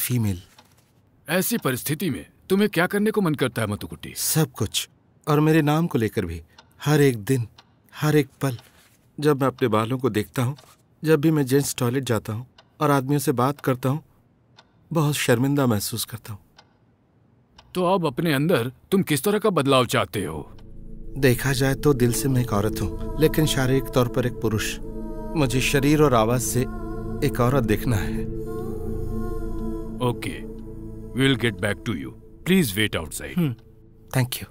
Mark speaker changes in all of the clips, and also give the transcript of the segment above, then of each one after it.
Speaker 1: Female.
Speaker 2: ऐसी परिस्थिति में तुम्हें क्या करने को मन करता है मधुकुट्टी?
Speaker 1: सब कुछ, और मेरे नाम को लेकर भी। हर एक दिन, हर एक पल, जब मैं अपने बालों को देखता हूँ, जब भी मैं जेंट्स टॉयलेट जाता हूँ और आदमियों से बात करता हूँ, बहुत शर्मिंदा महसूस करता हूँ।
Speaker 2: तो अब अपने अंदर तुम किस तरह का बदलाव चाहते हो?
Speaker 1: देखा जाए तो दिल से मैं एक औरत हूँ, लेकिन शारीरिक तौर पर एक पुरुष। मुझे शरीर और आवाज से एक औरत दिखना है।
Speaker 2: Okay, we'll get back to you. Please wait outside.
Speaker 1: Thank you.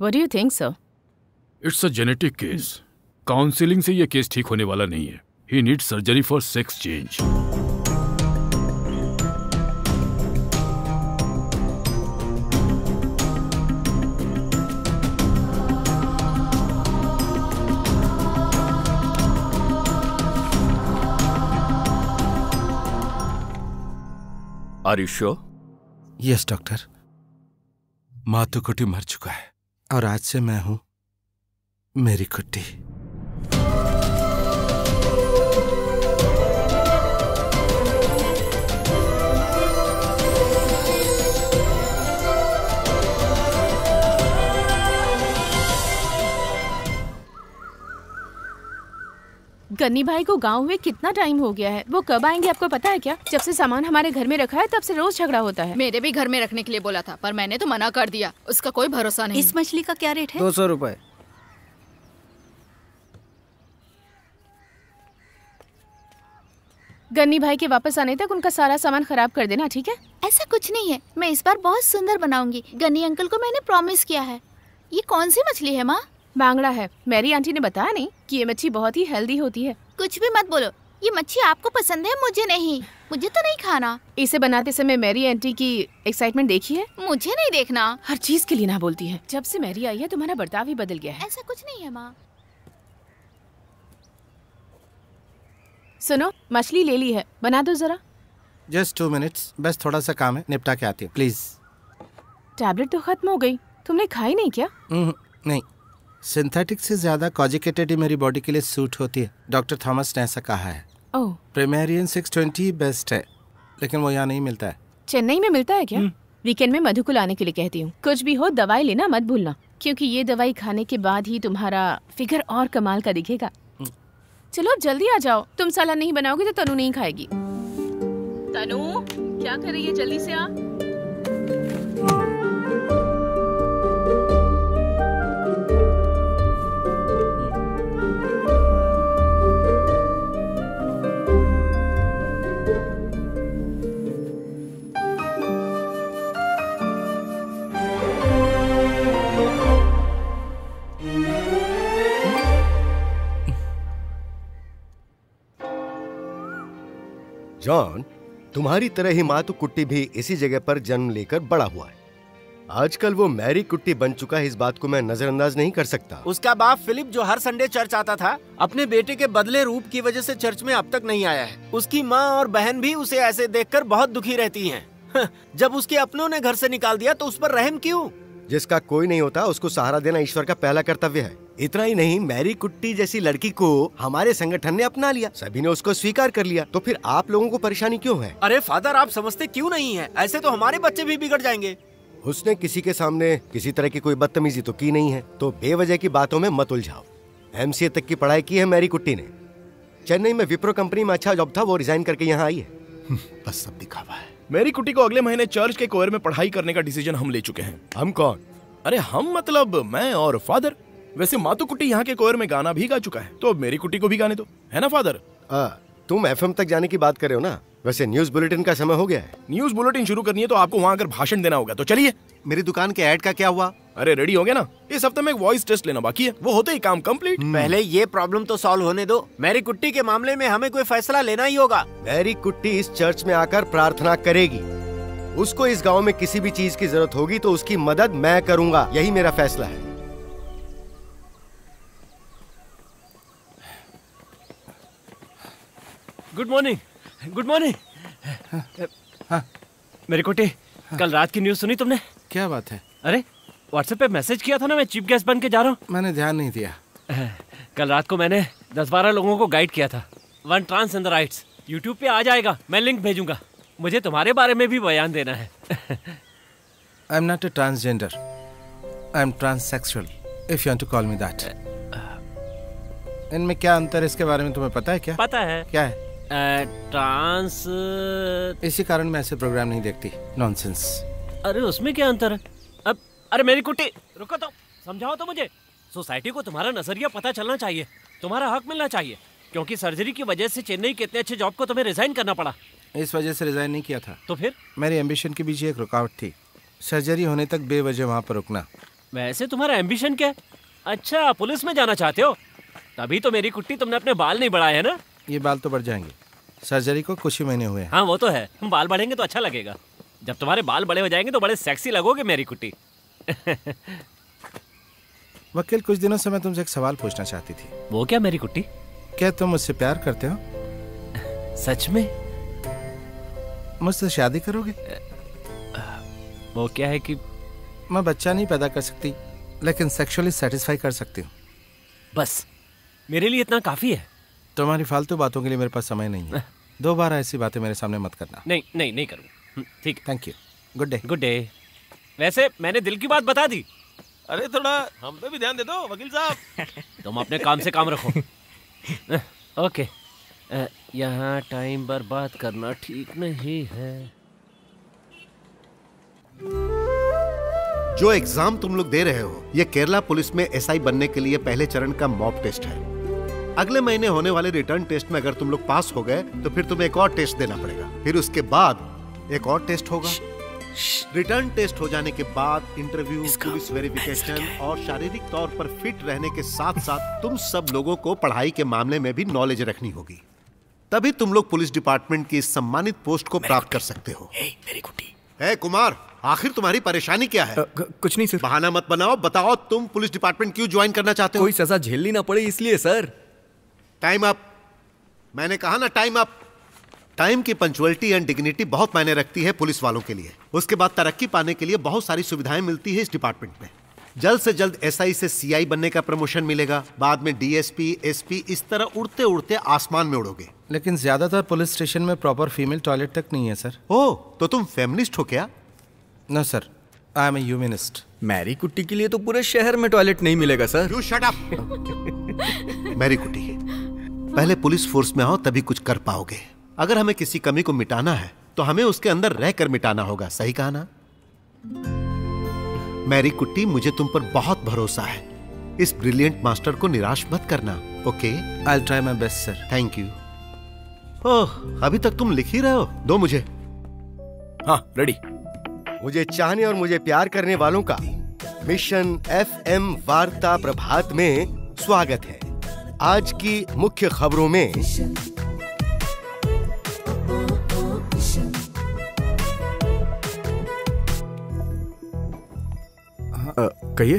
Speaker 3: What do you think, sir?
Speaker 2: It's a genetic case. Counselling से ये केस ठीक होने वाला नहीं है. He needs surgery for sex change.
Speaker 4: Are you sure?
Speaker 1: Yes, doctor. Mathukutty मर चुका है और आज से मैं हूं मेरी कुट्टी।
Speaker 3: गन्नी भाई को गांव में कितना टाइम हो गया है? वो कब आएंगे आपको पता है क्या? जब से सामान हमारे घर में रखा है तब से रोज झगड़ा होता है।
Speaker 5: मेरे भी घर में रखने के लिए बोला था, पर मैंने तो मना कर दिया। उसका कोई भरोसा नहीं।
Speaker 6: इस मछली का क्या रेट है?
Speaker 7: 200 रुपए।
Speaker 3: गन्नी भाई के वापस आने तक उनका सारा सामान खराब कर देना, ठीक है?
Speaker 5: ऐसा कुछ नहीं है, मैं इस बार बहुत सुंदर बनाऊंगी। गन्नी अंकल को मैंने प्रॉमिस किया है। ये कौन सी मछली है माँ?
Speaker 3: बांगड़ा है। मेरी आंटी ने बताया नहीं कि ये मच्छी बहुत ही हेल्दी होती है।
Speaker 5: कुछ भी मत बोलो। ये मच्छी आपको पसंद है, मुझे नहीं। मुझे तो नहीं खाना।
Speaker 3: इसे बनाते समय मेरी आंटी की एक्साइटमेंट देखी है?
Speaker 5: मुझे नहीं देखना।
Speaker 3: हर चीज के लिए ना बोलती है। जब से मैरी आई है तुम्हारा बर्ताव ही बदल गया है।
Speaker 5: ऐसा कुछ नहीं है माँ।
Speaker 3: सुनो, मछली ले ली है, बना दो जरा।
Speaker 1: Just 2 minutes, बस थोड़ा सा काम है, निपटा के आती हूँ प्लीज।
Speaker 3: टैबलेट तो खत्म हो गई, तुमने खाई नहीं क्या?
Speaker 1: नहीं, सिंथेटिक से ज्यादा कॉजिकेटेड ही मेरी बॉडी के लिए सूट होती है। डॉक्टर थॉमस ने ऐसा कहा है।
Speaker 3: ओह,
Speaker 1: प्रीमेरियन 620 बेस्ट है, लेकिन वो यहाँ नहीं मिलता है।
Speaker 3: चेन्नई में मिलता है क्या? वीकेंड में मधु को लाने के लिए कहती हूँ। कुछ भी हो दवाई लेना मत भूलना, क्योंकि ये दवाई खाने के बाद ही तुम्हारा फिगर और कमाल का दिखेगा। चलो जल्दी आ जाओ, तुम सालन नहीं बनाओगे तो तनु नहीं खाएगी। तनु क्या कर रही है? जल्दी से आ।
Speaker 8: जॉन, तुम्हारी तरह ही माँ तो कुट्टी भी इसी जगह पर जन्म लेकर बड़ा हुआ है। आजकल वो मैरी कुट्टी बन चुका है, इस बात को मैं नजरअंदाज नहीं कर सकता।
Speaker 7: उसका बाप फिलिप जो हर संडे चर्च आता था, अपने बेटे के बदले रूप की वजह से चर्च में अब तक नहीं आया है। उसकी माँ और बहन भी उसे ऐसे देखकर बहुत दुखी रहती हैं। जब उसके अपनों ने घर से निकाल दिया तो उस पर रहम क्यों?
Speaker 8: जिसका कोई नहीं होता उसको सहारा देना ईश्वर का पहला कर्तव्य है। इतना ही नहीं, मैरी कुट्टी जैसी लड़की को हमारे संगठन ने अपना लिया, सभी ने उसको स्वीकार कर लिया, तो फिर आप लोगों को परेशानी क्यों है?
Speaker 7: अरे फादर, आप समझते क्यों नहीं है? ऐसे तो हमारे बच्चे भी बिगड़ जाएंगे।
Speaker 8: उसने किसी के सामने किसी तरह की कोई बदतमीजी तो की नहीं है, तो बेवजह की बातों में मत उलझाओ। MCA तक की पढ़ाई की है मैरी कुट्टी ने। चेन्नई में विप्रो कंपनी में अच्छा जॉब था, वो रिजाइन करके यहाँ आई है। बस सब दिखावा है।
Speaker 9: मेरी कुट्टी को अगले महीने चर्च के कोयर में पढ़ाई करने का डिसीजन हम ले चुके हैं।
Speaker 8: हम कौन?
Speaker 9: अरे हम मतलब मैं और फादर। वैसे मातू कुट्टी यहाँ के कोयर में गाना भी गा चुका है, तो अब मेरी कुट्टी को भी गाने दो, है ना फादर?
Speaker 8: तुम FM तक जाने की बात कर रहे हो ना? वैसे न्यूज बुलेटिन का समय हो गया है।
Speaker 9: न्यूज बुलेटिन शुरू करनी है तो आपको वहाँ आकर भाषण देना होगा, तो चलिए।
Speaker 8: मेरी दुकान के ऐड का क्या हुआ?
Speaker 9: अरे रेडी हो गया ना? इस हफ्ते में एक वॉइस टेस्ट लेना बाकी है, वो होते ही काम कंप्लीट।
Speaker 7: पहले ये प्रॉब्लम तो सॉल्व होने दो। मैरी कुट्टी के मामले में हमें कोई फैसला लेना ही होगा।
Speaker 8: मैरी कुट्टी इस चर्च में आकर प्रार्थना करेगी। उसको इस गांव में किसी भी चीज की जरूरत होगी तो उसकी मदद मैं करूंगा, यही मेरा फैसला है।
Speaker 10: Good morning. Good morning.
Speaker 1: हाँ।
Speaker 10: मेरी कुट्टी, कल रात की न्यूज़ सुनी तुमने?
Speaker 1: क्या बात है?
Speaker 10: अरे व्हाट्सएप पे मैसेज किया था ना, मैं चीफ गेस्ट बन के जा रहा हूँ।
Speaker 1: मैंने ध्यान नहीं दिया।
Speaker 10: कल रात को मैंने 10-12 लोगों को गाइड किया था। 1 trans in the rights, YouTube पे आ जाएगा, मैं लिंक भेजूंगा। मुझे तुम्हारे बारे में भी बयान देना है।
Speaker 1: I am not a transgender, I am transsexual, if you want to call me that. इनमें क्या अंतर है इसके बारे में तुम्हें पता है क्या?
Speaker 10: पता है।
Speaker 1: क्या है?
Speaker 10: ट्रांस।
Speaker 1: इसी कारण मैं ऐसे प्रोग्राम नहीं देखती। नॉनसेंस।
Speaker 10: अरे उसमें क्या अंतर है? अब अरे मेरी कुट्टी रुको तो, समझाओ तो मुझे। सोसाइटी को तुम्हारा नजरिया पता चलना चाहिए, तुम्हारा हक मिलना चाहिए, क्योंकि सर्जरी की वजह से चेन्नई के इतने अच्छे जॉब को तुम्हें रिजाइन करना पड़ा।
Speaker 1: इस वजह से रिजाइन नहीं किया था।
Speaker 10: तो फिर?
Speaker 1: मेरी एम्बिशन के पीछे एक रुकावट थी, सर्जरी होने तक बेवजह वहाँ पर रुकना।
Speaker 10: वैसे तुम्हारा एम्बिशन क्या है? अच्छा, पुलिस में जाना चाहते हो? तभी तो मेरी कुट्टी तुमने अपने बाल नहीं बढ़ाए है ना?
Speaker 1: ये बाल तो बढ़ जाएंगे, सर्जरी को कुछ ही महीने हुए हैं।
Speaker 10: हाँ वो तो है, बाल बढ़ेंगे तो अच्छा लगेगा। जब तुम्हारे बाल बड़े हो जाएंगे तो बड़े सेक्सी लगोगे मेरी कुट्टी।
Speaker 1: वकील, कुछ दिनों से मैं तुमसे एक सवाल पूछना चाहती थी।
Speaker 10: वो क्या मेरी कुट्टी?
Speaker 1: क्या तुम मुझसे प्यार करते हो?
Speaker 10: सच में?
Speaker 1: मुझसे शादी करोगे?
Speaker 10: वो क्या है कि
Speaker 1: मैं बच्चा नहीं पैदा कर सकती, लेकिन सेक्सुअली सेटिस्फाई कर सकती हूँ।
Speaker 10: बस मेरे लिए इतना काफी है।
Speaker 1: तुम्हारी फालतू बातों के लिए मेरे पास समय नहीं है। दोबारा ऐसी बातें मेरे सामने मत करना।
Speaker 10: नहीं नहीं नहीं करूँ। ठीक है,
Speaker 1: thank you. Good day.
Speaker 10: Good day. वैसे मैंने दिल की बात बता दी।
Speaker 9: अरे थोड़ा हम पे भी ध्यान दे दो वकील साहब।
Speaker 10: तुम अपने काम से काम रखो। ओके, यहाँ टाइम बर्बाद करना ठीक नहीं है।
Speaker 6: जो एग्जाम तुम लोग दे रहे हो, ये केरला पुलिस में एसआई बनने के लिए पहले चरण का मॉक टेस्ट है। अगले महीने होने वाले रिटर्न टेस्ट में अगर तुम लोग पास हो गए तो फिर तुम्हें एक और टेस्ट देना पड़ेगा, फिर उसके बाद एक और टेस्ट होगा। रिटर्न टेस्ट हो जाने के बाद इंटरव्यू, पुलिस वेरिफिकेशन और शारीरिक तौर पर फिट रहने के साथ साथ तुम सब लोगों को पढ़ाई के मामले में भी नॉलेज रखनी होगी। तभी तुम लोग पुलिस डिपार्टमेंट की इस सम्मानित पोस्ट को प्राप्त कर सकते हो।
Speaker 10: मेरी कुट्टी।
Speaker 6: कुमार, आखिर तुम्हारी परेशानी क्या है?
Speaker 11: कुछ नहीं सर।
Speaker 6: बहाना मत बनाओ, बताओ तुम पुलिस डिपार्टमेंट क्यों ज्वाइन करना चाहते हो?
Speaker 11: कोई सजा झेलनी ना पड़े इसलिए सर।
Speaker 6: Time up. मैंने कहा ना टाइम अप। टाइम की पंक्चुअलिटी एंड डिग्निटी बहुत मायने रखती है पुलिस वालों के लिए। उसके बाद तरक्की पाने के लिए बहुत सारी सुविधाएं मिलती है इस डिपार्टमेंट में। जल्द से जल्द एसआई से सीआई बनने का प्रमोशन मिलेगा, बाद में डीएसपी, एसपी, इस तरह उड़ते उड़ते आसमान में उड़ोगे।
Speaker 1: लेकिन ज्यादातर पुलिस स्टेशन में प्रॉपर फीमेल टॉयलेट तक नहीं है सर।
Speaker 6: ओह, तो तुम फेमिनिस्ट हो क्या?
Speaker 1: No sir, I am a humanist.
Speaker 11: Mary Kutty के लिए तो पूरे शहर में टॉयलेट नहीं मिलेगा sir.
Speaker 6: You shut up. Mary Kutty, पहले पुलिस फोर्स में आओ तभी कुछ कर पाओगे। अगर हमें किसी कमी को मिटाना है तो हमें उसके अंदर रहकर मिटाना होगा। सही कहा ना? मैरी कुट्टी, मुझे तुम पर बहुत भरोसा है। इस ब्रिलियंट मास्टर को निराश मत करना। Okay?
Speaker 1: I will try my best sir.
Speaker 6: Thank you. Oh, अभी तक तुम लिख ही रहे हो? दो मुझे।
Speaker 9: हाँ, रेडी।
Speaker 8: मुझे चाहने और मुझे प्यार करने वालों का मिशन FM वार्ता प्रभात में स्वागत है। आज की मुख्य खबरों में
Speaker 11: कहिए।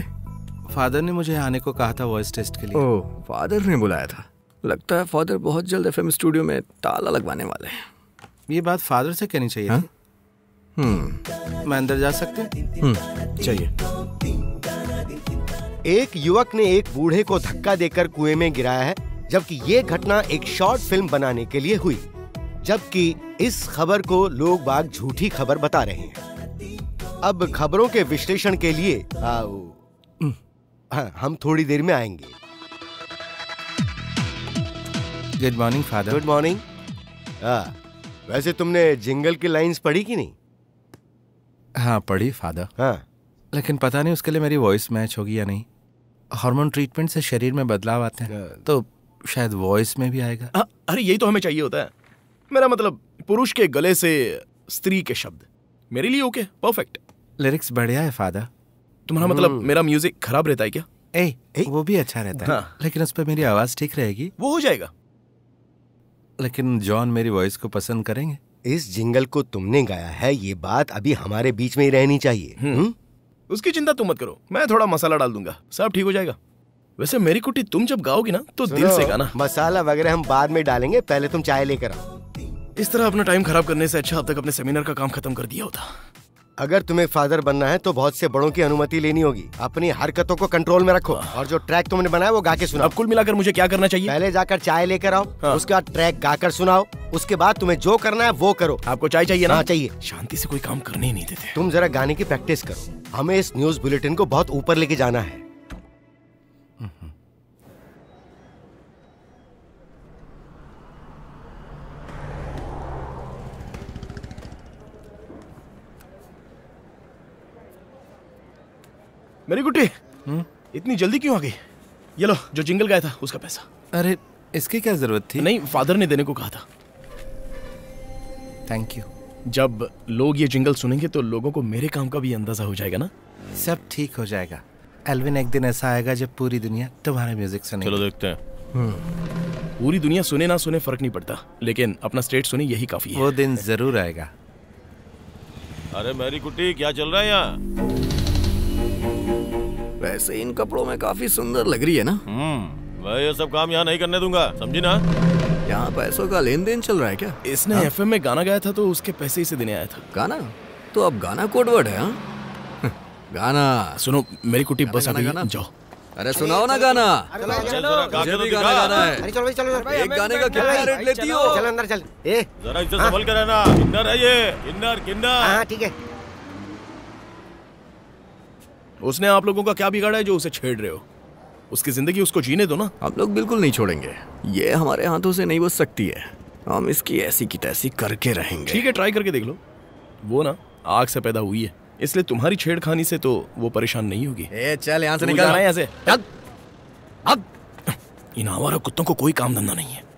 Speaker 1: फादर ने मुझे आने को कहा था वॉइस टेस्ट के लिए।
Speaker 11: ओह, फादर ने बुलाया था। लगता है फादर बहुत जल्द FM स्टूडियो में ताला लगवाने वाले हैं।
Speaker 1: ये बात फादर से कहनी चाहिए थी। मैं अंदर जा सकती हूँ?
Speaker 11: चाहिए।
Speaker 8: एक युवक ने एक बूढ़े को धक्का देकर कुएं में गिराया है, जबकि ये घटना एक शॉर्ट फिल्म बनाने के लिए हुई। जबकि इस खबर को लोग बाग झूठी खबर बता रहे हैं। अब खबरों के विश्लेषण के लिए हम थोड़ी देर में आएंगे।
Speaker 1: Good morning father.
Speaker 8: Good morning. वैसे तुमने जिंगल की लाइंस पढ़ी कि नहीं?
Speaker 1: हाँ पढ़ी फादर।
Speaker 8: हाँ,
Speaker 1: लेकिन पता नहीं उसके लिए मेरी वॉइस मैच होगी या नहीं। हार्मोन ट्रीटमेंट से शरीर में बदलाव आते हैं, तो शायद वॉइस में भी आएगा।
Speaker 9: अरे यही तो हमें चाहिए होता है। मेरा मतलब पुरुष के गले से स्त्री के शब्द मेरे लिए ओके, परफेक्ट।
Speaker 1: लिरिक्स बढ़िया है फादर।
Speaker 9: तुम्हारा मतलब मेरा म्यूजिक खराब रहता है क्या?
Speaker 1: वो भी अच्छा रहता है।
Speaker 9: हाँ।
Speaker 1: लेकिन उस पर मेरी आवाज ठीक रहेगी।
Speaker 9: वो हो जाएगा।
Speaker 1: लेकिन जॉन मेरी वॉइस को पसंद करेंगे?
Speaker 8: इस जिंगल को तुमने गाया है, ये बात अभी हमारे बीच में ही रहनी चाहिए।
Speaker 9: उसकी चिंता तुम मत करो, मैं थोड़ा मसाला डाल दूंगा, सब ठीक हो जाएगा। वैसे मेरी कुटी, तुम जब गाओगी ना तो दिल से गाना।
Speaker 8: मसाला वगैरह हम बाद में डालेंगे, पहले तुम चाय लेकर आओ।
Speaker 9: इस तरह अपना टाइम खराब करने से अच्छा अब तक अपने सेमिनार का काम खत्म कर दिया होता।
Speaker 8: अगर तुम्हें फादर बनना है तो बहुत से बड़ों की अनुमति लेनी होगी। अपनी हरकतों को कंट्रोल में रखो और जो ट्रैक तुमने बनाया वो गा के सुनाओ।
Speaker 9: अब कुल मिलाकर मुझे क्या करना चाहिए?
Speaker 8: पहले जाकर चाय लेकर आओ, उसके बाद ट्रैक गाकर सुनाओ, उसके बाद तुम्हें जो करना है वो करो।
Speaker 9: आपको चाय चाहिए ना?
Speaker 8: हाँ चाहिए।
Speaker 9: शांति से कोई काम करने ही नहीं देते।
Speaker 8: तुम जरा गाने की प्रैक्टिस करो, हमें इस न्यूज बुलेटिन को बहुत ऊपर लेके जाना है।
Speaker 9: मेरी गुट्टी इतनी जल्दी क्यों आ गई? ये लो, जो जिंगल गाया था उसका पैसा।
Speaker 1: अरे इसकी क्या जरूरत थी?
Speaker 9: नहीं, फादर ने देने को कहा था।
Speaker 1: Thank you.
Speaker 9: जब लोग ये जिंगल सुनेंगे तो लोगों को मेरे काम का भी अंदाजा हो जाएगा ना।
Speaker 1: सब ठीक हो जाएगा एल्विन। एक दिन ऐसा आएगा जब पूरी दुनिया तुम्हारा म्यूजिक सुनेगी।
Speaker 9: चलो देखते हैं। पूरी दुनिया सुने ना सुने फर्क नहीं पड़ता, लेकिन अपना स्टेट सुने यही काफी है।
Speaker 1: वो दिन जरूर आएगा।
Speaker 12: अरे मेरी कुट्टी, क्या चल रहा है यहाँ?
Speaker 11: वैसे इन कपड़ों में काफी सुंदर लग रही है ना।
Speaker 12: मैं ये सब काम यहाँ नहीं करने दूंगा, समझी ना?
Speaker 11: यहाँ पैसों का लेन देन चल रहा है क्या?
Speaker 9: इसने एफएम में गाना गाया था तो उसके पैसे इसे देने आया था।
Speaker 11: गाना? तो अब गाना कोडवर्ड है? हाँ गाना
Speaker 9: सुनो मेरी कुट्टी, बस आ गई, जाओ।
Speaker 11: अरे सुनाओ ना गाना।
Speaker 12: चलो
Speaker 11: मुझे भी गाना गाना है।
Speaker 8: अरे चलो चलो,
Speaker 11: एक गाने का कितना रेट लेती हो?
Speaker 8: चल अंदर चल। ए
Speaker 12: जरा इसे संभल कर रहना। किन्नर है ये, किन्नर किन्नर।
Speaker 8: हाँ ठीक है।
Speaker 9: उसने आप लोगों का क्या बिगाड़ा है जो उसे छेड़ रहे हो? उसकी जिंदगी उसको जीने दो ना।
Speaker 11: हम लोग बिल्कुल नहीं छोड़ेंगे, ये हमारे हाथों से नहीं बच सकती है। हम इसकी ऐसी की तैसी करके रहेंगे।
Speaker 9: ठीक है, ट्राई करके देख लो। वो ना आग से पैदा हुई है, इसलिए तुम्हारी छेड़खानी से तो वो परेशान नहीं होगी।
Speaker 11: चल यहाँ से निकल।
Speaker 9: यहाँ से अब इन आवारा कुत्तों को कोई काम धंधा नहीं है।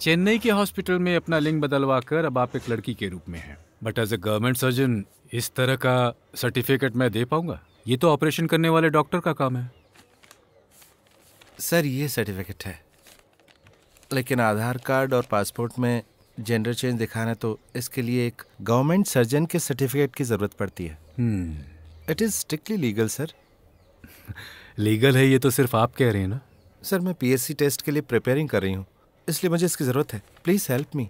Speaker 2: चेन्नई के हॉस्पिटल में अपना लिंग बदलवा कर अब आप एक लड़की के रूप में हैं, but as a government surgeon इस तरह का सर्टिफिकेट मैं दे पाऊंगा? ये तो ऑपरेशन करने वाले डॉक्टर का काम है।
Speaker 1: सर ये सर्टिफिकेट है, लेकिन आधार कार्ड और पासपोर्ट में जेंडर चेंज दिखाना, तो इसके लिए एक गवर्नमेंट सर्जन के सर्टिफिकेट की जरूरत पड़ती है। It is strictly legal sir.
Speaker 2: Legal है ये तो सिर्फ आप कह रहे हैं ना?
Speaker 1: सर मैं पीएससी टेस्ट के लिए प्रिपेयरिंग कर रही हूँ, इसलिए मुझे इसकी जरूरत है। Please help me.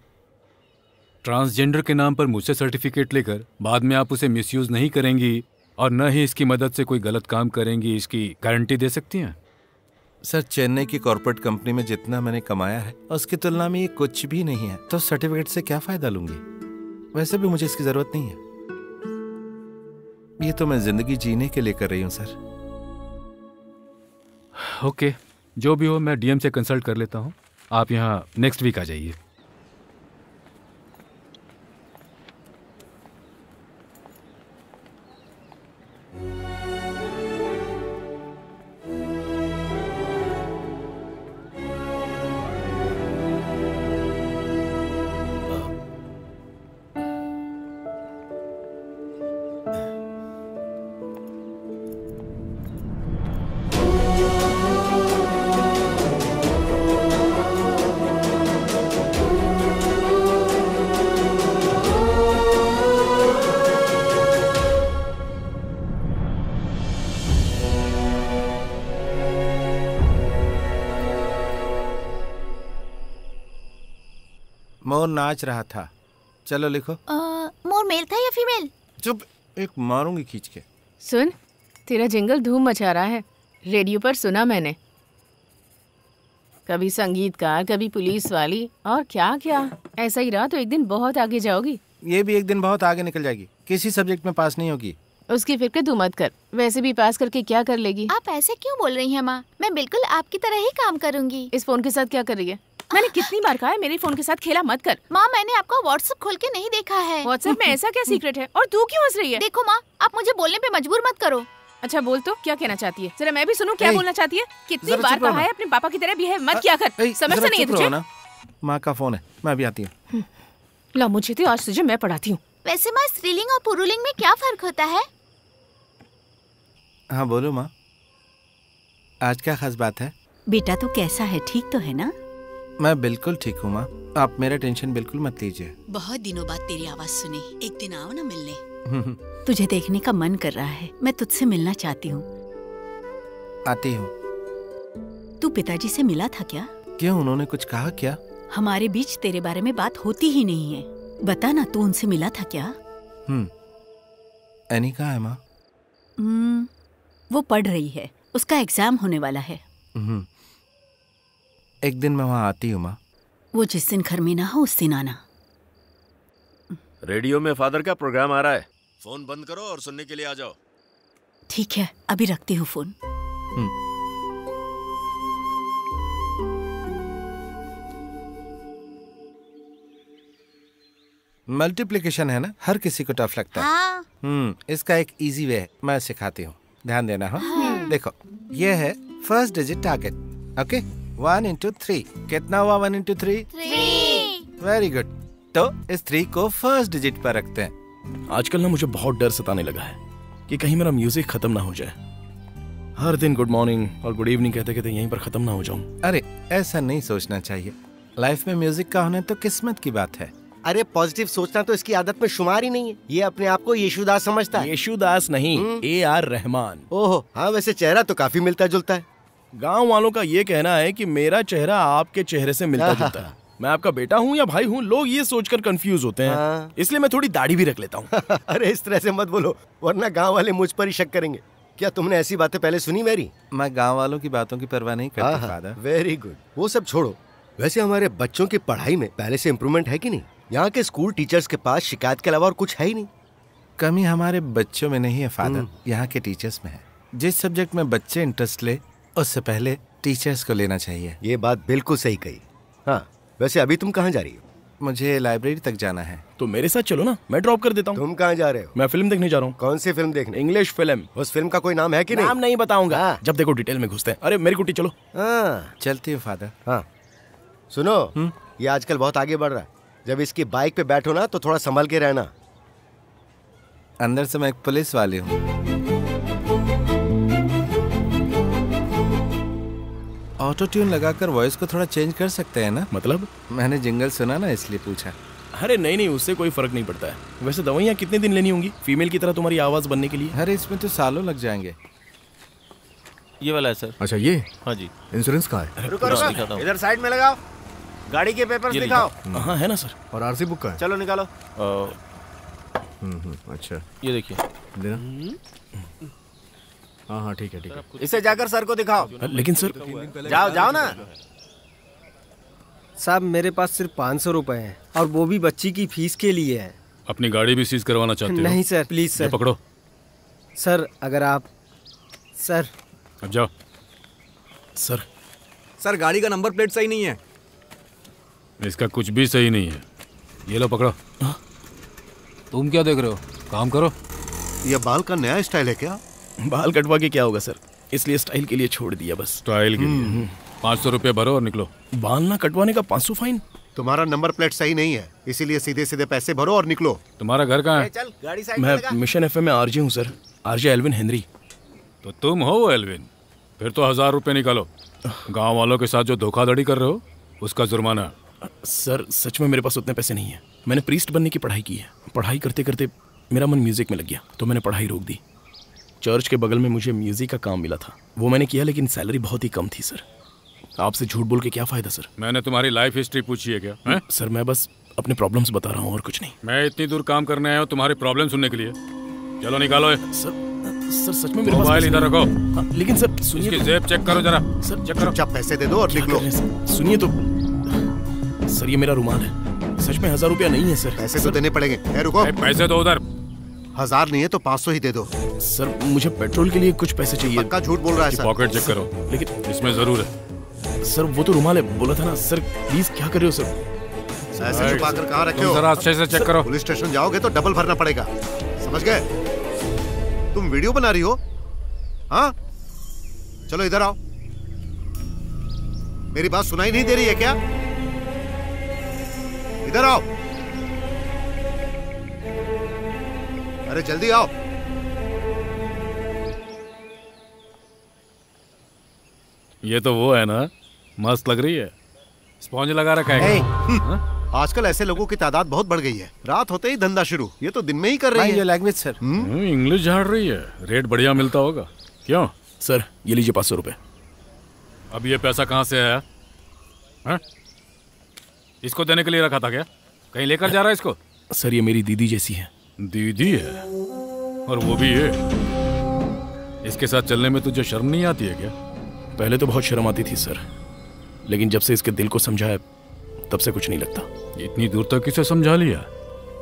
Speaker 2: ट्रांसजेंडर के नाम पर मुझसे सर्टिफिकेट लेकर बाद में आप उसे मिसयूज नहीं करेंगी और न ही इसकी मदद से कोई गलत काम करेंगी, इसकी गारंटी दे सकती हैं?
Speaker 1: सर चेन्नई की कॉर्पोरेट कंपनी में जितना मैंने कमाया है उसकी तुलना में ये कुछ भी नहीं है, तो सर्टिफिकेट से क्या फायदा लूंगी? वैसे भी मुझे इसकी जरूरत नहीं है, ये तो मैं जिंदगी जीने के लिए कर रही हूँ सर।
Speaker 2: ओके, जो भी हो मैं डीएम से कंसल्ट कर लेता हूँ। आप यहाँ नेक्स्ट वीक आ जाइए।
Speaker 1: मोर नाच रहा था, चलो लिखो।
Speaker 5: मोर मेल था या फीमेल?
Speaker 1: चुप, एक मारूंगी खींच के।
Speaker 3: सुन, तेरा जिंगल धूम मचा रहा है, रेडियो पर सुना मैंने। कभी संगीतकार, कभी पुलिस वाली, और क्या क्या। ऐसा ही रहा तो एक दिन बहुत आगे जाओगी।
Speaker 1: ये भी एक दिन बहुत आगे निकल जाएगी, किसी सब्जेक्ट में पास नहीं होगी।
Speaker 3: उसकी फिक्र तू मत कर, वैसे भी पास करके क्या कर लेगी।
Speaker 5: आप ऐसे क्यों बोल रही हैं माँ? मैं बिल्कुल आपकी तरह ही काम करूँगी।
Speaker 3: इस फोन के साथ क्या कर रही है? मैंने कितनी बार कहा है मेरे फोन के साथ खेला मत कर।
Speaker 5: माँ मैंने आपका व्हाट्सएप खोल के नहीं देखा है।
Speaker 3: व्हाट्सएप में ऐसा क्या सीक्रेट है और तू क्यों हंस रही है?
Speaker 5: देखो माँ, आप मुझे बोलने पे मजबूर मत करो।
Speaker 3: अच्छा बोल तो, क्या कहना चाहती है? जरा मैं भी सुनूं क्या बोलना चाहती है। कितनी
Speaker 1: जरा
Speaker 3: बार
Speaker 1: चुप रहो
Speaker 3: कहा है अपने पापा की तरह बिहेव मत किया कर। समझ
Speaker 1: जरा
Speaker 3: नहीं है
Speaker 1: चुप रहो
Speaker 3: तुझे?
Speaker 1: ना। माँ का फोन है, मैं अभी आती हूँ।
Speaker 3: ला मुझे तो आज तुझे मैं पढ़ाती हूँ।
Speaker 5: वैसे माँ स्त्रीलिंग और पुरुलिंग में क्या फर्क होता है?
Speaker 1: हाँ बोलो माँ, आज क्या खास बात है?
Speaker 13: बेटा तो कैसा है, ठीक तो है ना?
Speaker 1: मैं बिल्कुल ठीक हूँ माँ, आप मेरा टेंशन बिल्कुल मत लीजिए।
Speaker 13: बहुत दिनों बाद तेरी आवाज सुनी, एक दिन आओ ना मिलने। तुझे देखने का मन कर रहा है, मैं तुझसे मिलना चाहती हूँ।
Speaker 1: आती हूँ।
Speaker 13: तू पिताजी से मिला था क्या?
Speaker 1: क्यों, उन्होंने कुछ कहा क्या?
Speaker 13: हमारे बीच तेरे बारे में बात होती ही नहीं है। बता ना, तू उनसे मिला था क्या?
Speaker 1: एनी कहाँ है माँ?
Speaker 13: वो पढ़ रही है, उसका एग्जाम होने वाला है।
Speaker 1: एक दिन मैं वहाँ आती हूँ माँ।
Speaker 13: वो जिस दिन घर में ना हो उस दिन आना।
Speaker 12: रेडियो में फादर का प्रोग्राम आ रहा है, फोन बंद करो और सुनने के लिए आ जाओ।
Speaker 13: ठीक है, अभी रखती हूँ फोन।
Speaker 1: मल्टीप्लिकेशन है ना, हर किसी को टफ लगता है।
Speaker 5: हाँ।
Speaker 1: इसका एक इजी वे है, मैं सिखाती हूँ, ध्यान देना। हाँ। देखो, ये है first digit target. Okay, 1 into 3 कितना हुआ? 1 into 3?
Speaker 5: 3।
Speaker 1: Very good. तो इस 3 को फर्स्ट डिजिट पर रखते हैं।
Speaker 9: आजकल ना मुझे बहुत डर सताने लगा है कि कहीं मेरा म्यूजिक खत्म ना हो जाए। हर दिन गुड मॉर्निंग और गुड इवनिंग कहते कहते यहीं पर खत्म ना हो जाऊं।
Speaker 1: अरे ऐसा नहीं सोचना चाहिए, लाइफ में म्यूजिक का होना तो किस्मत की बात है।
Speaker 8: अरे पॉजिटिव सोचना तो इसकी आदत में शुमार ही नहीं है। ये अपने आप को यीशुदास समझता है।
Speaker 9: यीशुदास नहीं, AR रहमान।
Speaker 8: ओहो, हाँ वैसे चेहरा तो काफी मिलता जुलता है।
Speaker 9: गांव वालों का ये कहना है कि मेरा चेहरा आपके चेहरे से मिलता जुलता है। मैं आपका बेटा हूँ या भाई हूँ, लोग ये सोचकर कंफ्यूज होते हैं। इसलिए मैं थोड़ी दाढ़ी भी रख लेता हूँ।
Speaker 8: अरे इस तरह से मत बोलो, वरना गांव वाले मुझ पर ही शक करेंगे। क्या तुमने ऐसी बातें पहले सुनी मेरी?
Speaker 1: मैं गांव वालों की बातों की परवाह नहीं करता फादर।
Speaker 8: वेरी गुड, वो सब छोड़ो। वैसे हमारे बच्चों की पढ़ाई में पहले से इम्प्रूवमेंट है कि नहीं? यहाँ के स्कूल टीचर्स के पास शिकायत के अलावा और कुछ है ही नहीं।
Speaker 1: कमी हमारे बच्चों में नहीं है फादर, यहाँ के टीचर्स में है। जिस सब्जेक्ट में बच्चे इंटरेस्ट ले, उससे पहले टीचर्स को लेना चाहिए।
Speaker 8: ये बात बिल्कुल सही कही। हाँ, वैसे अभी तुम कहाँ जा रही हो?
Speaker 1: मुझे लाइब्रेरी तक जाना है।
Speaker 9: तो मेरे साथ चलो ना, मैं ड्रॉप कर देता हूँ।
Speaker 8: तुम कहाँ जा रहे हो?
Speaker 9: मैं फिल्म देखने जा रहा हूँ।
Speaker 8: कौन सी फिल्म देखने?
Speaker 9: English film.
Speaker 8: उस फिल्म का कोई नाम है कि नहीं?
Speaker 9: नाम नहीं बताऊंगा, जब देखो डिटेल में घुसते हैं। अरे मेरी कुटी चलो।
Speaker 1: चलती हूँ फादर।
Speaker 8: हाँ सुनो, ये आजकल बहुत आगे बढ़ रहा है। जब इसकी बाइक पे बैठो ना तो थोड़ा संभल के रहना।
Speaker 1: अंदर से मैं एक पुलिस वाली हूँ। ऑटो ट्यून लगाकर वॉइस को थोड़ा चेंज कर सकते हैं ना?
Speaker 9: मतलब?
Speaker 1: मैंने जिंगल सुना ना, इसलिए पूछा।
Speaker 9: अरे नहीं, उससे कोई फर्क नहीं पड़ता है। वैसे दवाइयाँ कितने दिन लेनी होंगी फीमेल की तरह तुम्हारी आवाज बनने के लिए?
Speaker 1: अरे इसमें तो सालों लग जाएंगे।
Speaker 12: ये वाला है सर।
Speaker 11: अच्छा ये?
Speaker 12: हाँ जी।
Speaker 11: इंश्योरेंस कहाँ है?
Speaker 7: रुको रुको, इधर साइड में लगाओ। गाड़ी के पेपर्स दिखाओ।
Speaker 9: हाँ है ना सर।
Speaker 11: और आरसी बुक का है?
Speaker 7: चलो निकालो।
Speaker 11: अच्छा
Speaker 12: ये देखिए,
Speaker 11: देना। हाँ ठीक है ठीक है।
Speaker 7: इसे जाकर सर को दिखाओ।
Speaker 9: लेकिन सर
Speaker 7: जाओ जाओ ना।
Speaker 14: साहब मेरे पास सिर्फ 500 रुपए हैं और वो भी बच्ची की फीस के लिए है।
Speaker 2: अपनी गाड़ी भी सीज करवाना चाहते हो?
Speaker 14: नहीं सर, प्लीज सर।
Speaker 2: पकड़ो
Speaker 14: सर, अगर आप सर।
Speaker 2: अब जाओ।
Speaker 11: सर गाड़ी का नंबर प्लेट सही नहीं है।
Speaker 2: इसका कुछ भी सही नहीं है। ये लो पकड़ो। तुम क्या देख रहे हो, काम करो।
Speaker 6: ये बाल का नया स्टाइल है क्या?
Speaker 9: बाल कटवा के क्या होगा सर, इसलिए स्टाइल के लिए छोड़ दिया बस।
Speaker 2: स्टाइल के लिए 500 रुपए भरो और निकलो।
Speaker 9: बाल ना कटवाने का 500 फाइन?
Speaker 6: तुम्हारा नंबर प्लेट सही नहीं है, इसीलिए सीधे सीधे पैसे भरो और निकलो।
Speaker 2: तुम्हारा घर कहाँ है?
Speaker 7: चल गाड़ी साइड में लगा।
Speaker 9: मैं मिशन FM में आरजे हूँ सर, आरजे एल्विन हेनरी।
Speaker 2: तो तुम हो वो एल्विन? फिर तो 1000 रुपए निकालो। गांव वालों के साथ जो धोखाधड़ी कर रहे हो उसका जुर्माना।
Speaker 9: सर सच में मेरे पास उतने पैसे नहीं है। मैंने प्रीस्ट बनने की पढ़ाई की है। पढ़ाई करते करते मेरा मन म्यूजिक में लग गया तो मैंने पढ़ाई रोक दी। चर्च के बगल में मुझे म्यूजिक का काम मिला था, वो मैंने किया, लेकिन सैलरी बहुत ही कम थी सर। आपसे झूठ बोल के क्या फायदा सर?
Speaker 2: मैंने तुम्हारी लाइफ हिस्ट्री पूछी है क्या? है?
Speaker 9: सर मैं बस अपने प्रॉब्लम्स बता रहा हूँ और कुछ नहीं।
Speaker 2: मैं इतनी दूर काम करने आया हूँ तुम्हारी प्रॉब्लम सुनने के लिए। चलो निकालो।
Speaker 9: सर सच में मेरे
Speaker 2: मोबाइल इधर रखो।
Speaker 9: लेकिन सर सुनिए,
Speaker 2: इसकी जेब चेक करो जरा।
Speaker 9: सर
Speaker 2: चेक करो।
Speaker 6: चुपचाप पैसे दे दो और निकलो।
Speaker 9: सुनिए तो सर, ये मेरा रुमाल है, सच में 1000 रुपया नहीं है सर।
Speaker 6: पैसे तो देने पड़ेंगे। रुको,
Speaker 2: पैसे दो उधर।
Speaker 6: 1000 नहीं है तो 500 ही दे दो।
Speaker 9: सर मुझे पेट्रोल के लिए कुछ पैसे चाहिए।
Speaker 6: पक्का झूठ बोल रहा है सर।
Speaker 2: पॉकेट चेक करो।
Speaker 9: लेकिन
Speaker 2: इसमें जरूर है।
Speaker 9: सर वो तो रुमाल है, बोला था ना सर। प्लीज क्या कर रहे हो सर?
Speaker 6: ऐसे छुपा कर कहाँ रखे हो?
Speaker 2: जरा अच्छे से चेक करो।
Speaker 6: पुलिस स्टेशन जाओगे तो डबल भरना पड़ेगा, समझ गए? तुम वीडियो बना रही हो? हाँ, चलो इधर आओ। मेरी बात सुनाई नहीं दे रही है क्या? इधर आओ। अरे जल्दी आओ।
Speaker 2: ये तो वो है ना, मस्त लग रही है। स्पॉन्ज लगा रखा है।
Speaker 6: आजकल ऐसे लोगों की तादाद बहुत बढ़ गई है। रात होते ही धंधा शुरू, ये तो दिन में ही कर रही है।
Speaker 1: ये लैंग्वेज सर।
Speaker 2: इंग्लिश झाड़ रही है। रेट बढ़िया मिलता होगा। क्यों
Speaker 9: सर? ये लीजिए 500 रुपए।
Speaker 2: अब ये पैसा कहाँ से आया? हाँ? इसको देने के लिए रखा था क्या? कहीं लेकर जा रहा है इसको?
Speaker 9: सर ये मेरी दीदी जैसी है।
Speaker 2: दीदी है? और वो भी है? इसके साथ चलने में तुझे शर्म नहीं आती है क्या?
Speaker 9: पहले तो बहुत शर्म आती थी सर, लेकिन जब से इसके दिल को समझा है तब से कुछ नहीं लगता।
Speaker 2: इतनी दूर तक किसे समझा लिया?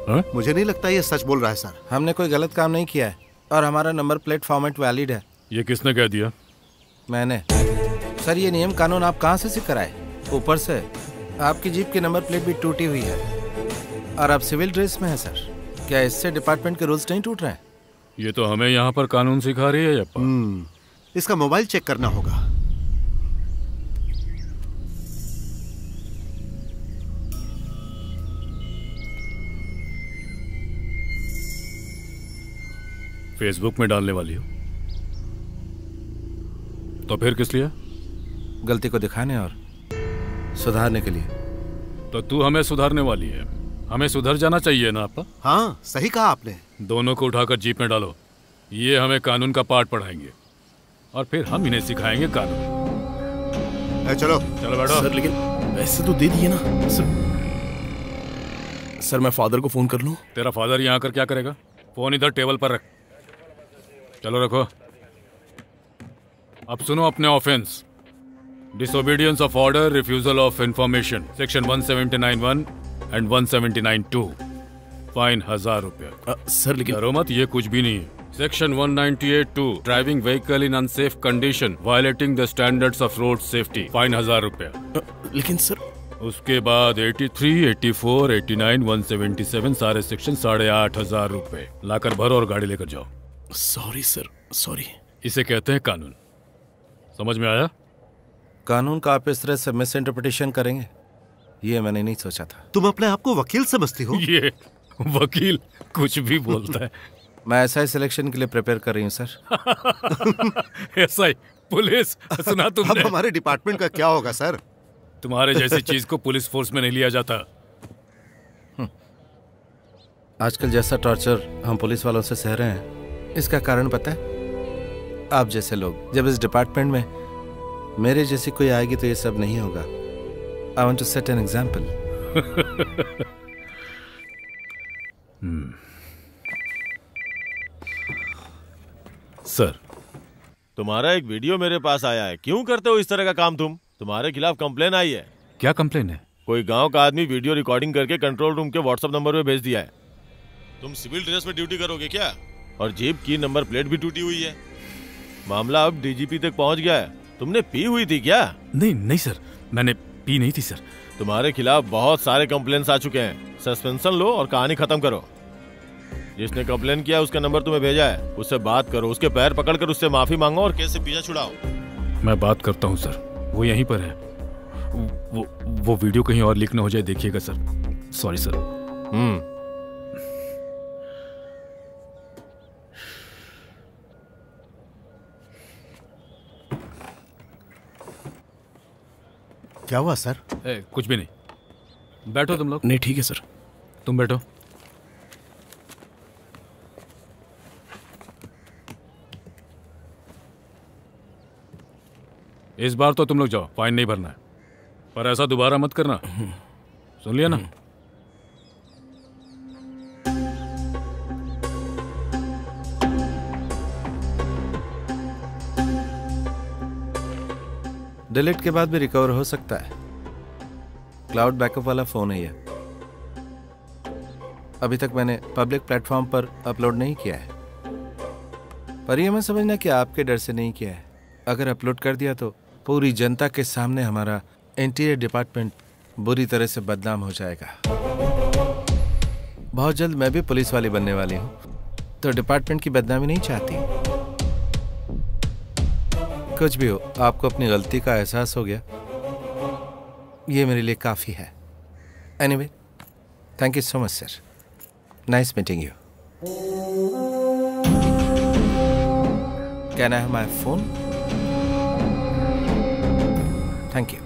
Speaker 2: हा?
Speaker 6: मुझे नहीं लगता ये सच बोल रहा है सर।
Speaker 1: हमने कोई गलत काम नहीं किया है और हमारा नंबर प्लेट फॉर्मेट वैलिड है।
Speaker 2: ये किसने कह दिया?
Speaker 1: मैंने। सर ये नियम कानून आप कहाँ से सीख कर आए? ऊपर से आपकी जीप की नंबर प्लेट भी टूटी हुई है और आप सिविल ड्रेस में है सर। क्या इससे डिपार्टमेंट के रूल्स नहीं टूट रहे हैं?
Speaker 2: ये तो हमें यहाँ पर कानून सिखा रही है यप्पा।
Speaker 6: इसका मोबाइल चेक करना होगा।
Speaker 2: फेसबुक में डालने वाली हो तो फिर किस लिए?
Speaker 1: गलती को दिखाने और सुधारने के लिए।
Speaker 2: तो तू हमें सुधारने वाली है। हमें सुधर जाना चाहिए ना आपा?
Speaker 6: हाँ सही कहा आपने।
Speaker 2: दोनों को उठाकर जीप में डालो। ये हमें कानून का पाठ पढ़ाएंगे और फिर हम इन्हें सिखाएंगे कानून।
Speaker 6: चलो
Speaker 2: चलो बैठो।
Speaker 9: सर लेकिन ऐसे तो दे दिए ना सर मैं फादर को फोन कर लूं?
Speaker 2: तेरा फादर यहाँ आकर क्या करेगा? फोन इधर टेबल पर रख। चलो रखो। अब सुनो अपने offence. Disobedience of order, refusal of information, section 179(1) and 179(2). Fine 1000 रुपया।
Speaker 9: सर लेकिन
Speaker 2: डरो मत, ये कुछ भी नहीं है। Section 198(2) driving vehicle in unsafe condition, violating the standards of road safety. Fine 1000 रुपया।
Speaker 9: लेकिन सर
Speaker 2: उसके बाद 83, 84, 89, 177 सारे सेक्शन 8500 रुपए। लाकर भरो और गाड़ी लेकर जाओ।
Speaker 9: Sorry sir, sorry.
Speaker 2: इसे कहते हैं कानून। समझ में आया?
Speaker 1: कानून का आप इस तरह से मिस इंटरप्रिटेशन करेंगे ये मैंने नहीं सोचा था।
Speaker 6: तुम अपने आप को वकील समझती हो?
Speaker 2: ये वकील कुछ भी बोलता है।
Speaker 1: मैं एसआई सिलेक्शन के लिए प्रिपेयर कर रही हूँ सर।
Speaker 2: एसआई पुलिस सुना तुमने?
Speaker 6: अब हमारे डिपार्टमेंट का क्या होगा सर?
Speaker 2: तुम्हारे जैसी चीज को पुलिस फोर्स में नहीं लिया जाता।
Speaker 1: आजकल जैसा टॉर्चर हम पुलिस वालों से सह रहे हैं इसका कारण पता है? आप जैसे लोग। जब इस डिपार्टमेंट में मेरे जैसी कोई आएगी तो ये सब नहीं होगा। I want to set an example.
Speaker 2: Sir
Speaker 12: तुम्हारा एक वीडियो मेरे पास आया है। क्यों करते हो इस तरह का काम? तुम्हारे खिलाफ कंप्लेन आई है।
Speaker 2: क्या कंप्लेन है?
Speaker 12: कोई गांव का आदमी वीडियो रिकॉर्डिंग करके कंट्रोल रूम के व्हाट्सएप नंबर पे भेज दिया है। तुम सिविल ड्रेस में ड्यूटी करोगे क्या? और जीप की नंबर प्लेट भी टूटी हुई है। मामला अब डीजीपी तक पहुंच गया है। तुमने पी हुई थी क्या?
Speaker 2: नहीं सर, मैंने पी नहीं थी सर।
Speaker 12: तुम्हारे खिलाफ बहुत सारे कंप्लेंट्स आ चुके हैं। सस्पेंशन लो और कहानी खत्म करो। जिसने कंप्लेन किया उसका नंबर तुम्हें भेजा है, उससे बात करो, उसके पैर पकड़कर उससे माफी मांगो और केस से पीछा छुड़ाओ।
Speaker 2: मैं बात करता हूँ सर, वो यहीं पर है। वो वीडियो कहीं और लीक न हो जाए, देखिएगा सर। Sorry sir.
Speaker 6: क्या हुआ सर?
Speaker 2: कुछ भी नहीं। बैठो तुम लोग।
Speaker 9: नहीं ठीक है सर।
Speaker 2: तुम बैठो। इस बार तो तुम लोग जाओ, फाइन नहीं भरना है। पर ऐसा दोबारा मत करना, सुन लिया ना?
Speaker 1: डिलीट के बाद भी रिकवर हो सकता है। क्लाउड बैकअप वाला फोन है ये। अभी तक मैंने पब्लिक प्लेटफॉर्म पर अपलोड नहीं किया है, पर यह मैं समझना कि आपके डर से नहीं किया है। अगर अपलोड कर दिया तो पूरी जनता के सामने हमारा इंटीरियर डिपार्टमेंट बुरी तरह से बदनाम हो जाएगा। बहुत जल्द मैं भी पुलिस वाली बनने वाली हूँ, तो डिपार्टमेंट की बदनामी नहीं चाहती। कुछ भी हो, आपको अपनी गलती का एहसास हो गया, ये मेरे लिए काफ़ी है। Anyway, thank you so much sir. Nice meeting you. Can I have my phone? Thank you.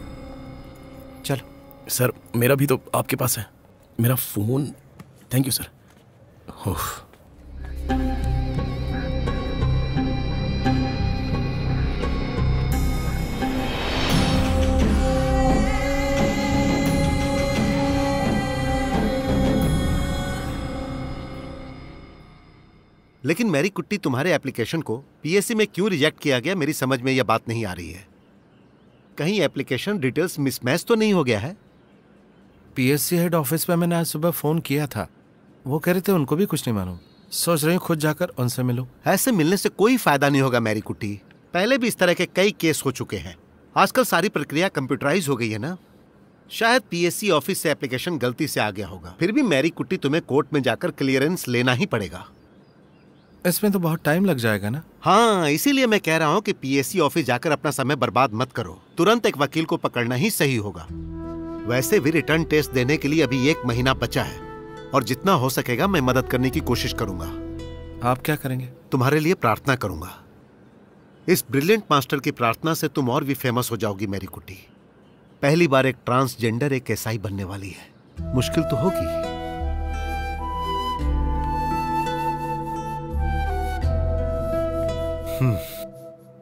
Speaker 1: चलो
Speaker 9: सर, मेरा भी तो आपके पास है, मेरा फोन। Thank you sir.
Speaker 6: लेकिन मैरी कुट्टी, तुम्हारे एप्लीकेशन को पीएससी में क्यों रिजेक्ट किया गया, मेरी समझ में यह बात नहीं आ रही है। कहीं एप्लीकेशन डिटेल्स मिसमैच तो नहीं हो गया है?
Speaker 1: पीएससी हेड ऑफिस में मैंने आज सुबह फोन किया था, वो कह रहे थे उनको भी कुछ नहीं मालूम। सोच रही हूँ खुद जाकर उनसे मिलूं।
Speaker 6: ऐसे मिलने से कोई फायदा नहीं होगा मैरी कुट्टी, पहले भी इस तरह के कई केस हो चुके हैं। आजकल सारी प्रक्रिया कंप्यूटराइज हो गई है ना। शायद पीएससी ऑफिस से एप्लीकेशन गलती से आ गया होगा। फिर भी मैरी कुट्टी, तुम्हें कोर्ट में जाकर क्लियरेंस लेना ही पड़ेगा।
Speaker 1: इसमें तो बहुत टाइम लग जाएगा ना।
Speaker 6: हाँ, इसीलिए मैं कह रहा हूँ कि पीएससी ऑफिस जाकर अपना समय बर्बाद मत करो, तुरंत एक वकील को पकड़ना ही सही होगा। वैसे भी रिटर्न टेस्ट देने के लिए अभी 1 महीना बचा है और जितना हो सकेगा मैं मदद करने की कोशिश करूंगा।
Speaker 1: आप क्या करेंगे?
Speaker 6: तुम्हारे लिए प्रार्थना करूंगा। इस ब्रिलियंट मास्टर की प्रार्थना से तुम और भी फेमस हो जाओगी मैरी कुट्टी। पहली बार एक ट्रांसजेंडर एक एसआई बनने वाली है, मुश्किल तो होगी।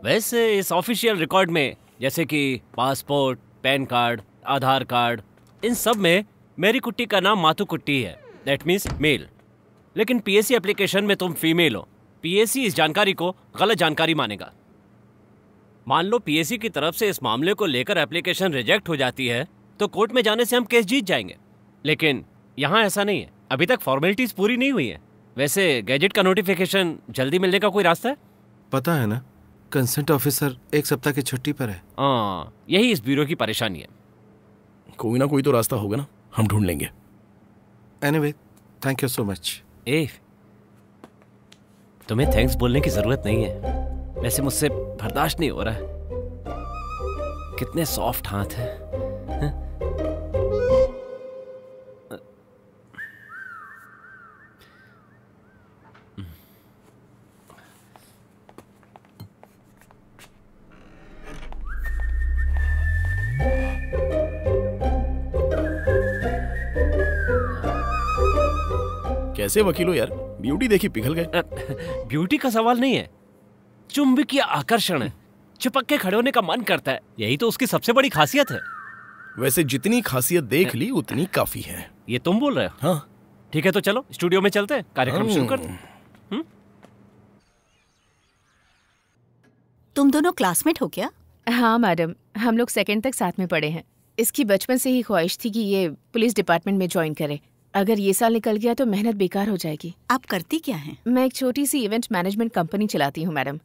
Speaker 10: वैसे इस ऑफिशियल रिकॉर्ड में जैसे कि पासपोर्ट, पैन कार्ड, आधार कार्ड, इन सब में मैरी कुट्टी का नाम माथु कुट्टी है, दैट मीन्स मेल। लेकिन पीएससी एप्लीकेशन में तुम फीमेल हो। पीएससी इस जानकारी को गलत जानकारी मानेगा। मान लो पीएससी की तरफ से इस मामले को लेकर एप्लीकेशन रिजेक्ट हो जाती है तो कोर्ट में जाने से हम केस जीत जाएंगे। लेकिन यहाँ ऐसा नहीं है, अभी तक फॉर्मेलिटीज पूरी नहीं हुई है। वैसे गैजेट का नोटिफिकेशन जल्दी मिलने का कोई रास्ता है?
Speaker 1: पता है ना, कंसेंट ऑफिसर 1 सप्ताह की छुट्टी पर है।
Speaker 10: हाँ, यही इस ब्यूरो की परेशानी है।
Speaker 9: कोई ना कोई तो रास्ता होगा ना, हम ढूंढ लेंगे।
Speaker 1: Anyway, thank you so much.
Speaker 10: तुम्हें थैंक्स बोलने की जरूरत नहीं है, वैसे मुझसे बर्दाश्त नहीं हो रहा है। कितने सॉफ्ट हाथ हैं।
Speaker 9: कैसे वकील हो यार, ब्यूटी देखी पिघल गए।
Speaker 10: ब्यूटी का सवाल नहीं है, चुंबकीय आकर्षण है। चिपक के खड़े होने का मन करता है, यही तो उसकी सबसे बड़ी खासियत है।
Speaker 9: वैसे जितनी खासियत देख ली उतनी काफी है।
Speaker 10: ये तुम बोल रहे हो?
Speaker 9: हाँ।
Speaker 10: ठीक है, तो चलो स्टूडियो में चलते हैं, कार्यक्रम शुरू करते हैं।
Speaker 13: तुम दोनों क्लासमेट हो क्या?
Speaker 3: हाँ मैडम, हम लोग 2nd तक साथ में पढ़े हैं। इसकी बचपन से ही ख्वाहिश थी कि ये पुलिस डिपार्टमेंट में ज्वाइन करे। अगर ये साल निकल गया तो मेहनत बेकार हो जाएगी।
Speaker 13: आप करती क्या हैं?
Speaker 3: मैं एक छोटी सी इवेंट मैनेजमेंट कंपनी चलाती हूँ मैडम।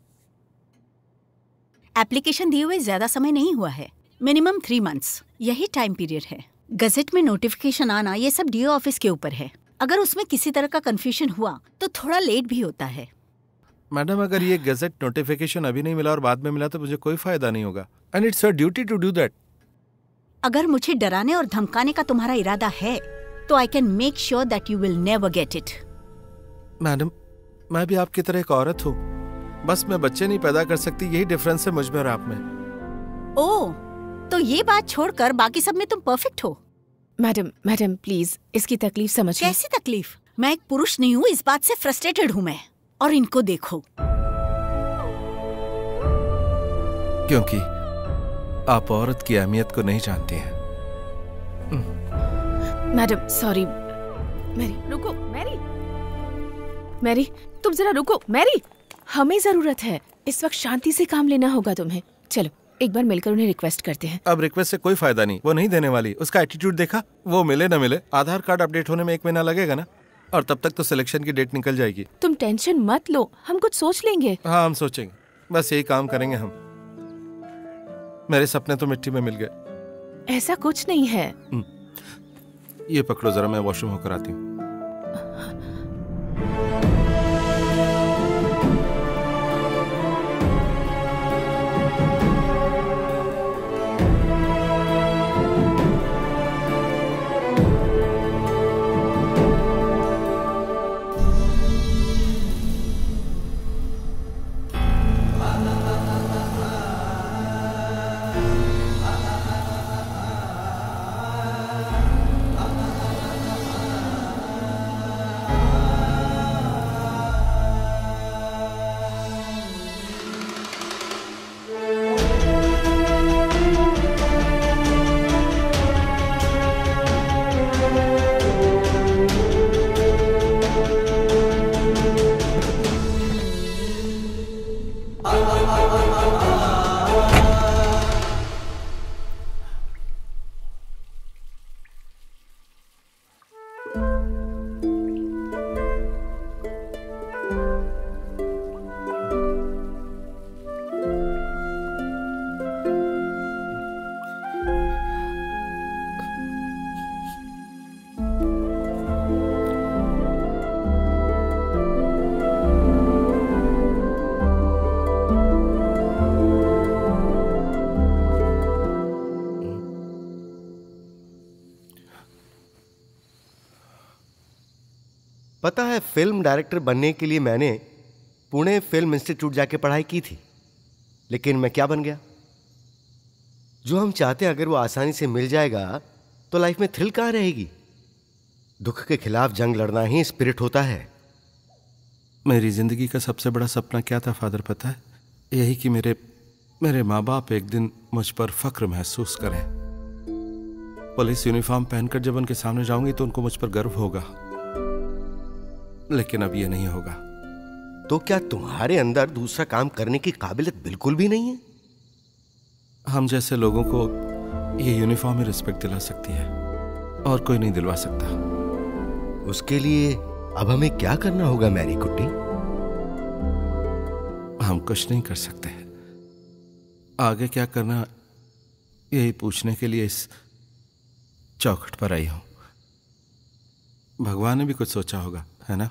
Speaker 13: एप्लीकेशन दिए हुए ज्यादा समय नहीं हुआ है, मिनिमम 3 मंथ्स यही टाइम पीरियड है। गजेट में नोटिफिकेशन आना ये सब डीओ ऑफिस के ऊपर है। अगर उसमें किसी तरह का कंफ्यूजन हुआ तो थोड़ा लेट भी होता है।
Speaker 1: मैडम, अगर ये गजेट नोटिफिकेशन अभी नहीं मिला और बाद में मिला तो मुझे कोई फायदा नहीं होगा। And it's your duty to do that.
Speaker 13: अगर मुझे डराने और धमकाने का तुम्हारा इरादा है तो I can make sure that you will never get it.
Speaker 1: Madam, मैं भी आपकी तरह एक औरत हूँ, बस मैं बच्चे नहीं पैदा कर सकती, यही डिफरेंस है मुझ में और आप में।
Speaker 13: ओह, तो ये बात छोड़कर बाकी सब में तुम परफेक्ट हो।
Speaker 3: मैडम प्लीज इसकी तकलीफ समझिए।
Speaker 13: कैसी तकलीफ? मैं एक पुरुष नहीं हूँ, इस बात से फ्रस्ट्रेटेड हूँ मैं। और इनको देखो।
Speaker 1: क्योंकि आप औरत की अहमियत को नहीं जानती हैं।
Speaker 3: Madam sorry. मैरी रुको, मैरी तुम जरा रुको। मैरी, हमें जरूरत है, इस वक्त शांति से काम लेना होगा तुम्हें। चलो एक बार मिलकर उन्हें रिक्वेस्ट करते हैं।
Speaker 1: अब रिक्वेस्ट से कोई फायदा नहीं, वो नहीं देने वाली। उसका एटीट्यूड देखा, वो मिले न मिले आधार कार्ड अपडेट होने में 1 महीना लगेगा ना, और तब तक तो सिलेक्शन की डेट निकल जाएगी।
Speaker 3: तुम टेंशन मत लो, हम कुछ सोच लेंगे।
Speaker 1: हाँ, हम सोचेंगे, बस यही काम करेंगे हम। मेरे सपने तो मिट्टी में मिल गए।
Speaker 3: ऐसा कुछ नहीं है।
Speaker 1: ये पकड़ो जरा, मैं वॉशरूम होकर आती हूँ।
Speaker 8: पता है, फिल्म डायरेक्टर बनने के लिए मैंने पुणे फिल्म इंस्टीट्यूट जाके पढ़ाई की थी, लेकिन मैं क्या बन गया। जो हम चाहते हैं अगर वो आसानी से मिल जाएगा तो लाइफ में थ्रिल कहाँ रहेगी। दुख के खिलाफ जंग लड़ना ही स्पिरिट होता है।
Speaker 1: मेरी जिंदगी का सबसे बड़ा सपना क्या था फादर पता है? यही कि मेरे माँ बाप एक दिन मुझ पर फक्र महसूस करें। पुलिस यूनिफॉर्म पहनकर जब उनके सामने जाऊंगी तो उनको मुझ पर गर्व होगा, लेकिन अब ये नहीं होगा।
Speaker 8: तो क्या तुम्हारे अंदर दूसरा काम करने की काबिलियत बिल्कुल भी नहीं है?
Speaker 1: हम जैसे लोगों को ये यूनिफॉर्म ही रिस्पेक्ट दिला सकती है और कोई नहीं दिलवा सकता।
Speaker 8: उसके लिए अब हमें क्या करना होगा मैरी कुट्टी?
Speaker 1: हम कुछ नहीं कर सकते। आगे क्या करना यही पूछने के लिए इस चौखट पर आई हूं। भगवान ने भी कुछ सोचा होगा, है ना?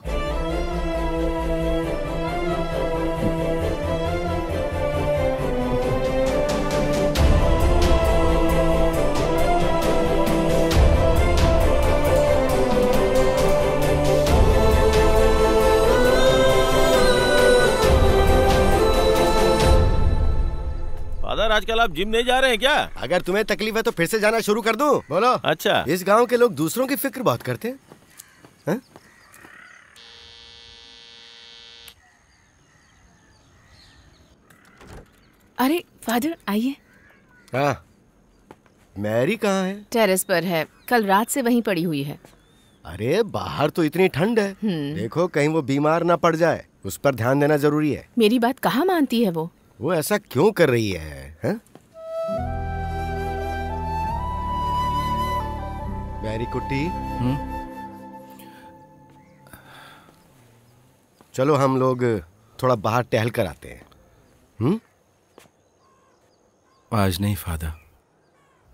Speaker 12: फादर, आजकल आप जिम नहीं जा रहे हैं क्या?
Speaker 8: अगर तुम्हें तकलीफ है तो फिर से जाना शुरू कर दूं। बोलो।
Speaker 12: अच्छा।
Speaker 8: इस गांव के लोग दूसरों की फिक्र बहुत करते हैं, हैं?
Speaker 3: अरे फादर आइए।
Speaker 8: हाँ, मैरी कहाँ है?
Speaker 3: टेरेस पर है, कल रात से वहीं पड़ी हुई है।
Speaker 8: अरे बाहर तो इतनी ठंड है, देखो कहीं वो बीमार ना पड़ जाए, उस पर ध्यान देना जरूरी है।
Speaker 3: मेरी बात कहाँ मानती है वो
Speaker 8: ऐसा क्यों कर रही है, हैं? मैरी कुट्टी, चलो हम लोग थोड़ा बाहर टहल कर आते हैं।
Speaker 1: आज नहीं फादर,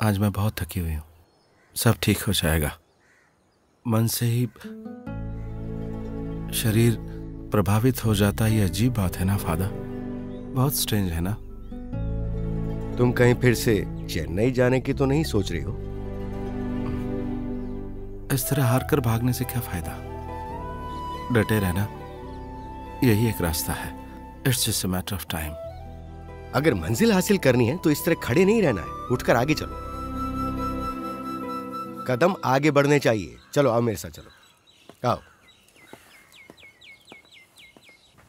Speaker 1: आज मैं बहुत थकी हुई हूँ। सब ठीक हो जाएगा। मन से ही शरीर प्रभावित हो जाता है, ये अजीब बात है ना फादर? बहुत स्ट्रेंज है ना?
Speaker 8: तुम कहीं फिर से चेन्नई जाने की तो नहीं सोच रही हो?
Speaker 1: इस तरह हार कर भागने से क्या फायदा? डटे रहना यही एक रास्ता है। It's just a matter of time.
Speaker 8: अगर मंजिल हासिल करनी है तो इस तरह खड़े नहीं रहना है, उठकर आगे चलो। कदम आगे बढ़ने चाहिए। चलो आओ मेरे साथ, चलो आओ।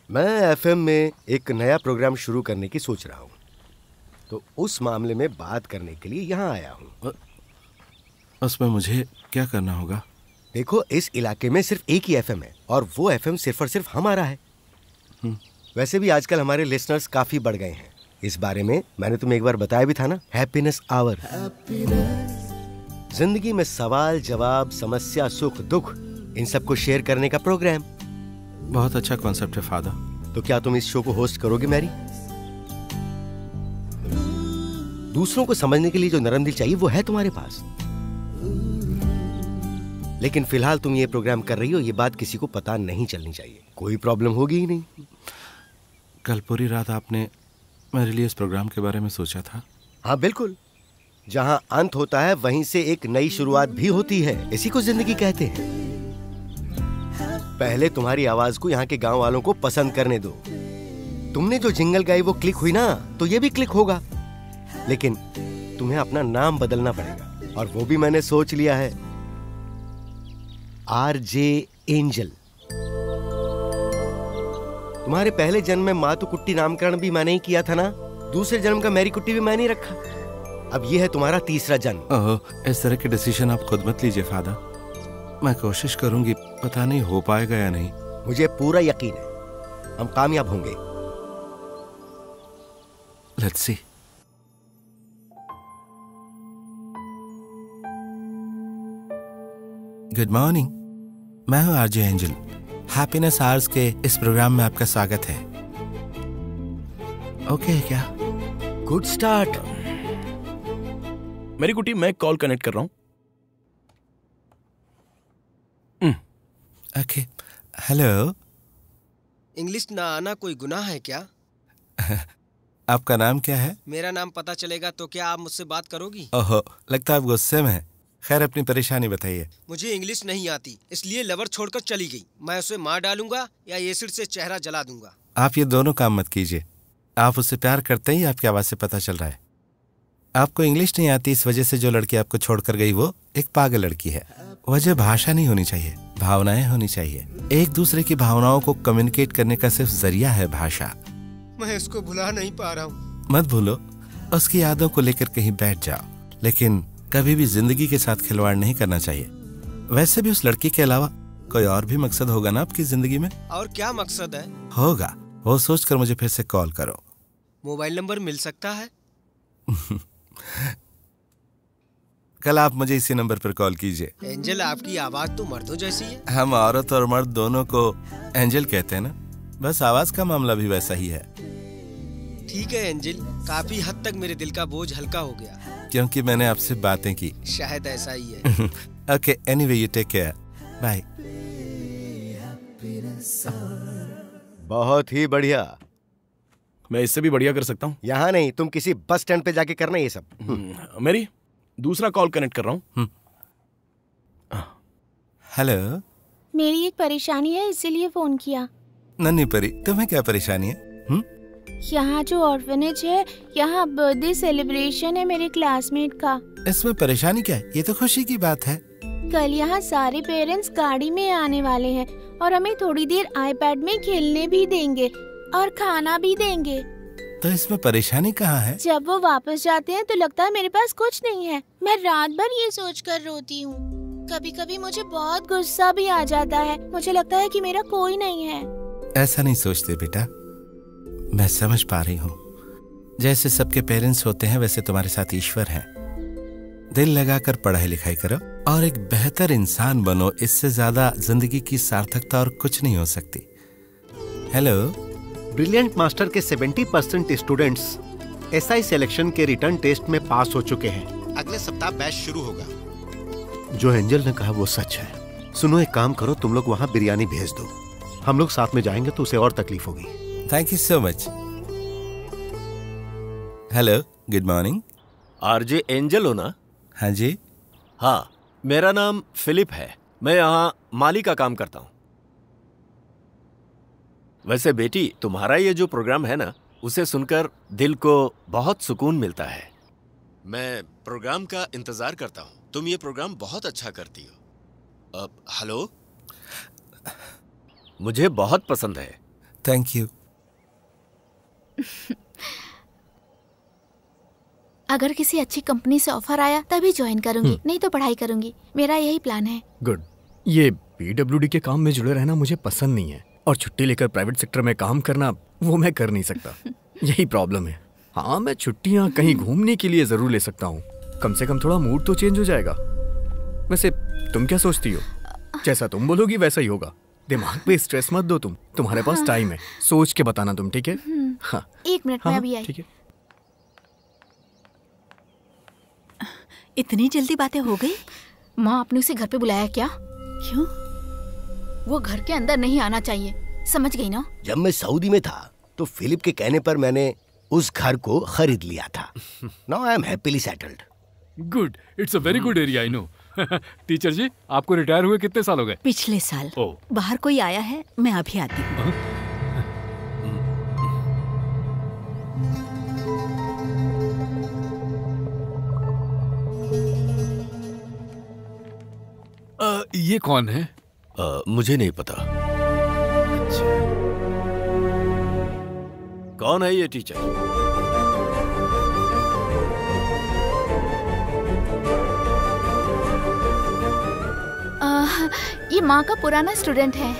Speaker 8: मैं एफएम में एक नया प्रोग्राम शुरू करने की सोच रहा हूँ, तो उस मामले में बात करने के लिए यहाँ आया हूँ।
Speaker 1: उसमें मुझे क्या करना होगा?
Speaker 8: देखो, इस इलाके में सिर्फ एक ही एफएम है और वो एफएम सिर्फ और सिर्फ हमारा है। वैसे भी आजकल हमारे लिसनर्स काफी बढ़ गए हैं। इस बारे में मैंने तुम्हें एक बार बताया भी था ना, हैप्पीनेस आवर। जिंदगी में सवाल जवाब, समस्या, सुख दुख, इन सबको शेयर करने का प्रोग्राम।
Speaker 1: बहुत अच्छा कॉन्सेप्ट है फादर।
Speaker 8: तो क्या तुम इस शो को होस्ट करोगे मैरी? दूसरों को समझने के लिए जो नरम दिल चाहिए वो है तुम्हारे पास, लेकिन फिलहाल तुम ये प्रोग्राम कर रही हो, ये बात किसी को पता नहीं चलनी चाहिए। कोई प्रॉब्लम होगी ही नहीं।
Speaker 1: कल पूरी रात आपने मेरे लिए इस प्रोग्राम के बारे में सोचा था?
Speaker 8: हाँ बिल्कुल। जहाँ अंत होता है वहीं से एक नई शुरुआत भी होती है। इसी को जिंदगी कहते हैं। पहले तुम्हारी आवाज को यहाँ के गांव वालों को पसंद करने दो। तुमने जो जिंगल गाई वो क्लिक हुई ना, तो ये भी क्लिक होगा। लेकिन तुम्हें अपना नाम बदलना पड़ेगा, और वो भी मैंने सोच लिया है, आरजे एंजल। तुम्हारे पहले जन्म में मातू कुट्टी नामकरण भी मैंने ही किया था ना, दूसरे जन्म का मैरी कुट्टी भी मैंने ही रखा। अब ये है तुम्हारा तीसरा जन्म।
Speaker 1: ओह, इस तरह के डिसीजन आप खुद मत लीजिए फादर। मैं कोशिश करूंगी, पता नहीं हो पाएगा या नहीं।
Speaker 8: मुझे पूरा यकीन है हम कामयाब होंगे।
Speaker 1: Let's see. गुड मॉर्निंग, मैं हूं आरजे एंजल। हैप्पीनेस आवर्स के इस प्रोग्राम में आपका स्वागत है। ओके क्या?
Speaker 8: Good start.
Speaker 9: मेरी कुटी, मैं कॉल कनेक्ट कर रहा हूं।
Speaker 1: Okay, hello.
Speaker 14: इंग्लिश ना आना कोई गुनाह है क्या?
Speaker 1: आपका नाम क्या है?
Speaker 14: मेरा नाम पता चलेगा तो क्या आप मुझसे बात करोगी?
Speaker 1: ओहो, लगता है आप गुस्से में हैं। खैर अपनी परेशानी बताइए।
Speaker 14: मुझे इंग्लिश नहीं आती, इसलिए लवर छोड़कर चली गई। मैं उसे मार डालूंगा या एसिड से चेहरा जला दूंगा।
Speaker 1: आप ये दोनों काम मत कीजिए। आप उससे प्यार करते ही आपकी आवाज से पता चल रहा है। आपको इंग्लिश नहीं आती, इस वजह से जो लड़की आपको छोड़कर गई वो एक पागल लड़की है। वजह भाषा नहीं होनी चाहिए, भावनाएं होनी चाहिए। एक दूसरे की भावनाओं को कम्युनिकेट करने का सिर्फ जरिया है भाषा।
Speaker 14: मैं इसको भुला नहीं पा रहा हूँ।
Speaker 1: मत भूलो, उसकी यादों को लेकर कहीं बैठ जाओ, लेकिन कभी भी जिंदगी के साथ खिलवाड़ नहीं करना चाहिए। वैसे भी उस लड़की के अलावा कोई और भी मकसद होगा ना आपकी जिंदगी में?
Speaker 14: और क्या मकसद है?
Speaker 1: होगा, वो सोचकर मुझे फिर से कॉल करो।
Speaker 14: मोबाइल नंबर मिल सकता है?
Speaker 1: कल आप मुझे इसी नंबर पर कॉल कीजिए।
Speaker 14: एंजल, आपकी आवाज तो मर्दों जैसी है।
Speaker 1: हम औरत और मर्द दोनों को एंजल कहते हैं ना, बस आवाज का मामला भी वैसा ही है।
Speaker 14: ठीक है एंजल, काफी हद तक मेरे दिल का बोझ हल्का हो गया,
Speaker 1: क्योंकि मैंने आपसे बातें की।
Speaker 14: शायद ऐसा ही है।
Speaker 1: Okay, anyway you take care, bye.
Speaker 8: बहुत ही बढ़िया।
Speaker 9: मैं इससे भी बढ़िया कर सकता हूँ।
Speaker 8: यहाँ नहीं, तुम किसी बस स्टैंड पे जाके करना ये सब।
Speaker 9: मेरी दूसरा कॉल कनेक्ट कर रहा हूँ।
Speaker 1: हेलो,
Speaker 3: मेरी एक परेशानी है, इसीलिए फोन किया।
Speaker 1: नन्ही परी, तुम्हें क्या परेशानी है?
Speaker 3: यहाँ जो ऑर्फनेज है, यहाँ बर्थडे सेलिब्रेशन है मेरे क्लासमेट का।
Speaker 1: इसमें परेशानी क्या है? ये तो खुशी की बात है।
Speaker 3: कल यहाँ सारे पेरेंट्स गाड़ी में आने वाले हैं और हमें थोड़ी देर आईपैड में खेलने भी देंगे और खाना भी देंगे।
Speaker 1: तो इसमें परेशानी कहाँ है?
Speaker 3: जब वो वापस जाते हैं तो लगता है मेरे पास कुछ नहीं है। मैं रात भर ये सोचकर रोती हूँ। कभी कभी मुझे बहुत गुस्सा भी आ जाता है। मुझे लगता है कि मेरा कोई नहीं है।
Speaker 1: ऐसा नहीं सोचते बेटा, मैं समझ पा रही हूँ। जैसे सबके पेरेंट्स होते हैं वैसे तुम्हारे साथ ईश्वर है। दिल लगाकर पढ़ाई लिखाई करो और एक बेहतर इंसान बनो। इससे ज्यादा जिंदगी की सार्थकता और कुछ नहीं हो सकती। हेलो,
Speaker 6: ब्रिलियंट मास्टर के 70% स्टूडेंट्स एसआई सिलेक्शन के रिटर्न टेस्ट में पास हो चुके हैं। अगले सप्ताह बैच शुरू होगा। जो एंजल ने कहा वो सच है। सुनो, एक काम करो, तुम लोग वहां बिरयानी भेज दो। हम लोग साथ में जाएंगे तो उसे और तकलीफ होगी।
Speaker 1: Thank you so much. Hello, good morning.
Speaker 7: RJ angel हो ना?
Speaker 1: हाँ जी।
Speaker 7: हाँ, मेरा नाम फिलिप है। मैं यहाँ माली का काम करता हूँ। वैसे बेटी, तुम्हारा ये जो प्रोग्राम है ना, उसे सुनकर दिल को बहुत सुकून मिलता है। मैं प्रोग्राम का इंतजार करता हूँ। तुम ये प्रोग्राम बहुत अच्छा करती हो। अब हेलो, मुझे बहुत पसंद है।
Speaker 1: Thank you.
Speaker 5: अगर किसी अच्छी कंपनी से ऑफर आया तभी ज्वाइन करूंगी, नहीं तो पढ़ाई करूंगी। मेरा यही प्लान है।
Speaker 11: गुड। ये पीडब्ल्यूडी के काम में जुड़े रहना मुझे पसंद नहीं है, और छुट्टी लेकर प्राइवेट सेक्टर में काम करना वो मैं कर नहीं सकता। यही प्रॉब्लम है। हाँ, मैं छुट्टियाँ कहीं घूमने के लिए जरूर ले सकता हूँ। कम से कम थोड़ा मूड तो चेंज हो जाएगा। वैसे तुम क्या सोचती हो? जैसा तुम बोलोगी वैसा ही होगा। दिमाग पे स्ट्रेस मत दो तुम। तुम्हारे पास टाइम है, सोच के बताना तुम, ठीक है? हाँ,
Speaker 5: 1 मिनट में अभी आई।
Speaker 11: ठीक है।
Speaker 13: इतनी जल्दी बातें हो गई?
Speaker 5: माँ, आपने उसे घर पे बुलाया क्या?
Speaker 13: क्यों?
Speaker 5: वो घर के अंदर नहीं आना चाहिए, समझ गई ना?
Speaker 8: जब मैं सऊदी में था तो फिलिप के कहने पर मैंने उस घर को खरीद लिया था। Now I am happily settled.
Speaker 2: Good, it's a very good area, I know. Teacher ji, आपको रिटायर हुए कितने साल हो गए?
Speaker 13: पिछले साल। बाहर कोई आया है, मैं अभी आती हूँ।
Speaker 2: ये कौन है?
Speaker 7: मुझे नहीं पता। अच्छा, कौन है ये टीचर?
Speaker 5: ये माँ का पुराना स्टूडेंट है।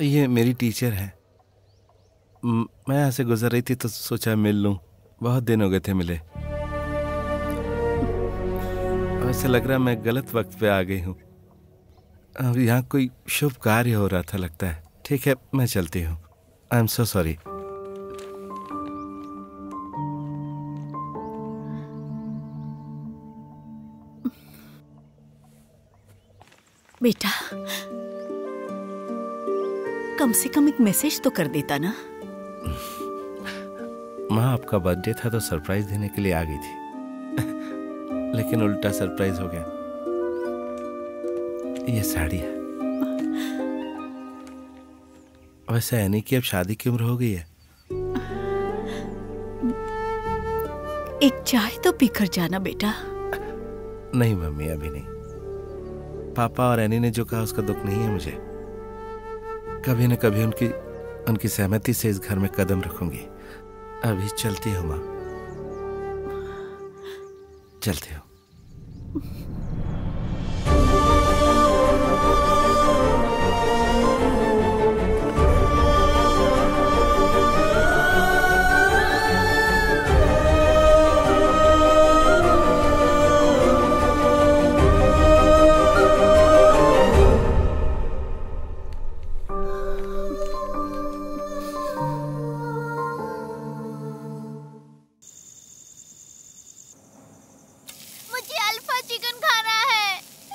Speaker 1: ये मेरी टीचर है। मैं यहाँ से गुजर रही थी तो सोचा मिल लूं। बहुत दिन हो गए थे मिले। ऐसे लग रहा मैं गलत वक्त पे आ गई हूँ। अब यहाँ कोई शुभ कार्य हो रहा था लगता है। ठीक है, मैं चलती हूँ। I am so sorry.
Speaker 13: बेटा, कम से कम एक मैसेज तो कर देता ना।
Speaker 1: माँ आपका बर्थडे था तो सरप्राइज देने के लिए आ गई थी लेकिन उल्टा सरप्राइज हो गया। ये साड़ी है। वैसे एनी की अब शादी की उम्र हो गई है।
Speaker 13: एक चाय तो पीकर जाना बेटा।
Speaker 1: नहीं मम्मी, अभी नहीं। पापा और एनी ने जो कहा उसका दुख नहीं है मुझे। कभी न कभी उनकी सहमति से इस घर में कदम रखूंगी। अभी चलती हो माँ, चलती हो।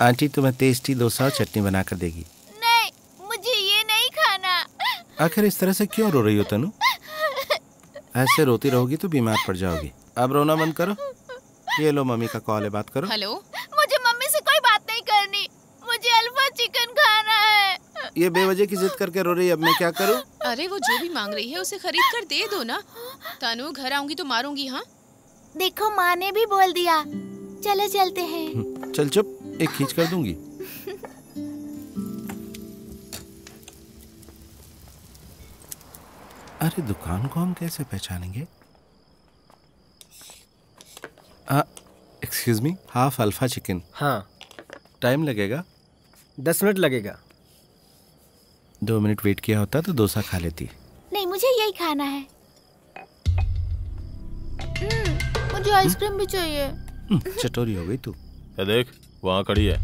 Speaker 1: आंटी तुम्हें टेस्टी डोसा और चटनी बनाकर देगी।
Speaker 5: नहीं, मुझे ये नहीं खाना।
Speaker 1: आखिर इस तरह से क्यों रो रही हो तनु? ऐसे रोती रहोगी तो बीमार पड़ जाओगी। अब रोना बंद करो। ये लो मम्मी का कॉल है, बात करो।
Speaker 3: हेलो,
Speaker 5: मुझे मम्मी से कोई बात नहीं करनी, मुझे अल्फा चिकन खाना है।
Speaker 1: ये बेवजह की जिद करके रो रही है, अब मैं क्या करूं?
Speaker 3: अरे वो जो भी मांग रही है उसे खरीद कर दे दो ना। तनु, घर आऊंगी तो मारूंगी। हाँ
Speaker 5: देखो, माँ ने भी बोल दिया। चलो चलते हैं।
Speaker 1: चल चुप, एक खींच कर दूंगी। अरे दुकान को हम कैसे पहचानेंगे? Excuse me, half alpha chicken.
Speaker 14: हाँ।
Speaker 1: टाइम लगेगा?
Speaker 14: 10 मिनट लगेगा।
Speaker 1: 2 मिनट वेट किया होता तो डोसा खा लेती।
Speaker 5: नहीं, मुझे यही खाना है। मुझे आइसक्रीम भी चाहिए।
Speaker 1: चटोरी हो गई तू।
Speaker 12: देख वहाँ खड़ी है।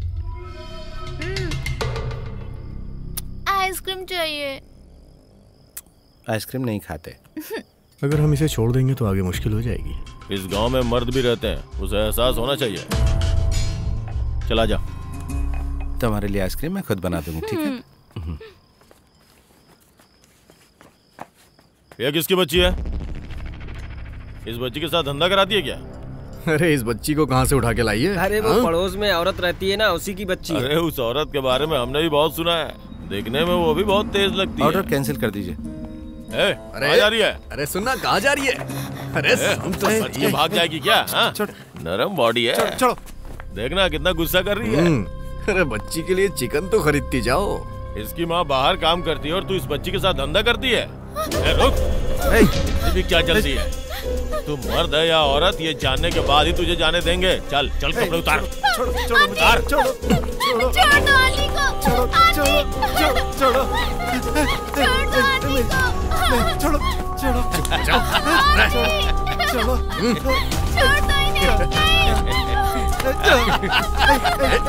Speaker 5: आइसक्रीम चाहिए।
Speaker 1: आइसक्रीम नहीं खाते।
Speaker 11: अगर हम इसे छोड़ देंगे तो आगे मुश्किल हो जाएगी।
Speaker 12: इस गांव में मर्द भी रहते हैं, उसे एहसास होना चाहिए। चला जा।
Speaker 1: तुम्हारे लिए आइसक्रीम मैं खुद बना दूंगी, ठीक है?
Speaker 12: ये किसकी बच्ची है? इस बच्ची के साथ धंधा कराती है क्या?
Speaker 11: अरे इस बच्ची को कहाँ से उठा के लाई है?
Speaker 14: अरे वो पड़ोस में औरत रहती है ना, उसी की बच्ची है।
Speaker 12: अरे उस औरत के बारे में हमने भी बहुत सुना है, देखने में वो भी बहुत तेज लगती है।
Speaker 1: ऑर्डर कैंसिल कर दीजिए।
Speaker 12: कहाँ जा रही है?
Speaker 11: अरे सुनना, कहाँ जा रही है? अरे
Speaker 12: ये भाग जाएगी क्या? नरम बॉडी है।
Speaker 1: चलो।
Speaker 12: देखना कितना गुस्सा कर रही है।
Speaker 11: अरे बच्ची के लिए चिकन तो खरीदती जाओ।
Speaker 12: इसकी माँ बाहर काम करती है और तू इस बच्ची के साथ धंधा करती है। रुक, ये क्या चलती है? तू मर्द है या औरत, ये जानने के बाद ही तुझे जाने देंगे। चल चल, कपड़े उतार। उतार।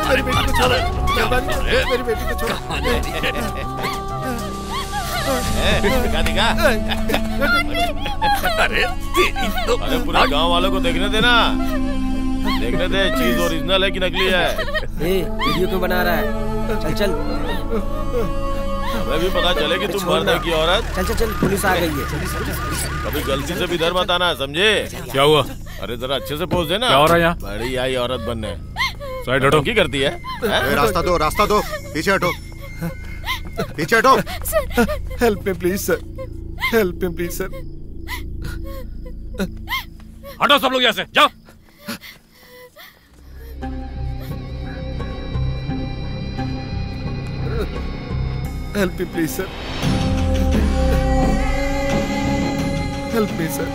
Speaker 1: मेरी बेटी को छोड़ो, मेरी बेटी को छोड़ो।
Speaker 12: दिखा। अरे पूरे गांव वालों को देखने देना, देखने दे चीज ओरिजिनल है कि नकली है।
Speaker 14: वीडियो क्यों बना रहा है? चल चल,
Speaker 12: हमें भी पता चले कि तुम मर्द है कि औरत।
Speaker 14: चल चल चल, पुलिस आ गई है।
Speaker 12: कभी गलती से भी इधर मत आना, समझे?
Speaker 2: क्या हुआ?
Speaker 12: अरे जरा अच्छे से पोज देना।
Speaker 2: क्या हो रहा है यहाँ?
Speaker 12: बड़ी आई औरत बनने।
Speaker 2: साइड हटो।
Speaker 12: की करती है?
Speaker 6: रास्ता दो, रास्ता दो, पीछे हटो, पीछे हटो।
Speaker 1: Help me please sir, help me please sir.
Speaker 2: हटो सब लोग यहाँ से, जाओ।
Speaker 1: Help me please sir, help me sir.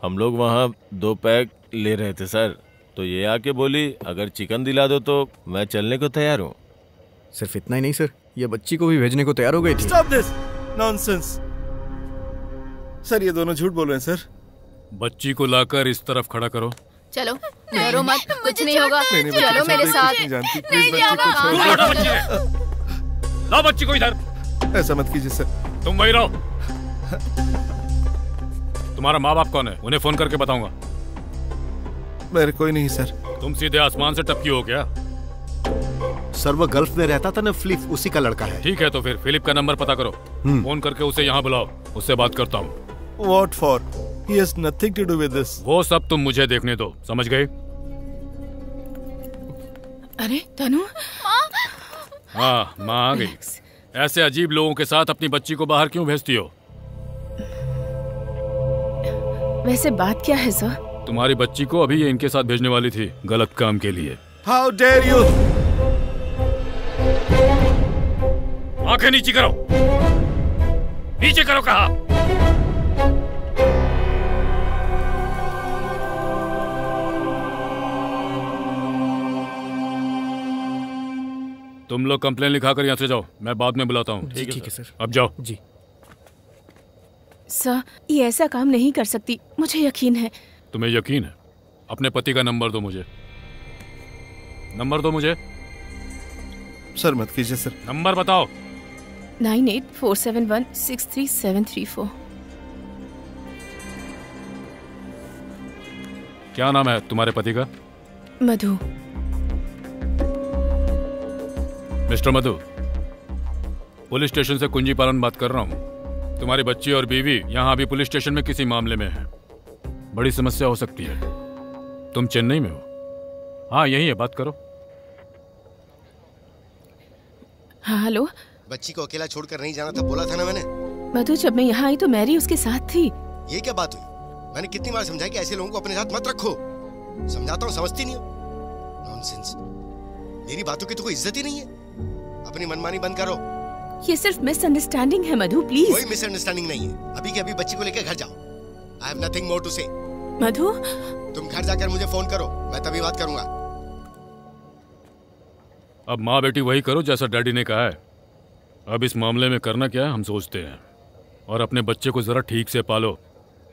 Speaker 12: हम लोग वहाँ 2 पैक ले रहे थे सर, तो ये आके बोली अगर चिकन दिला दो तो मैं चलने को तैयार हूँ।
Speaker 11: सिर्फ इतना ही नहीं सर, ये बच्ची को भी भेजने को तैयार हो गई थी।
Speaker 1: Stop this nonsense। सर ये दोनों झूठ बोल रहे हैं सर।
Speaker 2: बच्ची को लाकर इस तरफ खड़ा करो।
Speaker 3: चलो, डरो मत, कुछ नहीं होगा। चलो मेरे साथ।
Speaker 1: नहीं जाना।
Speaker 2: ला बच्ची को इधर।
Speaker 1: ऐसा मत कीजिए सर।
Speaker 2: तुम वही रहो। तुम्हारा माँ बाप कौन है? उन्हें फोन करके बताऊंगा।
Speaker 1: मेरे कोई नहीं सर।
Speaker 2: तुम सीधे आसमान से टपकी हो क्या?
Speaker 6: सर वो गल्फ में रहता था ना, फिलिप, उसी का लड़का है।
Speaker 2: ठीक है, तो फिर फिलिप का नंबर पता करो, फोन करके उसे यहाँ बुलाओ, उससे बात करता हूँ।
Speaker 1: What for? He has nothing to do with this.
Speaker 2: वो सब तुम मुझे देखने दो, समझ गए?
Speaker 3: अरे तनु,
Speaker 2: हाँ माँ आ गई। ऐसे अजीब लोगों के साथ अपनी बच्ची को बाहर क्यों भेजती हो?
Speaker 3: वैसे बात क्या है सर?
Speaker 2: तुम्हारी बच्ची को अभी ये इनके साथ भेजने वाली थी, गलत काम के लिए।
Speaker 1: How dare you?
Speaker 2: आंखें नीचे करो, नीचे करो कहा। तुम लोग कंप्लेन लिखा कर यहाँ से जाओ, मैं बाद में बुलाता हूँ।
Speaker 11: ठीक है सर।
Speaker 2: अब जाओ।
Speaker 11: जी
Speaker 3: सर, ये ऐसा काम नहीं कर सकती, मुझे यकीन है।
Speaker 2: तुम्हें यकीन है? अपने पति का नंबर दो मुझे, नंबर दो मुझे।
Speaker 1: सर मत कीजिए सर।
Speaker 2: नंबर बताओ।
Speaker 3: 9847163734।
Speaker 2: क्या नाम है तुम्हारे पति का?
Speaker 3: मधु।
Speaker 2: मिस्टर मधु, पुलिस स्टेशन से कुंजी पालन बात कर रहा हूँ। तुम्हारी बच्ची और बीवी यहाँ अभी पुलिस स्टेशन में किसी मामले में है, बड़ी समस्या हो सकती है। तुम चेन्नई में हो? हाँ यही है, बात करो।
Speaker 3: हाँ हेलो।
Speaker 8: बच्ची को अकेला छोड़कर नहीं जाना था, बोला था ना मैंने।
Speaker 3: मधु, जब मैं यहाँ आई तो मैरी उसके साथ थी।
Speaker 8: ये क्या बात हुई? मैंने कितनी बार समझाया कि ऐसे लोगों को अपने साथ मत रखो। समझाता हूँ, समझती नहीं हो। नॉनसेंस। मेरी बातों की तो कोई इज्जत ही नहीं है। अपनी मनमानी बंद करो।
Speaker 3: ये सिर्फ मिसअंडरस्टैंडिंग है मधु, प्लीज।
Speaker 8: कोई मिसअंडरस्टैंडिंग नहीं है। अभी के अभी बच्ची को लेकर घर जाओ। I have nothing more to say.
Speaker 3: मधु,
Speaker 8: तुम घर जाकर मुझे फोन करो, मैं तभी बात करूंगा।
Speaker 2: अब माँ बेटी वही करो जैसा डैडी ने कहा है। अब इस मामले में करना क्या है हम सोचते हैं, और अपने बच्चे को जरा ठीक से पालो।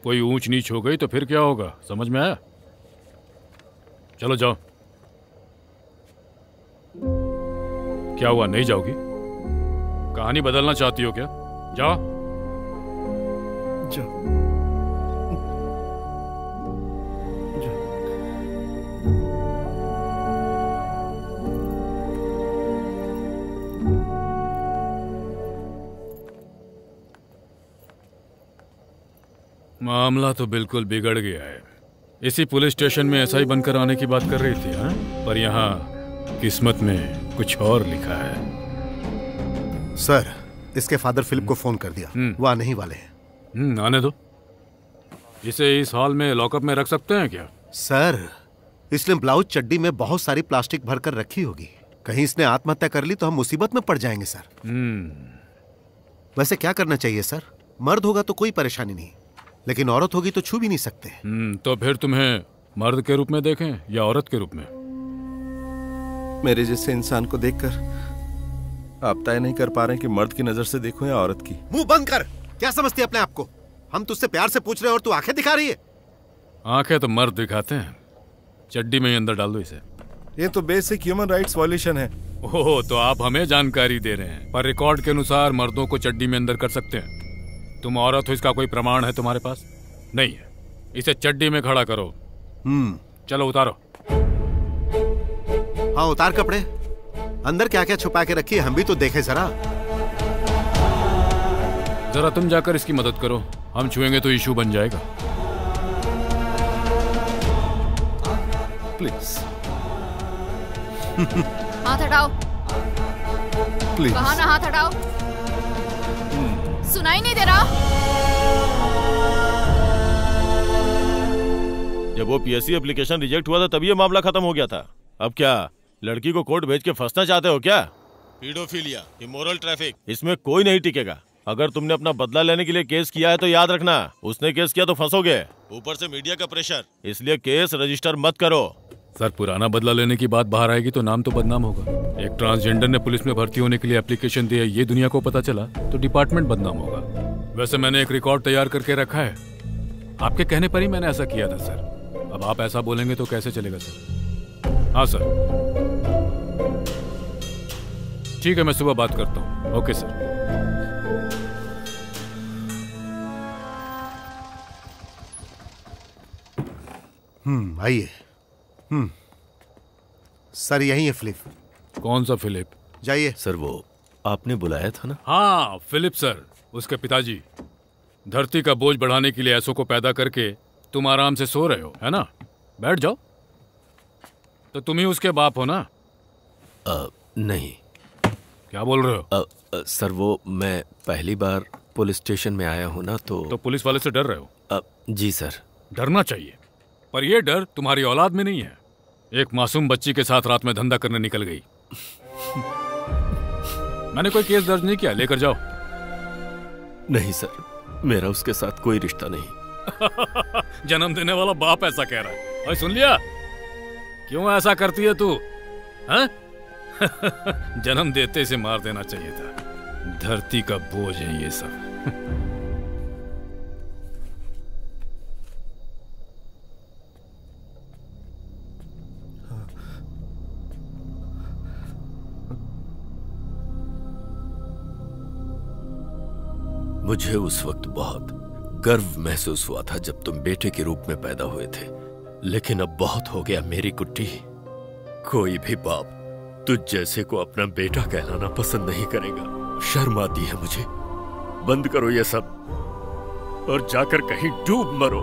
Speaker 2: कोई ऊंच नीच हो गई तो फिर क्या होगा, समझ में आया? चलो जाओ। क्या हुआ, नहीं जाओगी? कहानी बदलना चाहती हो क्या? जाओ।
Speaker 1: जाओ।
Speaker 2: मामला तो बिल्कुल बिगड़ गया है। इसी पुलिस स्टेशन में एसआई बनकर आने की बात कर रही थी, हाँ? पर यहाँ किस्मत में कुछ और लिखा है।
Speaker 6: सर, इसके फादर फिलिप को फोन कर दिया, वो आने ही वाले हैं।
Speaker 2: आने दो। इसे इस हॉल में लॉकअप में रख सकते हैं क्या?
Speaker 6: सर, इसने ब्लाउज चड्डी में बहुत सारी प्लास्टिक भरकर रखी होगी। कहीं इसने आत्महत्या कर ली तो हम मुसीबत में पड़ जाएंगे सर। वैसे क्या करना चाहिए सर? मर्द होगा तो कोई परेशानी नहीं, लेकिन औरत होगी तो छू भी नहीं सकते।
Speaker 2: तो फिर तुम्हें मर्द के रूप में देखें या औरत के रूप में?
Speaker 1: मेरे जैसे इंसान को देखकर आप तय नहीं कर पा रहे कि मर्द की नजर से देखूं या औरत की।
Speaker 6: मुंह बंद कर। क्या समझती है अपने आप को? हम तुझसे प्यार से पूछ रहे हैं और तू आंखें दिखा रही है।
Speaker 2: आंखें तो मर्द दिखाते हैं। चड्डी में ही अंदर डाल दो इसे।
Speaker 1: ये तो बेसिक ह्यूमन राइट्स वॉल्यूशन है।
Speaker 2: ओह, तो आप हमें जानकारी दे रहे हैं, पर रिकॉर्ड के अनुसार मर्दों को चड्डी में अंदर कर सकते हैं। तुम औरत हो, इसका कोई प्रमाण है तुम्हारे पास? नहीं है। इसे चड्डी में खड़ा करो। चलो उतारो।
Speaker 6: हाँ उतार कपड़े। अंदर क्या क्या छुपा के रखी है हम भी तो देखें जरा।
Speaker 2: जरा तुम जाकर इसकी मदद करो, हम छुएंगे तो इशू बन जाएगा।
Speaker 1: प्लीज।
Speaker 5: हाथ हटाओ।
Speaker 1: प्लीज।
Speaker 5: कहा ना हाथ हटाओ। सुनाई नहीं दे रहा?
Speaker 12: जब वो पीएससी एप्लीकेशन रिजेक्ट हुआ था तभी ये मामला खत्म हो गया था। अब क्या लड़की को कोर्ट भेज के फंसना चाहते हो क्या? पीडोफिलिया, इमोरल ट्रैफिक, इसमें कोई नहीं टिकेगा। अगर तुमने अपना बदला लेने के लिए केस किया है तो याद रखना, उसने केस किया तो फंसोगे। ऊपर से मीडिया का प्रेशर, इसलिए केस रजिस्टर मत करो।
Speaker 2: सर, पुराना बदला लेने की बात बाहर आएगी तो नाम तो बदनाम होगा। एक ट्रांसजेंडर ने पुलिस में भर्ती होने के लिए एप्लीकेशन दिया, ये दुनिया को पता चला तो डिपार्टमेंट बदनाम होगा। वैसे मैंने एक रिकॉर्ड तैयार करके रखा है, आपके कहने पर ही मैंने ऐसा किया था सर। अब आप ऐसा बोलेंगे तो कैसे चलेगा सर? हाँ सर, ठीक है, मैं सुबह बात करता हूँ। Okay sir.
Speaker 6: आइए। सर यही है फिलिप।
Speaker 2: कौन सा फिलिप?
Speaker 6: जाइए।
Speaker 12: सर वो आपने बुलाया था ना?
Speaker 2: हाँ फिलिप सर, उसके पिताजी। धरती का बोझ बढ़ाने के लिए ऐसों को पैदा करके तुम आराम से सो रहे हो, है ना? बैठ जाओ। तो तुम ही उसके बाप हो ना?
Speaker 12: नहीं।
Speaker 2: क्या बोल रहे हो?
Speaker 12: सर वो मैं पहली बार पुलिस स्टेशन में आया हूँ ना, तो
Speaker 2: पुलिस वाले से डर रहे हो?
Speaker 12: जी सर।
Speaker 2: डरना चाहिए, पर यह डर तुम्हारी औलाद में नहीं है। एक मासूम बच्ची के साथ रात में धंधा करने निकल गई। मैंने कोई केस दर्ज नहीं किया, लेकर जाओ।
Speaker 12: नहीं सर, मेरा उसके साथ कोई रिश्ता नहीं।
Speaker 2: जन्म देने वाला बाप ऐसा कह रहा है। और सुन लिया, क्यों ऐसा करती है तू? हाँ? जन्म देते से मार देना चाहिए था। धरती का बोझ है ये सब।
Speaker 12: मुझे उस वक्त बहुत गर्व महसूस हुआ था जब तुम बेटे के रूप में पैदा हुए थे, लेकिन अब बहुत हो गया मेरी कुट्टी। कोई भी बाप तुझ जैसे को अपना बेटा कहलाना पसंद नहीं करेगा। शर्म आती है मुझे। बंद करो ये सब और जाकर कहीं डूब मरो।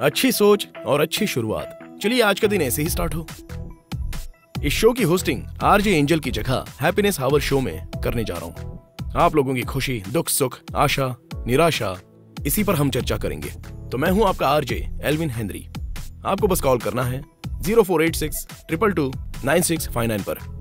Speaker 9: अच्छी सोच और अच्छी शुरुआत। चलिए आज का दिन ऐसे ही स्टार्ट हो। इस शो की होस्टिंग आरजे एंजल की जगह हैप्पीनेस आवर शो में करने जा रहा हूँ। आप लोगों की खुशी, दुख, सुख, आशा, निराशा, इसी पर हम चर्चा करेंगे। तो मैं हूँ आपका आरजे एल्विन हेनरी। आपको बस कॉल करना है 0486 222 9659 पर।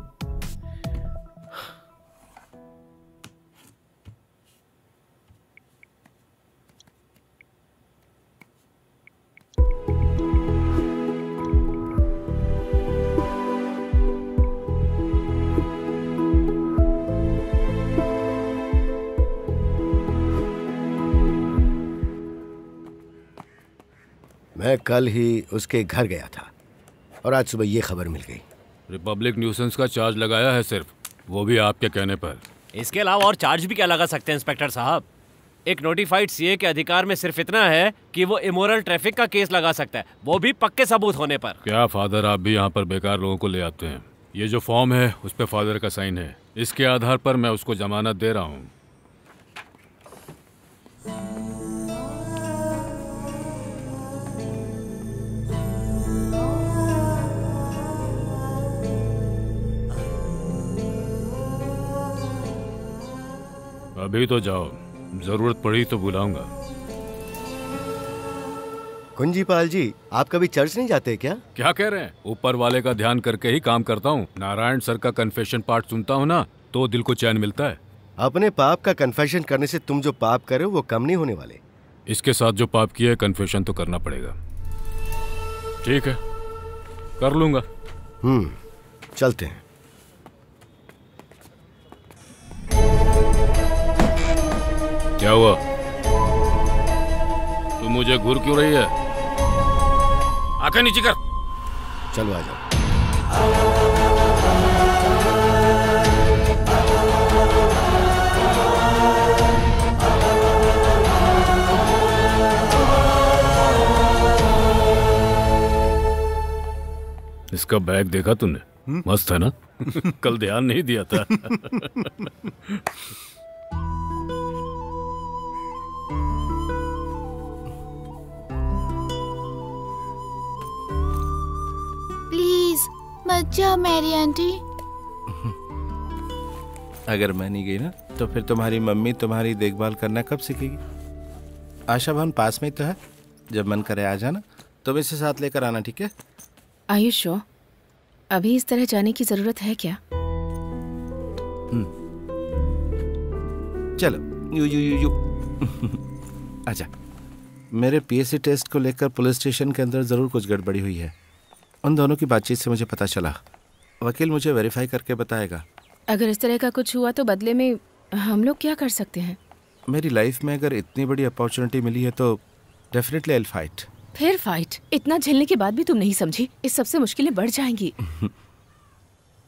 Speaker 8: मैं कल ही उसके घर गया था और आज सुबह ये खबर मिल गई।
Speaker 2: रिपब्लिक न्यूसेंस का चार्ज लगाया है सिर्फ, वो भी आपके कहने पर।
Speaker 10: इसके अलावा और चार्ज भी क्या लगा सकते हैं इंस्पेक्टर साहब? एक नोटिफाइड सीए के अधिकार में सिर्फ इतना है कि वो इमोरल ट्रैफिक का केस लगा सकता है, वो भी पक्के सबूत होने पर।
Speaker 2: क्या फादर, आप भी यहाँ पर बेकार लोगों को ले आते हैं? ये जो फॉर्म है उस पर फादर का साइन है, इसके आधार पर मैं उसको जमानत दे रहा हूँ। अभी तो जाओ, जरूरत पड़ी तो बुलाऊंगा।
Speaker 8: कुंजीपाल जी, आप कभी चर्च नहीं जाते क्या?
Speaker 2: क्या कह रहे हैं? ऊपर वाले का ध्यान करके ही काम करता हूँ। नारायण सर का कन्फेशन पार्ट सुनता हूँ ना, तो दिल को चैन मिलता है।
Speaker 8: अपने पाप का कन्फेशन करने से तुम जो पाप करे वो कम नहीं होने वाले।
Speaker 2: इसके साथ जो पाप किया है कन्फेशन तो करना पड़ेगा। ठीक है, कर लूंगा।
Speaker 8: चलते हैं।
Speaker 2: क्या हुआ? तू मुझे घूर क्यों रही है? आंखें नीचे कर।
Speaker 8: चलो आ जाओ।
Speaker 2: इसका बैग देखा तूने? मस्त है ना? कल ध्यान नहीं दिया था।
Speaker 5: प्लीज मत जाओ मेरी आंटी।
Speaker 1: अगर मैं नहीं गई ना तो फिर तुम्हारी मम्मी तुम्हारी देखभाल करना कब सीखेगी? आशा भवन पास में ही तो है, जब मन करे आ जाना। तुम इसे साथ लेकर आना, ठीक है?
Speaker 3: आयुष, अभी इस तरह जाने की जरूरत है क्या?
Speaker 1: चलो यू आजा। मेरे पीएससी टेस्ट को लेकर पुलिस स्टेशन के अंदर जरूर कुछ गड़बड़ी हुई है। उन दोनों की बातचीत से मुझे पता चला। वकील मुझे वेरीफाई करके बताएगा।
Speaker 3: अगर इस तरह का कुछ हुआ तो बदले में हम लोग क्या कर सकते हैं?
Speaker 1: मेरी लाइफ में अगर इतनी बड़ी अपॉर्चुनिटी मिली है तो डेफिनेटली आई विल फाइट।
Speaker 3: फिर फाइट। इतना झेलने के बाद भी तुम नहीं समझी, इस सबसे मुश्किलें बढ़ जाएंगी।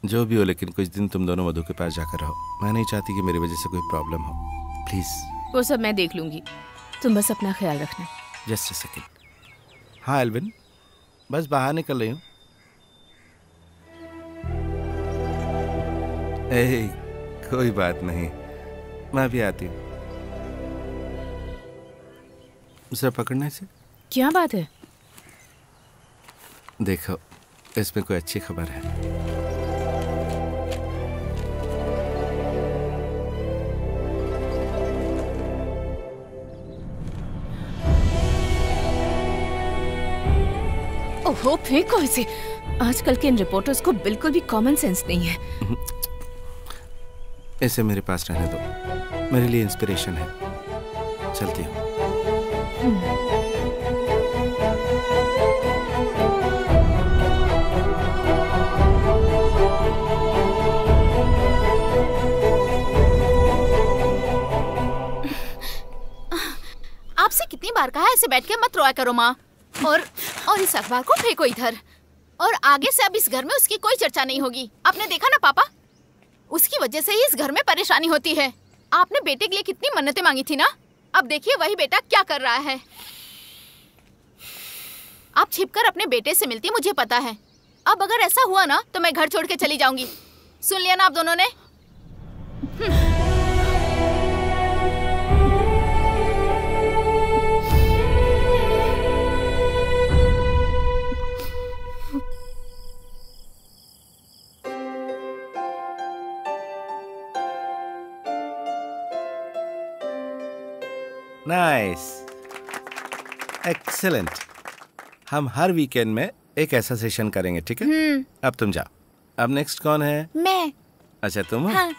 Speaker 1: जो भी हो, लेकिन कुछ दिन तुम दोनों मधु के पास जाकर रहो। मैं नहीं चाहती कि मेरी वजह से कोई प्रॉब्लम हो। प्लीज।
Speaker 3: वो सब मैं देख लूंगी, तुम बस अपना ख्याल रखना।
Speaker 1: Just a second. हाँ एल्विन, बस बाहर निकल रही हूँ। कोई बात नहीं, मैं भी आती हूँ। उसे पकड़ने से
Speaker 3: क्या बात है?
Speaker 1: देखो, इसमें कोई अच्छी खबर है।
Speaker 3: ओहो, फेंको इसे। आजकल के इन रिपोर्टर्स को बिल्कुल भी कॉमन सेंस नहीं है।
Speaker 1: इसे मेरे पास रहने दो, मेरे लिए इंस्पिरेशन है। चलती हूँ।
Speaker 5: आपसे कितनी बार कहा है ऐसे बैठ के मत रोया करो माँ। और इस अखबार को फेंको इधर। और आगे से अब इस घर में उसकी कोई चर्चा नहीं होगी। आपने देखा ना पापा, उसकी वजह से ही इस घर में परेशानी होती है। आपने बेटे के लिए कितनी मन्नतें मांगी थी ना, अब देखिए वही बेटा क्या कर रहा है। आप छिपकर अपने बेटे से मिलती, मुझे पता है। अब अगर ऐसा हुआ ना तो मैं घर छोड़ के चली जाऊंगी। सुन लिया ना आप दोनों ने?
Speaker 1: Nice, excellent. हम हर वीकेंड में एक ऐसा सेशन करेंगे, ठीक है? अब तुम जाओ। अब नेक्स्ट कौन है?
Speaker 5: मैं।
Speaker 1: अच्छा तुम हो?
Speaker 5: हाँ।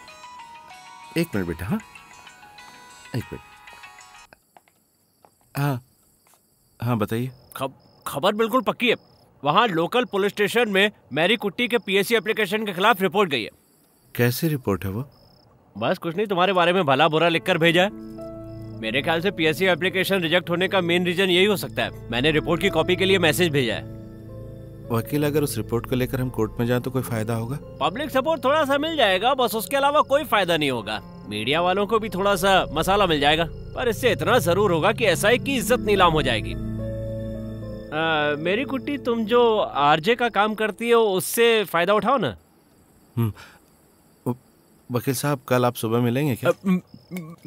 Speaker 1: एक मिनट बेटा। हाँ एक मिनट। हाँ बताइए।
Speaker 10: खबर बिल्कुल पक्की है। वहाँ लोकल पुलिस स्टेशन में मैरी कुट्टी के पीएससी एप्लीकेशन के खिलाफ रिपोर्ट गई है।
Speaker 1: कैसी रिपोर्ट है वो?
Speaker 10: बस कुछ नहीं, तुम्हारे बारे में भला बुरा लिखकर भेजा है। मेरे ख्याल से पीएससी एप्लीकेशन रिजेक्ट होने का मेन रीजन यही हो सकता है। मैंने रिपोर्ट की कॉपी के लिए मैसेज भेजा है।
Speaker 1: वकील, अगर उस रिपोर्ट को लेकर हम कोर्ट में जाएं तो कोई फायदा होगा?
Speaker 10: पब्लिक सपोर्ट थोड़ा सा मिल जाएगा, बस उसके अलावा कोई फायदा नहीं होगा। मीडिया वालों को भी थोड़ा सा मसाला मिल जाएगा, पर इससे इतना जरूर होगा कि एसआई की इज्जत नीलाम हो जाएगी। मेरी कुट्टी, तुम जो आरजे का काम करती हो उससे फायदा उठाओ ना।
Speaker 1: वकील साहब, कल आप सुबह मिलेंगे क्या?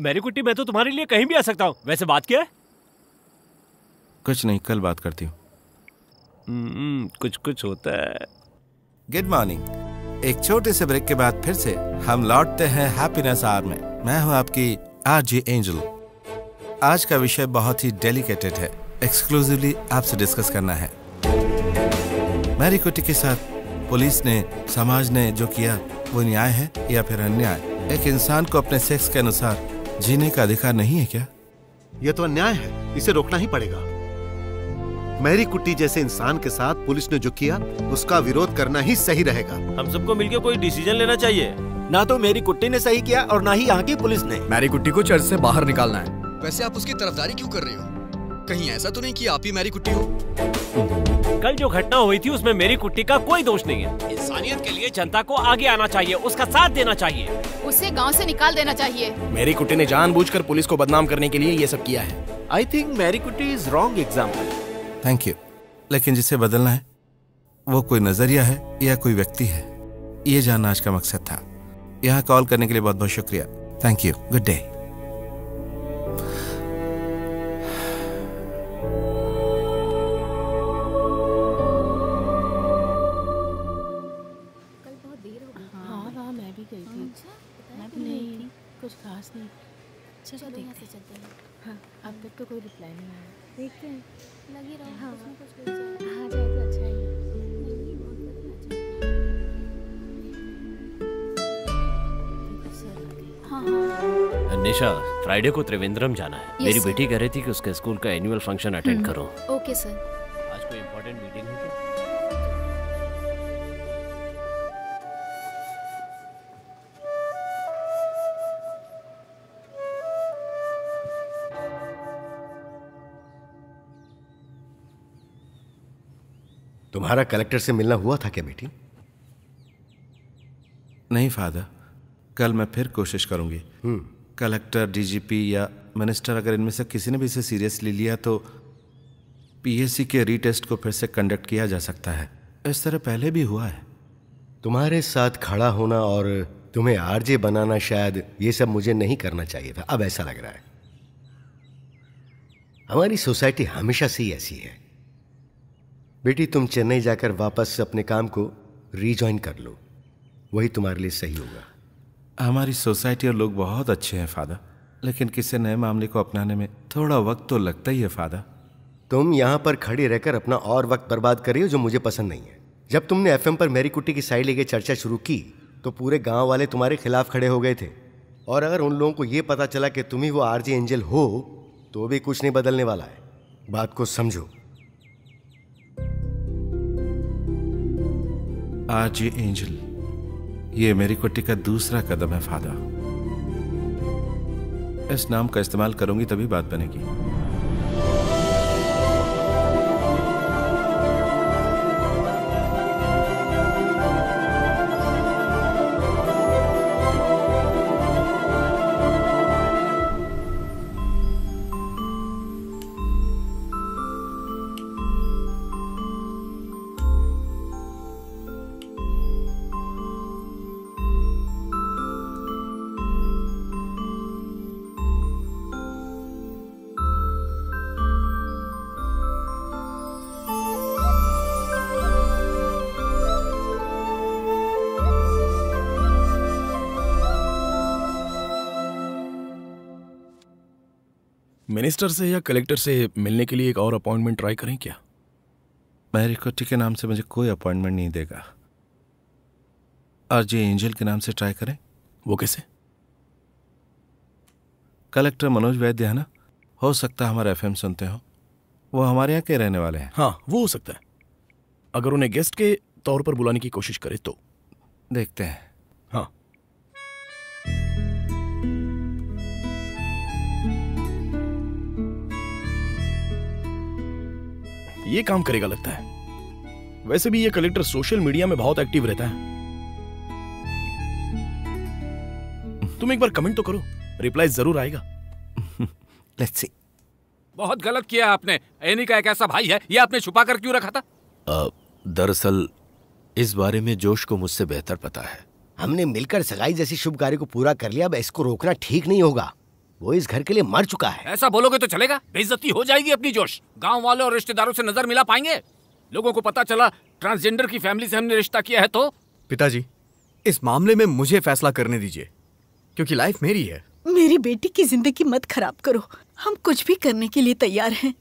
Speaker 10: मेरी कुट्टी, मैं तो तुम्हारे लिए कहीं भी आ सकता हूँ। वैसे बात क्या है?
Speaker 1: कुछ नहीं, कल बात करती हूँ।
Speaker 10: कुछ होता है।
Speaker 1: Good morning. एक छोटे से ब्रेक के बाद फिर से हम लौटते हैं हैप्पीनेस आवर में। मैं हूँ आपकी आरजे एंजल। आज का विषय बहुत ही डेलिकेटेड है, एक्सक्लूसिवली आपसे डिस्कस करना है। मैरी कुट्टी के साथ पुलिस ने, समाज ने जो किया वो न्याय है या फिर अन्याय? एक इंसान को अपने सेक्स के अनुसार जीने का अधिकार नहीं है क्या?
Speaker 6: यह तो अन्याय है, इसे रोकना ही पड़ेगा। मैरी कुट्टी जैसे इंसान के साथ पुलिस ने जो किया उसका विरोध करना ही सही रहेगा।
Speaker 12: हम सबको मिलकर कोई डिसीजन लेना चाहिए।
Speaker 7: ना तो मेरी कुट्टी ने सही किया और ना ही यहाँ की पुलिस ने।
Speaker 11: मैरी कुट्टी को चर्च से बाहर निकालना है।
Speaker 15: वैसे आप उसकी तरफदारी क्यों कर रही हो? कहीं ऐसा तो नहीं कि आप ही मैरी कुट्टी हो?
Speaker 10: कल जो घटना हुई थी उसमें मेरी कुट्टी का कोई दोष नहीं है। इंसानियत के लिए जनता को आगे आना चाहिए, उसका साथ देना चाहिए।
Speaker 5: उसे गांव से निकाल देना चाहिए।
Speaker 9: मेरी कुट्टी ने जानबूझकर पुलिस को बदनाम करने के लिए ये सब किया है।
Speaker 7: आई थिंक मैरी कुट्टी is wrong example.
Speaker 1: Thank you, लेकिन जिसे बदलना है वो कोई नजरिया है या कोई व्यक्ति है, ये जानना आज का मकसद था। यहाँ कॉल करने के लिए बहुत बहुत शुक्रिया। Thank you, good day.
Speaker 3: कुछ खास नहीं। चलो देखते हैं। हाँ, अब तक तो कोई रिप्लाई नहीं आया। देखते हैं, लगी रहो। हाँ, कुछ हाँ जाए तो अच्छा ही है।
Speaker 10: निशा, फ्राइडे को त्रिवेंद्रम जाना है। मेरी
Speaker 5: सर।
Speaker 10: बेटी कह रही थी कि उसके स्कूल का एनुअल फंक्शन अटेंड करो।
Speaker 5: Okay sir.
Speaker 10: आज कोई इम्पोर्टेंट मीटिंग है क्या?
Speaker 6: तुम्हारा कलेक्टर से मिलना हुआ था क्या बेटी?
Speaker 1: नहीं फादर, कल मैं फिर कोशिश करूंगी। कलेक्टर, डीजीपी या मिनिस्टर, अगर इनमें से किसी ने भी इसे सीरियसली लिया तो पीएससी के रीटेस्ट को फिर से कंडक्ट किया जा सकता है। इस तरह पहले भी हुआ है।
Speaker 6: तुम्हारे साथ खड़ा होना और तुम्हें आरजे बनाना, शायद ये सब मुझे नहीं करना चाहिए था। अब ऐसा लग रहा है हमारी सोसाइटी हमेशा से ही ऐसी है। बेटी, तुम चेन्नई जाकर वापस अपने काम को रीजॉइन कर लो, वही तुम्हारे लिए सही होगा।
Speaker 1: हमारी सोसाइटी और लोग बहुत अच्छे हैं फादर, लेकिन किसी नए मामले को अपनाने में थोड़ा वक्त तो लगता ही है फादर।
Speaker 6: तुम यहाँ पर खड़ी रहकर अपना और वक्त बर्बाद कर रही हो, जो मुझे पसंद नहीं है। जब तुमने एफएम पर मेरी कुट्टी की साइड लेके चर्चा शुरू की तो पूरे गांव वाले तुम्हारे खिलाफ खड़े हो गए थे, और अगर उन लोगों को यह पता चला कि तुम ही वो आरजे एंजल हो तो भी कुछ नहीं बदलने वाला है। बात को समझो।
Speaker 1: आरजे एंजल, ये मेरी कुट्टी का दूसरा कदम है फादर। इस नाम का इस्तेमाल करूंगी तभी बात बनेगी।
Speaker 9: मिनिस्टर से या कलेक्टर से मिलने के लिए एक और अपॉइंटमेंट ट्राई करें क्या?
Speaker 1: मेरी कुट्टी के नाम से मुझे कोई अपॉइंटमेंट नहीं देगा। आरजे एंजल के नाम से ट्राई करें।
Speaker 9: वो कैसे?
Speaker 1: कलेक्टर मनोज वैद्य है ना, हो सकता है हमारे एफएम सुनते हो। वो हमारे यहाँ के रहने वाले हैं।
Speaker 9: हाँ, वो हो सकता है। अगर उन्हें गेस्ट के तौर पर बुलाने की कोशिश करे तो
Speaker 1: देखते हैं।
Speaker 9: हाँ, ये काम करेगा लगता है। वैसे भी ये कलेक्टर सोशल मीडिया में बहुत एक्टिव रहता है। तुम एक बार कमेंट तो करो, रिप्लाई जरूर आएगा।
Speaker 1: Let's see.
Speaker 2: बहुत गलत किया आपने। एनी का एक ऐसा भाई है, ये आपने छुपा कर क्यों रखा था?
Speaker 16: दरअसल इस बारे में जोश को मुझसे बेहतर पता है।
Speaker 8: हमने मिलकर सगाई जैसी शुभ कार्य को पूरा कर लिया, अब इसको रोकना ठीक नहीं होगा। वो इस घर के लिए मर चुका है।
Speaker 2: ऐसा बोलोगे तो चलेगा? बेइज्जती हो जाएगी अपनी जोश। गांव वालों और रिश्तेदारों से नजर मिला पाएंगे? लोगों को पता चला ट्रांसजेंडर की फैमिली से हमने रिश्ता किया है तो?
Speaker 11: पिताजी, इस मामले में मुझे फैसला करने दीजिए, क्योंकि लाइफ मेरी है।
Speaker 13: मेरी बेटी की जिंदगी मत खराब करो, हम कुछ भी करने के लिए तैयार हैं।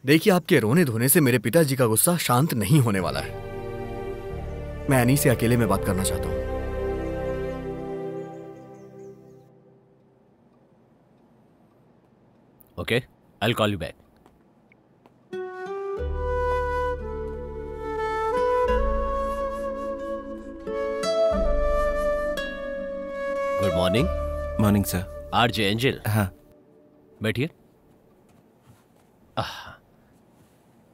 Speaker 11: देखिए, आपके रोने धोने से मेरे पिताजी का गुस्सा शांत नहीं होने वाला है। मैं एनी से अकेले में बात करना चाहता हूँ।
Speaker 10: Okay, I'll call you back. Good morning.
Speaker 1: Morning sir.
Speaker 10: RJ angel.
Speaker 1: हाँ,
Speaker 10: बैठिए।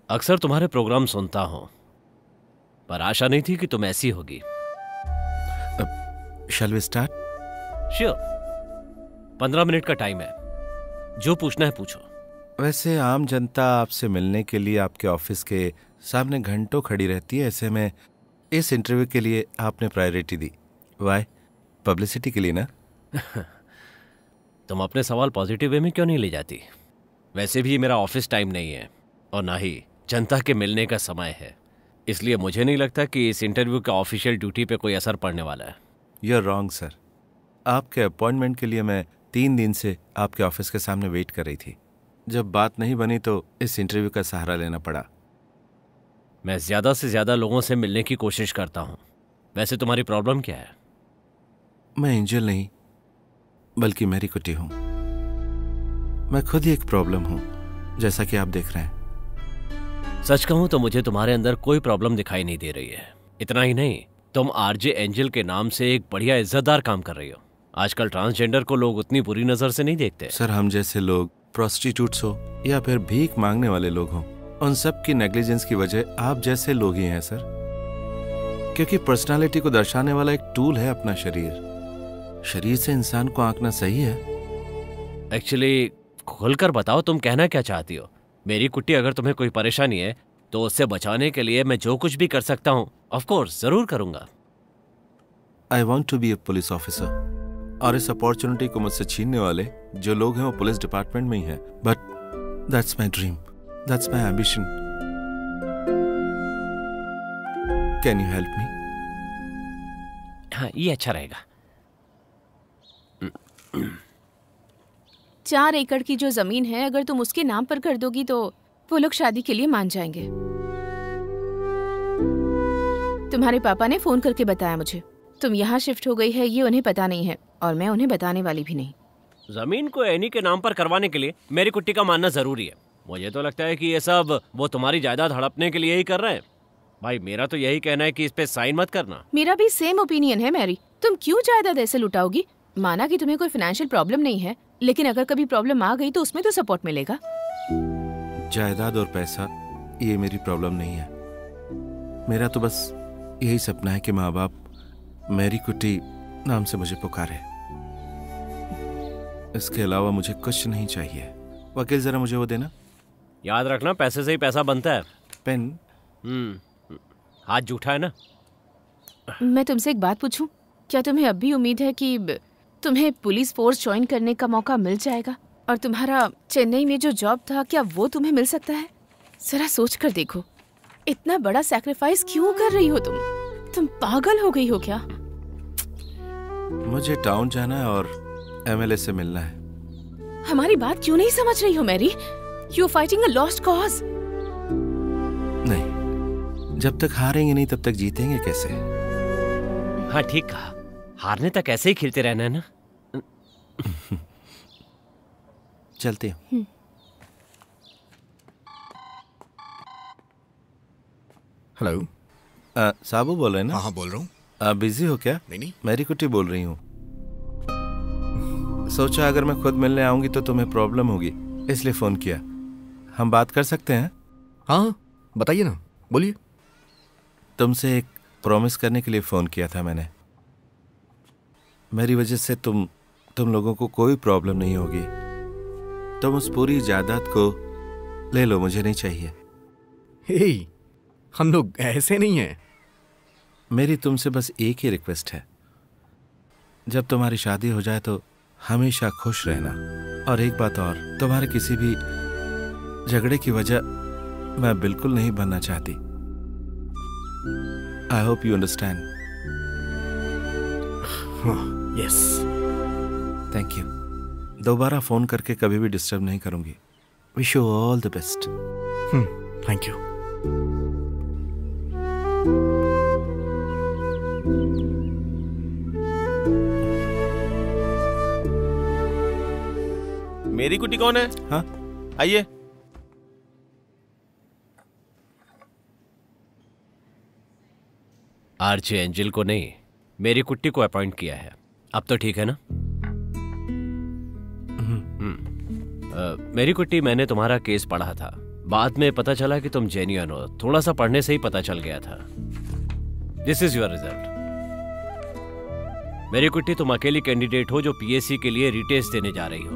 Speaker 10: अक्सर तुम्हारे प्रोग्राम सुनता हूं, पर आशा नहीं थी कि तुम ऐसी होगी।
Speaker 1: Shall we start?
Speaker 10: Sure. 15 minute का टाइम है, जो पूछना है पूछो।
Speaker 1: वैसे आम जनता आपसे मिलने के लिए आपके ऑफिस के सामने घंटों खड़ी रहती है, ऐसे में इस इंटरव्यू के लिए आपने प्रायोरिटी दी। वाई? पब्लिसिटी के लिए ना?
Speaker 10: तुम अपने सवाल पॉजिटिव वे में क्यों नहीं ले जाती? वैसे भी ये मेरा ऑफिस टाइम नहीं है और ना ही जनता के मिलने का समय है, इसलिए मुझे नहीं लगता कि इस इंटरव्यू का ऑफिशियल ड्यूटी पे कोई असर पड़ने वाला है।
Speaker 1: You are wrong sir. आपके अपॉइंटमेंट के लिए मैं 3 दिन से आपके ऑफिस के सामने वेट कर रही थी। जब बात नहीं बनी तो इस इंटरव्यू का सहारा लेना पड़ा।
Speaker 10: मैं ज्यादा से ज्यादा लोगों से मिलने की कोशिश करता हूँ। वैसे तुम्हारी प्रॉब्लम क्या है?
Speaker 1: मैं एंजल नहीं, बल्कि मेरी कुटी हूँ। मैं खुद ही एक प्रॉब्लम हूँ, जैसा कि आप देख रहे हैं।
Speaker 10: सच कहूँ तो मुझे तुम्हारे अंदर कोई प्रॉब्लम दिखाई नहीं दे रही है। इतना ही नहीं, तुम आरजे एंजल के नाम से एक बढ़िया इज्जतदार काम कर रही हो। आजकल ट्रांसजेंडर को लोग उतनी बुरी नजर से नहीं देखते।
Speaker 1: सर, हम जैसे लोग प्रोस्टिट्यूट्स हो या फिर भीख मांगने वाले लोग हों, उन सब की नेग्लिजेंस की वजह आप जैसे लोग ही हैं सर। क्योंकि पर्सनालिटी को दर्शाने वाला एक टूल है अपना शरीर। शरीर से इंसान को आंकना सही है?
Speaker 10: एक्चुअली खुलकर बताओ तुम कहना क्या चाहती हो। मेरी कुट्टी अगर तुम्हें कोई परेशानी है तो उससे बचाने के लिए मैं जो कुछ भी कर सकता हूँ ऑफ कोर्स जरूर करूंगा।
Speaker 1: I want to be a police officer, और इस अपॉर्चुनिटी को मुझसे छीनने वाले जो लोग हैं वो पुलिस डिपार्टमेंट में ही हैं। But that's my dream, that's my ambition. Can you help me?
Speaker 10: हाँ, ये अच्छा रहेगा।
Speaker 3: 4 एकड़ की जो जमीन है अगर तुम उसके नाम पर कर दोगी तो वो लोग शादी के लिए मान जाएंगे। तुम्हारे पापा ने फोन करके बताया मुझे तुम यहाँ शिफ्ट हो गई है, ये उन्हें पता नहीं है और मैं उन्हें बताने वाली भी नहीं।
Speaker 10: जमीन को एनी के नाम पर करवाने के लिए मेरी कुट्टी का मानना जरूरी है। मुझे तो लगता है कि ये सब वो तुम्हारी जायदाद हड़पने के लिए ही कर रहे हैं। भाई मेरा तो यही कहना है कि इस पे साइन मत करना।
Speaker 3: मेरा भी सेम ओपिनियन है मैरी। तुम क्यों जायदाद ऐसे लुटाओगी? माना कि तुम्हें कोई फाइनेंशियल प्रॉब्लम नहीं है, लेकिन अगर कभी प्रॉब्लम आ गई तो उसमें तो सपोर्ट मिलेगा।
Speaker 1: जायदाद और पैसा ये मेरी प्रॉब्लम नहीं है। मेरा तो बस यही सपना है कि माँ बाप मेरी कुट्टी नाम से मुझे पुकारे। इसके अलावा मुझे कुछ नहीं चाहिए। वकील जरा मुझे वो देना।
Speaker 10: याद रखना पैसे से ही पैसा बनता है।
Speaker 1: पेन?
Speaker 10: हाथ जूठा है ना।
Speaker 3: मैं तुमसे एक बात पूछूं? क्या तुम्हें अब भी उम्मीद है कि तुम्हें पुलिस फोर्स ज्वाइन करने का मौका मिल जाएगा? और तुम्हारा चेन्नई में जो जॉब था क्या वो तुम्हें मिल सकता है? जरा सोच कर देखो, इतना बड़ा सैक्रिफाइस क्यों कर रही हो तुम पागल हो गई हो क्या?
Speaker 1: मुझे टाउन जाना है और एमएलए से मिलना है।
Speaker 3: हमारी बात क्यों नहीं समझ रही हो Mary? You are fighting a lost cause.
Speaker 1: नहीं, जब तक हारेंगे नहीं तब तक जीतेंगे कैसे?
Speaker 10: हाँ ठीक कहा, हारने तक ऐसे ही खेलते रहना है ना।
Speaker 1: चलते हैं।
Speaker 11: हेलो,
Speaker 1: साबू बोल रहे हैं ना?
Speaker 15: हाँ बोल रहा हूँ।
Speaker 1: आप बिजी हो क्या?
Speaker 15: नहीं।
Speaker 1: मेरी कुट्टी बोल रही हूँ। सोचा अगर मैं खुद मिलने आऊंगी तो तुम्हें प्रॉब्लम होगी, इसलिए फोन किया। हम बात कर सकते हैं?
Speaker 11: हाँ बताइए ना, बोलिए।
Speaker 1: तुमसे एक प्रॉमिस करने के लिए फोन किया था मैंने। मेरी वजह से तुम लोगों को कोई प्रॉब्लम नहीं होगी। तुम उस पूरी जायदाद को ले लो, मुझे नहीं चाहिए।
Speaker 11: हे, हम लोग ऐसे नहीं हैं।
Speaker 1: मेरी तुमसे बस एक ही रिक्वेस्ट है, जब तुम्हारी शादी हो जाए तो हमेशा खुश रहना। और एक बात और, तुम्हारे किसी भी झगड़े की वजह मैं बिल्कुल नहीं बनना चाहती। I hope you understand.
Speaker 11: Yes.
Speaker 1: Thank you. दोबारा फोन करके कभी भी डिस्टर्ब नहीं करूंगी। Wish you all the best.
Speaker 11: Thank you.
Speaker 12: मेरी कुट्टी कौन है?
Speaker 1: हाँ
Speaker 12: आइए।
Speaker 10: आरजे एंजल को नहीं, मेरी कुट्टी को अपॉइंट किया है। अब तो ठीक है ना? मेरी कुट्टी, मैंने तुम्हारा केस पढ़ा था। बाद में पता चला कि तुम जेन्युइन हो। थोड़ा सा पढ़ने से ही पता चल गया था। This is your result. मेरी कुट्टी, तुम अकेली कैंडिडेट हो जो पीएससी के लिए रिटेस्ट देने जा रही हो।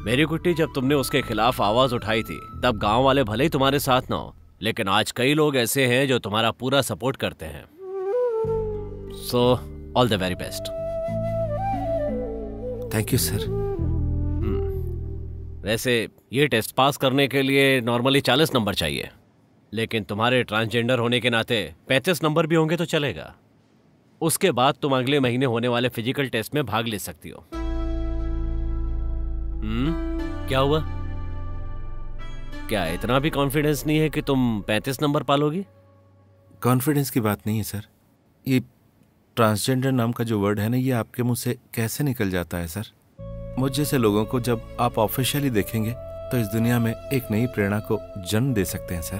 Speaker 10: मेरी कुट्टी, जब तुमने उसके खिलाफ आवाज उठाई थी तब गांव वाले भले ही तुम्हारे साथ ना हो, लेकिन आज कई लोग ऐसे हैं जो तुम्हारा पूरा सपोर्ट करते हैं। So all the very best.
Speaker 1: Thank you sir.
Speaker 10: वैसे ये टेस्ट पास करने के लिए नॉर्मली 40 नंबर चाहिए, लेकिन तुम्हारे ट्रांसजेंडर होने के नाते 35 नंबर भी होंगे तो चलेगा। उसके बाद तुम अगले महीने होने वाले फिजिकल टेस्ट में भाग ले सकती हो। क्या हुआ? क्या इतना भी कॉन्फिडेंस नहीं है कि तुम 35 नंबर पालोगी?
Speaker 1: कॉन्फिडेंस की बात नहीं है सर। ये ट्रांसजेंडर नाम का जो वर्ड है ना, ये आपके मुंह से कैसे निकल जाता है सर? मुझ जैसे लोगों को जब आप ऑफिशियली देखेंगे तो इस दुनिया में एक नई प्रेरणा को जन्म दे सकते हैं सर।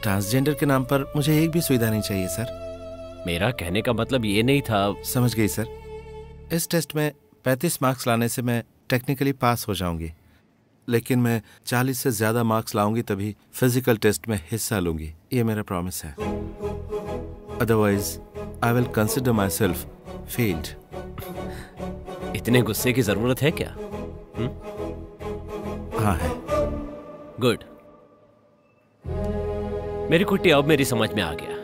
Speaker 1: ट्रांसजेंडर के नाम पर मुझे एक भी सुविधा नहीं चाहिए सर।
Speaker 10: मेरा कहने का मतलब ये नहीं था।
Speaker 1: समझ गई सर। इस टेस्ट में 35 मार्क्स लाने से मैं टेक्निकली पास हो जाऊंगी, लेकिन मैं 40 से ज्यादा मार्क्स लाऊंगी तभी फिजिकल टेस्ट में हिस्सा लूंगी, ये मेरा प्रॉमिस है। Otherwise I will consider my self failed.
Speaker 10: इतने गुस्से की जरूरत है क्या?
Speaker 1: हाँ है।
Speaker 10: गुड। मेरी कुट्टी अब मेरी समझ में आ गया।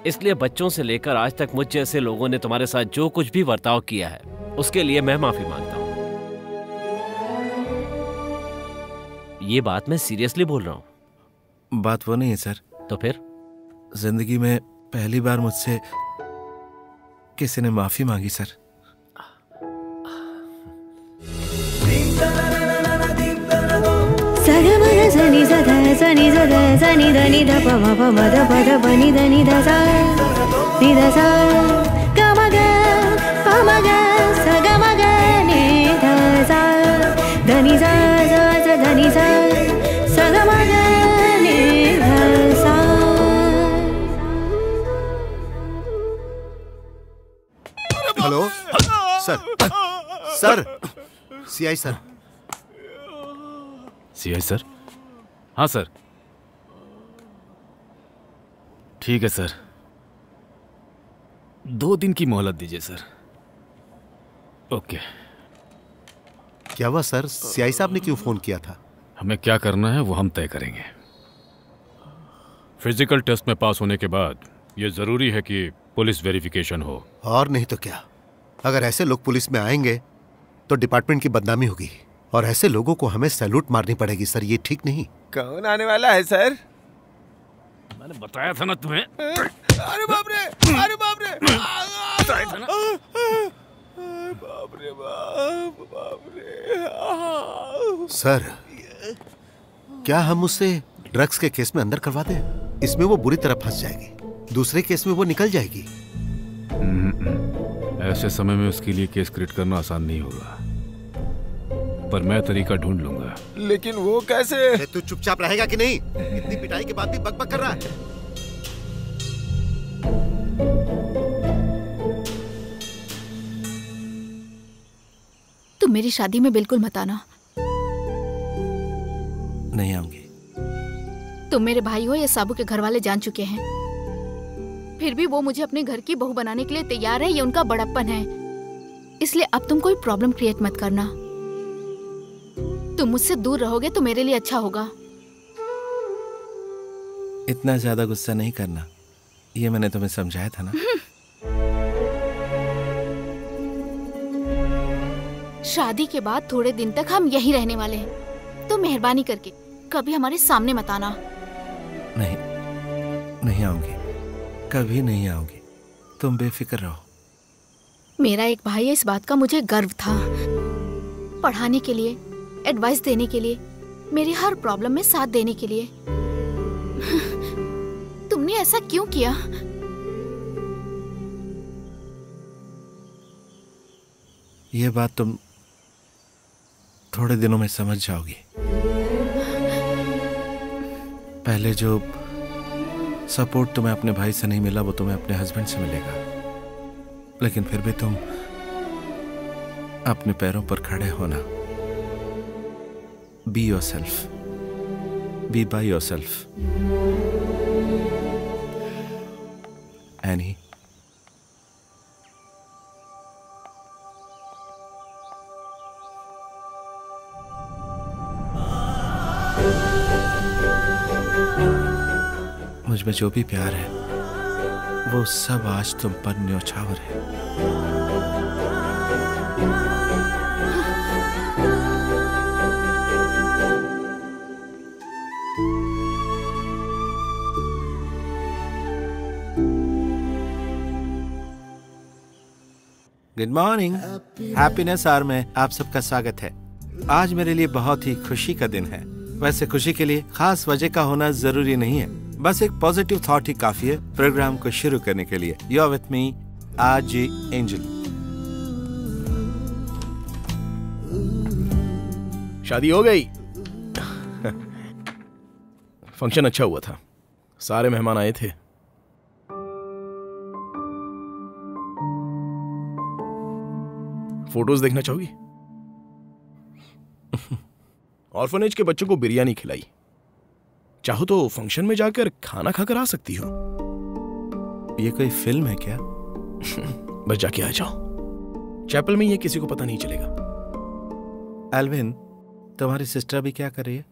Speaker 10: इसलिए बच्चों से लेकर आज तक मुझ जैसे लोगों ने तुम्हारे साथ जो कुछ भी बर्ताव किया है उसके लिए मैं माफी मांगता हूं। ये बात मैं सीरियसली बोल रहा हूं।
Speaker 1: बात वो नहीं है सर।
Speaker 10: तो फिर?
Speaker 1: जिंदगी में पहली बार मुझसे किसी ने माफी मांगी sir.
Speaker 6: Hello sir. Sir, CI sir.
Speaker 2: CI sir? हाँ सर। ठीक है सर, 2 दिन की मोहलत दीजिए सर। ओके।
Speaker 6: क्या हुआ सर? सीआई साहब ने क्यों फोन किया था?
Speaker 2: हमें क्या करना है वो हम तय करेंगे। फिजिकल टेस्ट में पास होने के बाद ये जरूरी है कि पुलिस वेरिफिकेशन हो।
Speaker 6: और नहीं तो क्या, अगर ऐसे लोग पुलिस में आएंगे तो डिपार्टमेंट की बदनामी होगी और ऐसे लोगों को हमें सैल्यूट मारनी पड़ेगी सर, ये ठीक नहीं।
Speaker 17: कौन आने वाला है सर?
Speaker 2: मैंने बताया था ना तुम्हें।
Speaker 17: अरे बाप रे, अरे बाप रे,
Speaker 2: बताया था ना।
Speaker 17: बाप रे बाप, बाप रे।
Speaker 6: सर, क्या हम उससे ड्रग्स के केस में अंदर करवा दें? इसमें वो बुरी तरह फंस जाएगी, दूसरे केस में वो निकल जाएगी।
Speaker 2: ऐसे समय में उसके लिए केस क्रिएट करना आसान नहीं होगा, पर मैं तरीका ढूंढ लूंगा।
Speaker 17: लेकिन वो कैसे?
Speaker 6: तू चुपचाप रहेगा कि नहीं? इतनी पिटाई के बाद भी बकबक कर रहा है।
Speaker 5: तुम मेरी शादी में बिल्कुल मत आना।
Speaker 1: नहीं आऊंगी।
Speaker 5: तुम मेरे भाई हो, ये साबू के घर वाले जान चुके हैं। फिर भी वो मुझे अपने घर की बहू बनाने के लिए तैयार है, ये उनका बड़प्पन है। इसलिए अब तुम कोई प्रॉब्लम क्रिएट मत करना। तुम मुझसे दूर रहोगे तो मेरे लिए अच्छा होगा।
Speaker 1: इतना ज्यादा गुस्सा नहीं करना, ये मैंने तुम्हें समझाया था ना।
Speaker 5: शादी के बाद थोड़े दिन तक हम यहीं रहने वाले हैं, तो मेहरबानी करके कभी हमारे सामने मत आना।
Speaker 1: नहीं, नहीं आऊंगी, कभी नहीं आऊंगी। तुम बेफिक्र रहो।
Speaker 5: मेरा एक भाई है, इस बात का मुझे गर्व था। पढ़ाने के लिए, एडवाइस देने के लिए, मेरी हर प्रॉब्लम में साथ देने के लिए। तुमने ऐसा क्यों किया?
Speaker 1: ये बात तुम थोड़े दिनों में समझ जाओगी। पहले जो सपोर्ट तुम्हें अपने भाई से नहीं मिला वो तुम्हें अपने हस्बैंड से मिलेगा, लेकिन फिर भी तुम अपने पैरों पर खड़े होना। Be yourself, be by yourself. Annie. मुझ में जो भी प्यार है वो सब आज तुम पर न्योछावर है। Good morning. हैप्पीनेस आवर में आप सबका स्वागत है। आज मेरे लिए बहुत ही खुशी का दिन है। वैसे खुशी के लिए खास वजह का होना जरूरी नहीं है, बस एक पॉजिटिव थॉट ही काफी है प्रोग्राम को शुरू करने के लिए। You are with me RJ Angel.
Speaker 9: शादी हो गई। फंक्शन अच्छा हुआ था, सारे मेहमान आए थे। फोटोज देखना चाहोगी? ऑर्फनेज के बच्चों को बिरयानी खिलाई। चाहो तो फंक्शन में जाकर खाना खाकर आ सकती हो।
Speaker 1: ये कोई फिल्म है क्या?
Speaker 9: बस जाके आ जाओ, चैपल में ये किसी को पता नहीं चलेगा।
Speaker 1: एल्विन, तुम्हारी सिस्टर भी क्या कर रही है?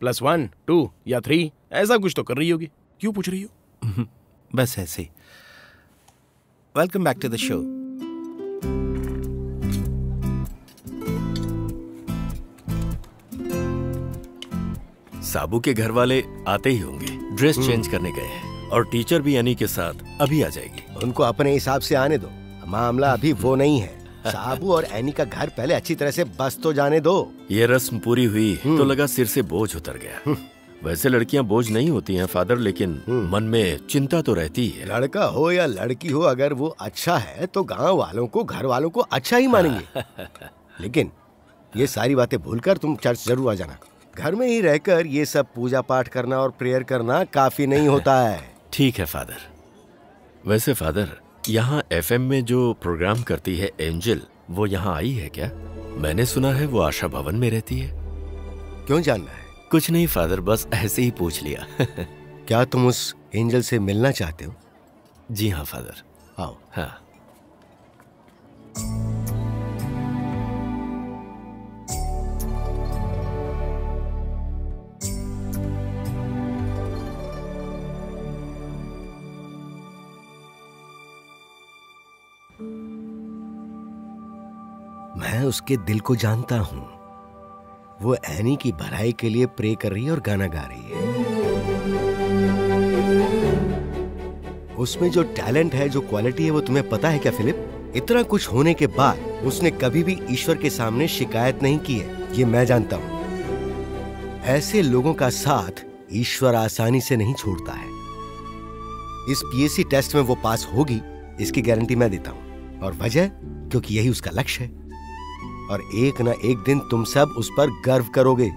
Speaker 9: +1, 2 या 3 ऐसा कुछ तो कर रही होगी। क्यों पूछ रही हो?
Speaker 1: बस ऐसे ही। Welcome back to the show.
Speaker 16: Sabu के घर वाले आते ही होंगे, ड्रेस चेंज करने गए हैं और टीचर भी यानी के साथ अभी आ जाएगी।
Speaker 8: उनको अपने हिसाब से आने दो, मामला अभी वो नहीं है। साबू और एनी का घर पहले अच्छी तरह से बस तो जाने दो।
Speaker 16: ये रस्म पूरी हुई तो लगा सिर से बोझ उतर गया। वैसे लड़कियां बोझ नहीं होती हैं फादर, लेकिन मन में चिंता तो रहती है।
Speaker 8: लड़का हो या लड़की हो, अगर वो अच्छा है तो गांव वालों को, घर वालों को अच्छा ही मानेंगे। लेकिन ये सारी बातें भूलकर तुम चर्च जरूर आ जाना। घर में ही रहकर ये सब पूजा पाठ करना और प्रेयर करना काफी नहीं होता है।
Speaker 16: ठीक है फादर। वैसे फादर, यहाँ FM में जो प्रोग्राम करती है एंजल, वो यहाँ आई है क्या? मैंने सुना है वो आशा भवन में रहती है।
Speaker 8: क्यों जानना है?
Speaker 16: कुछ नहीं फादर, बस ऐसे ही पूछ लिया।
Speaker 8: क्या तुम उस एंजल से मिलना चाहते हो?
Speaker 16: जी हाँ फादर।
Speaker 8: आओ।
Speaker 16: हाँ।
Speaker 8: मैं उसके दिल को जानता हूं। वो एनी की भलाई के लिए प्रे कर रही है और गाना गा रही है। उसमें जो टैलेंट है, जो क्वालिटी है, वो तुम्हें पता है क्या फिलिप? इतना कुछ होने के बाद उसने कभी भी ईश्वर के सामने शिकायत नहीं की है, ये मैं जानता हूं। ऐसे लोगों का साथ ईश्वर आसानी से नहीं छोड़ता है। इस PSC टेस्ट में वो पास होगी, इसकी गारंटी मैं देता हूं। और वजह, क्योंकि यही उसका लक्ष्य है। और एक ना एक दिन तुम सब उस पर गर्व करोगे।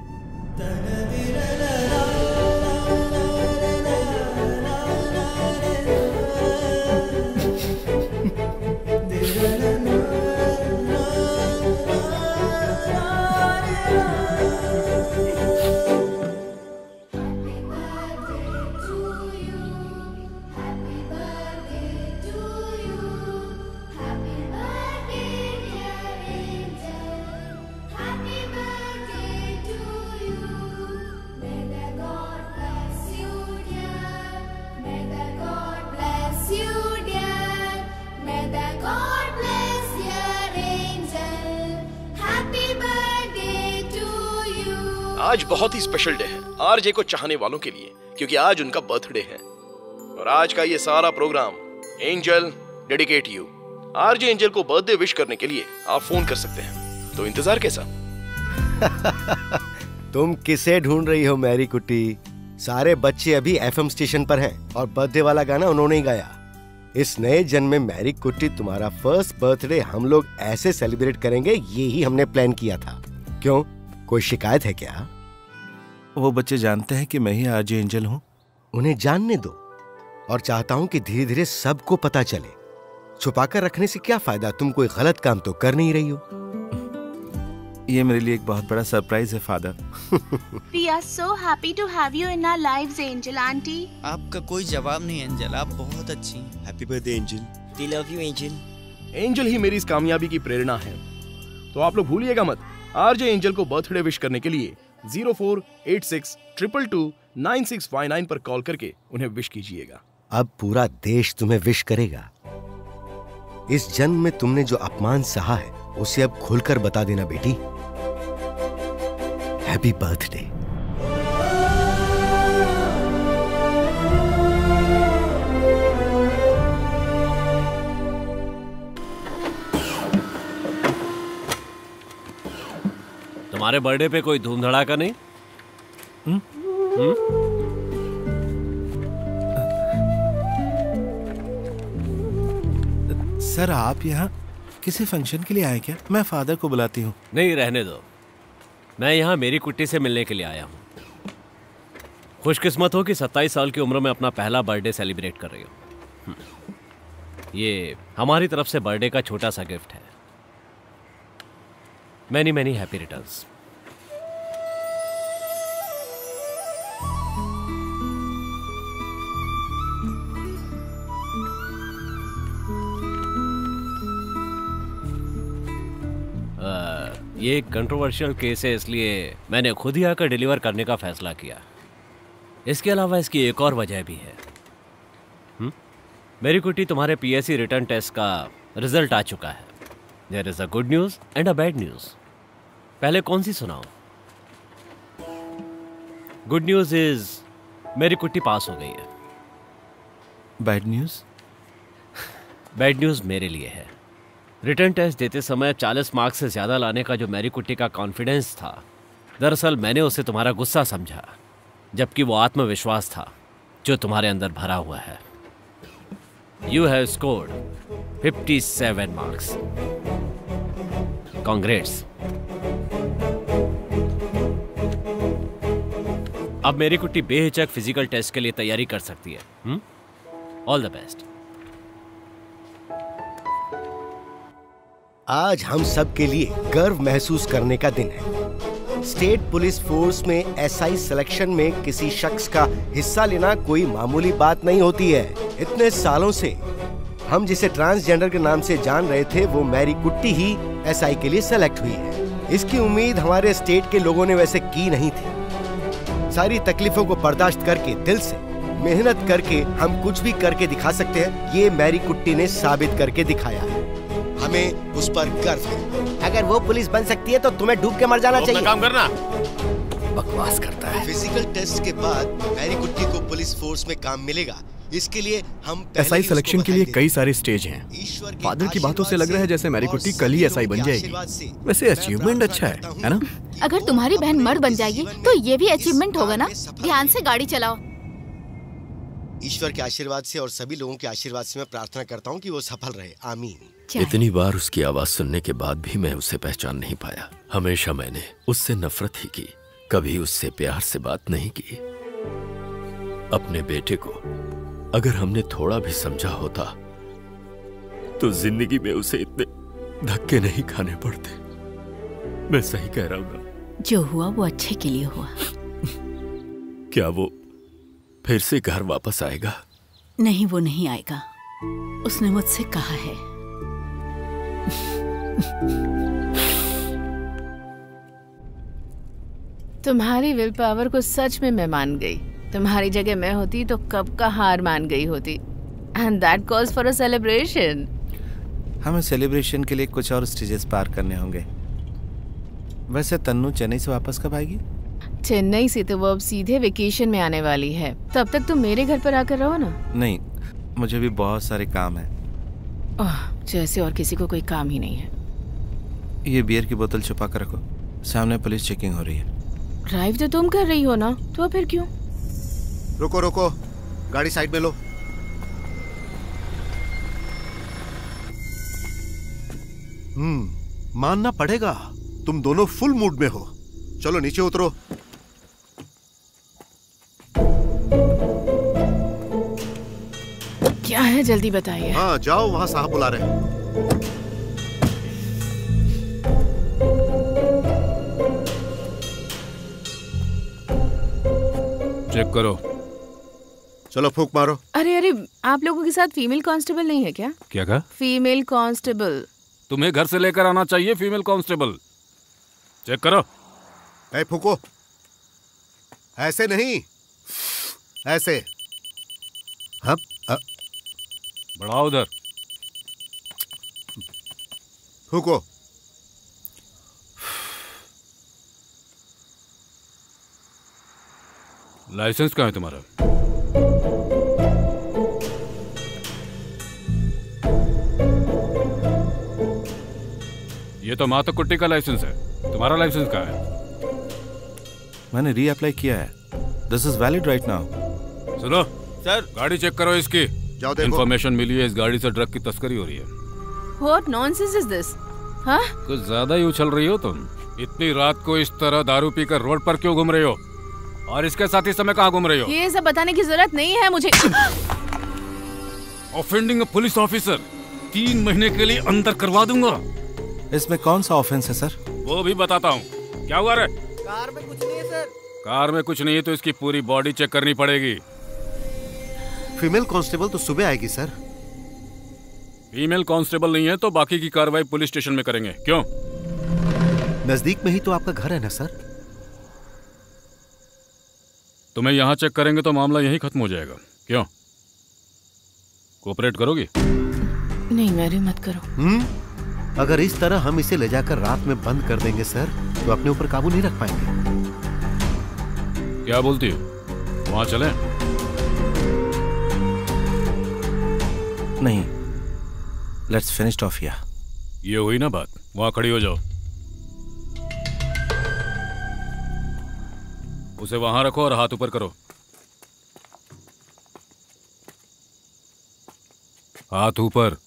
Speaker 9: आज बहुत ही स्पेशल डे है आरजे को चाहने वालों के लिए, क्योंकि आज उनका बर्थडे है। और आज का ये सारा programme Angel dedicate you. RJ Angel को बर्थडे विश करने के लिए आप फोन कर सकते हैं। तो इंतजार कैसा?
Speaker 8: तुम किसे ढूंढ रही हो मैरी कुट्टी? सारे बच्चे अभी FM स्टेशन पर हैं और बर्थडे वाला गाना उन्होंने ही गाया। इस नए जन्म में मैरी कुट्टी, तुम्हारा फर्स्ट बर्थडे हम लोग ऐसे सेलिब्रेट करेंगे, ये ही हमने प्लान किया था। क्यों, कोई शिकायत है क्या?
Speaker 1: वो बच्चे जानते हैं कि मैं ही आरजे एंजल हूँ।
Speaker 8: उन्हें जानने दो, और चाहता हूँ कि धीरे धीरे सबको पता चले। छुपाकर रखने से क्या फायदा? तुम कोई गलत काम तो कर नहीं रही हो।
Speaker 1: ये मेरे लिए एक बहुत बड़ा सरप्राइज है father.
Speaker 18: We are so happy to have you in our lives, Angel Auntie.
Speaker 19: आपका कोई जवाब नहीं एंजल, आप बहुत अच्छी हैं।
Speaker 17: Happy birthday angel.
Speaker 19: We love you, angel.
Speaker 9: Angel ही मेरी इस कामयाबी की प्रेरणा है। तो आप लोग भूलिएगा मत, आरजे एंजल को बर्थडे विश करने के लिए 0486229659 पर कॉल करके उन्हें विश कीजिएगा।
Speaker 8: अब पूरा देश तुम्हें विश करेगा। इस जन्म में तुमने जो अपमान सहा है, उसे अब खुलकर बता देना बेटी। Happy birthday.
Speaker 10: तुम्हारे बर्थडे पे कोई धूम धड़ाका नहीं?
Speaker 1: सर, आप यहाँ किसी फंक्शन के लिए आए क्या? मैं फादर को बुलाती हूँ।
Speaker 10: नहीं, रहने दो। मैं यहाँ मेरी कुट्टी से मिलने के लिए आया हूँ। खुशकिस्मत हो कि 27 साल की उम्र में अपना पहला बर्थडे सेलिब्रेट कर रही हो। ये हमारी तरफ से बर्थडे का छोटा सा गिफ्ट है। Many happy returns. ये एक कंट्रोवर्शियल केस है, इसलिए मैंने खुद ही आकर डिलीवर करने का फैसला किया। इसके अलावा इसकी एक और वजह भी है। मेरी कुटी, तुम्हारे पीएससी रिटर्न टेस्ट का रिजल्ट आ चुका है। There is a good news and a bad news. पहले कौन सी सुनाऊं? गुड न्यूज इज मेरी कुट्टी पास हो गई है।
Speaker 1: Bad news?
Speaker 10: बैड न्यूज मेरे लिए है। रिटर्न टेस्ट देते समय 40 मार्क्स से ज्यादा लाने का जो मेरी कुट्टी का कॉन्फिडेंस था, दरअसल मैंने उसे तुम्हारा गुस्सा समझा, जबकि वो आत्मविश्वास था जो तुम्हारे अंदर भरा हुआ है। You have scored 57 marks. Congrats. अब मेरी कुट्टी बेहिचक फिजिकल टेस्ट के लिए तैयारी कर सकती है। All the best.
Speaker 8: आज हम सब के लिए गर्व महसूस करने का दिन है। स्टेट पुलिस फोर्स में एसआई सिलेक्शन में किसी शख्स का हिस्सा लेना कोई मामूली बात नहीं होती है। इतने सालों से हम जिसे ट्रांसजेंडर के नाम से जान रहे थे, वो मैरी कुट्टी ही एसआई के लिए सेलेक्ट हुई है। इसकी उम्मीद हमारे स्टेट के लोगों ने वैसे की नहीं थी। सारी तकलीफों को बर्दाश्त करके, दिल से मेहनत करके हम कुछ भी करके दिखा सकते हैं। ये मैरी कुट्टी ने साबित करके दिखाया है। हमें उस पर गर्व है। अगर वो पुलिस बन सकती है तो तुम्हें डूब के मर जाना चाहिए।
Speaker 12: काम करना।
Speaker 11: बकवास करता है।
Speaker 8: फिजिकल टेस्ट के बाद मैरी कुट्टी को पुलिस फोर्स में काम मिलेगा। इसके लिए हम
Speaker 11: एसआई सिलेक्शन के लिए कई सारे स्टेज हैं। फादर की बातों से लग रहा है जैसे मैरी कुट्टी कल ही एसआई बन जाएगी। वैसे अचीवमेंट अच्छा है ना?
Speaker 5: अगर तुम्हारी बहन मर्द बन जाएगी तो ये भी अचीवमेंट होगा ना। ध्यान से गाड़ी चलाओ।
Speaker 8: ईश्वर के आशीर्वाद से और सभी लोगों के आशीर्वाद से मैं प्रार्थना करता हूँ कि वो सफल रहे। आमीन।
Speaker 16: इतनी बार उसकी आवाज सुनने के बाद भी मैं उसे पहचान नहीं पाया। हमेशा मैंने उससे नफरत ही की, कभी उससे प्यार से बात नहीं की। अपने बेटे को अगर हमने थोड़ा भी समझा होता तो जिंदगी में उसे इतने धक्के नहीं खाने पड़ते। मैं सही कह रहा हूँ ना?
Speaker 13: जो हुआ वो अच्छे के लिए हुआ।
Speaker 16: क्या वो फिर से घर वापस आएगा?
Speaker 13: नहीं, वो नहीं आएगा। उसने मुझसे कहा है।
Speaker 3: तुम्हारी विल पावर को सच में मैं मान गई। तुम्हारी जगह मैं होती तो कब का हार मान गई होती। And that calls for a celebration.
Speaker 1: हमें सेलिब्रेशन के लिए कुछ और स्टेजेस पार करने होंगे। वैसे तन्नू चेन्नई से वापस कब आएगी?
Speaker 3: चेन्नई से तो वो अब सीधे वेकेशन में आने वाली है। तब तक तुम मेरे घर पर आकर रहो ना।
Speaker 1: नहीं, मुझे भी बहुत सारे काम है।
Speaker 3: जैसे और किसी को कोई काम ही नहीं है।
Speaker 1: ये बियर की बोतल छुपा कर रखो, सामने पुलिस चेकिंग हो रही है।
Speaker 3: ड्राइव तो तुम कर रही हो ना, तो फिर क्यों?
Speaker 6: रुको रुको, गाड़ी साइड में लो। मानना पड़ेगा, तुम दोनों फुल मूड में हो। चलो नीचे उतरो।
Speaker 3: क्या है, जल्दी बताइए।
Speaker 6: हाँ जाओ, वहां साहब बुला रहे हैं।
Speaker 2: चेक करो।
Speaker 6: चलो फूंक मारो।
Speaker 3: अरे अरे, आप लोगों के साथ फीमेल कांस्टेबल नहीं है क्या?
Speaker 2: क्या कहा?
Speaker 3: Female constable.
Speaker 2: तुम्हें घर से लेकर आना चाहिए फीमेल कांस्टेबल। चेक करो।
Speaker 6: ऐ फूको, ऐसे नहीं, ऐसे। हाँ,
Speaker 2: बढ़ाओ उधर।
Speaker 6: फूको।
Speaker 2: लाइसेंस कहाँ है तुम्हारा? ये तो माता कुट्टी का लाइसेंस है। तुम्हारा लाइसेंस कहाँ है?
Speaker 1: मैंने रीअप्लाई किया है। This is valid right now.
Speaker 2: सुनो सर, गाड़ी चेक करो इसकी।
Speaker 6: जाओ देखो।
Speaker 2: इन्फॉर्मेशन मिली है इस गाड़ी से ड्रग की तस्करी हो रही है।
Speaker 3: What nonsense is this? हाँ?
Speaker 2: कुछ ज्यादा ही उछल रही हो तुम। इतनी रात को इस तरह दारू पीकर रोड पर क्यों घूम रही हो? और इसके साथ इस समय कहाँ घूम रही हो?
Speaker 3: ये सब बताने की जरूरत नहीं है मुझे।
Speaker 2: ऑफेंडिंग पुलिस ऑफिसर 3 महीने के लिए अंदर करवा दूंगा।
Speaker 1: इसमें कौन सा ऑफेंस है सर?
Speaker 2: वो भी बताता हूँ। क्या हुआ रे?
Speaker 14: कार में कुछ नहीं है सर।
Speaker 2: कार में कुछ नहीं है तो इसकी पूरी बॉडी चेक करनी पड़ेगी।
Speaker 6: फीमेल कांस्टेबल तो सुबह आएगी सर।
Speaker 2: फीमेल कांस्टेबल नहीं है तो बाकी की कार्रवाई पुलिस स्टेशन में करेंगे। क्यों?
Speaker 6: नजदीक में ही तो आपका घर है ना सर?
Speaker 2: तुम्हें यहाँ चेक करेंगे तो मामला यहीं खत्म हो जाएगा। क्यों, कोऑपरेट करोगी?
Speaker 3: नहीं मैरी, मत करो।
Speaker 6: अगर इस तरह हम इसे ले जाकर रात में बंद कर देंगे सर, तो अपने ऊपर काबू नहीं रख पाएंगे।
Speaker 2: क्या बोलती हो, वहां चलें?
Speaker 1: नहीं, लेट्स फिनिश ऑफ हियर।
Speaker 2: ये हुई ना बात, वहां खड़ी हो जाओ। उसे वहां रखो और हाथ ऊपर करो। हाथ ऊपर।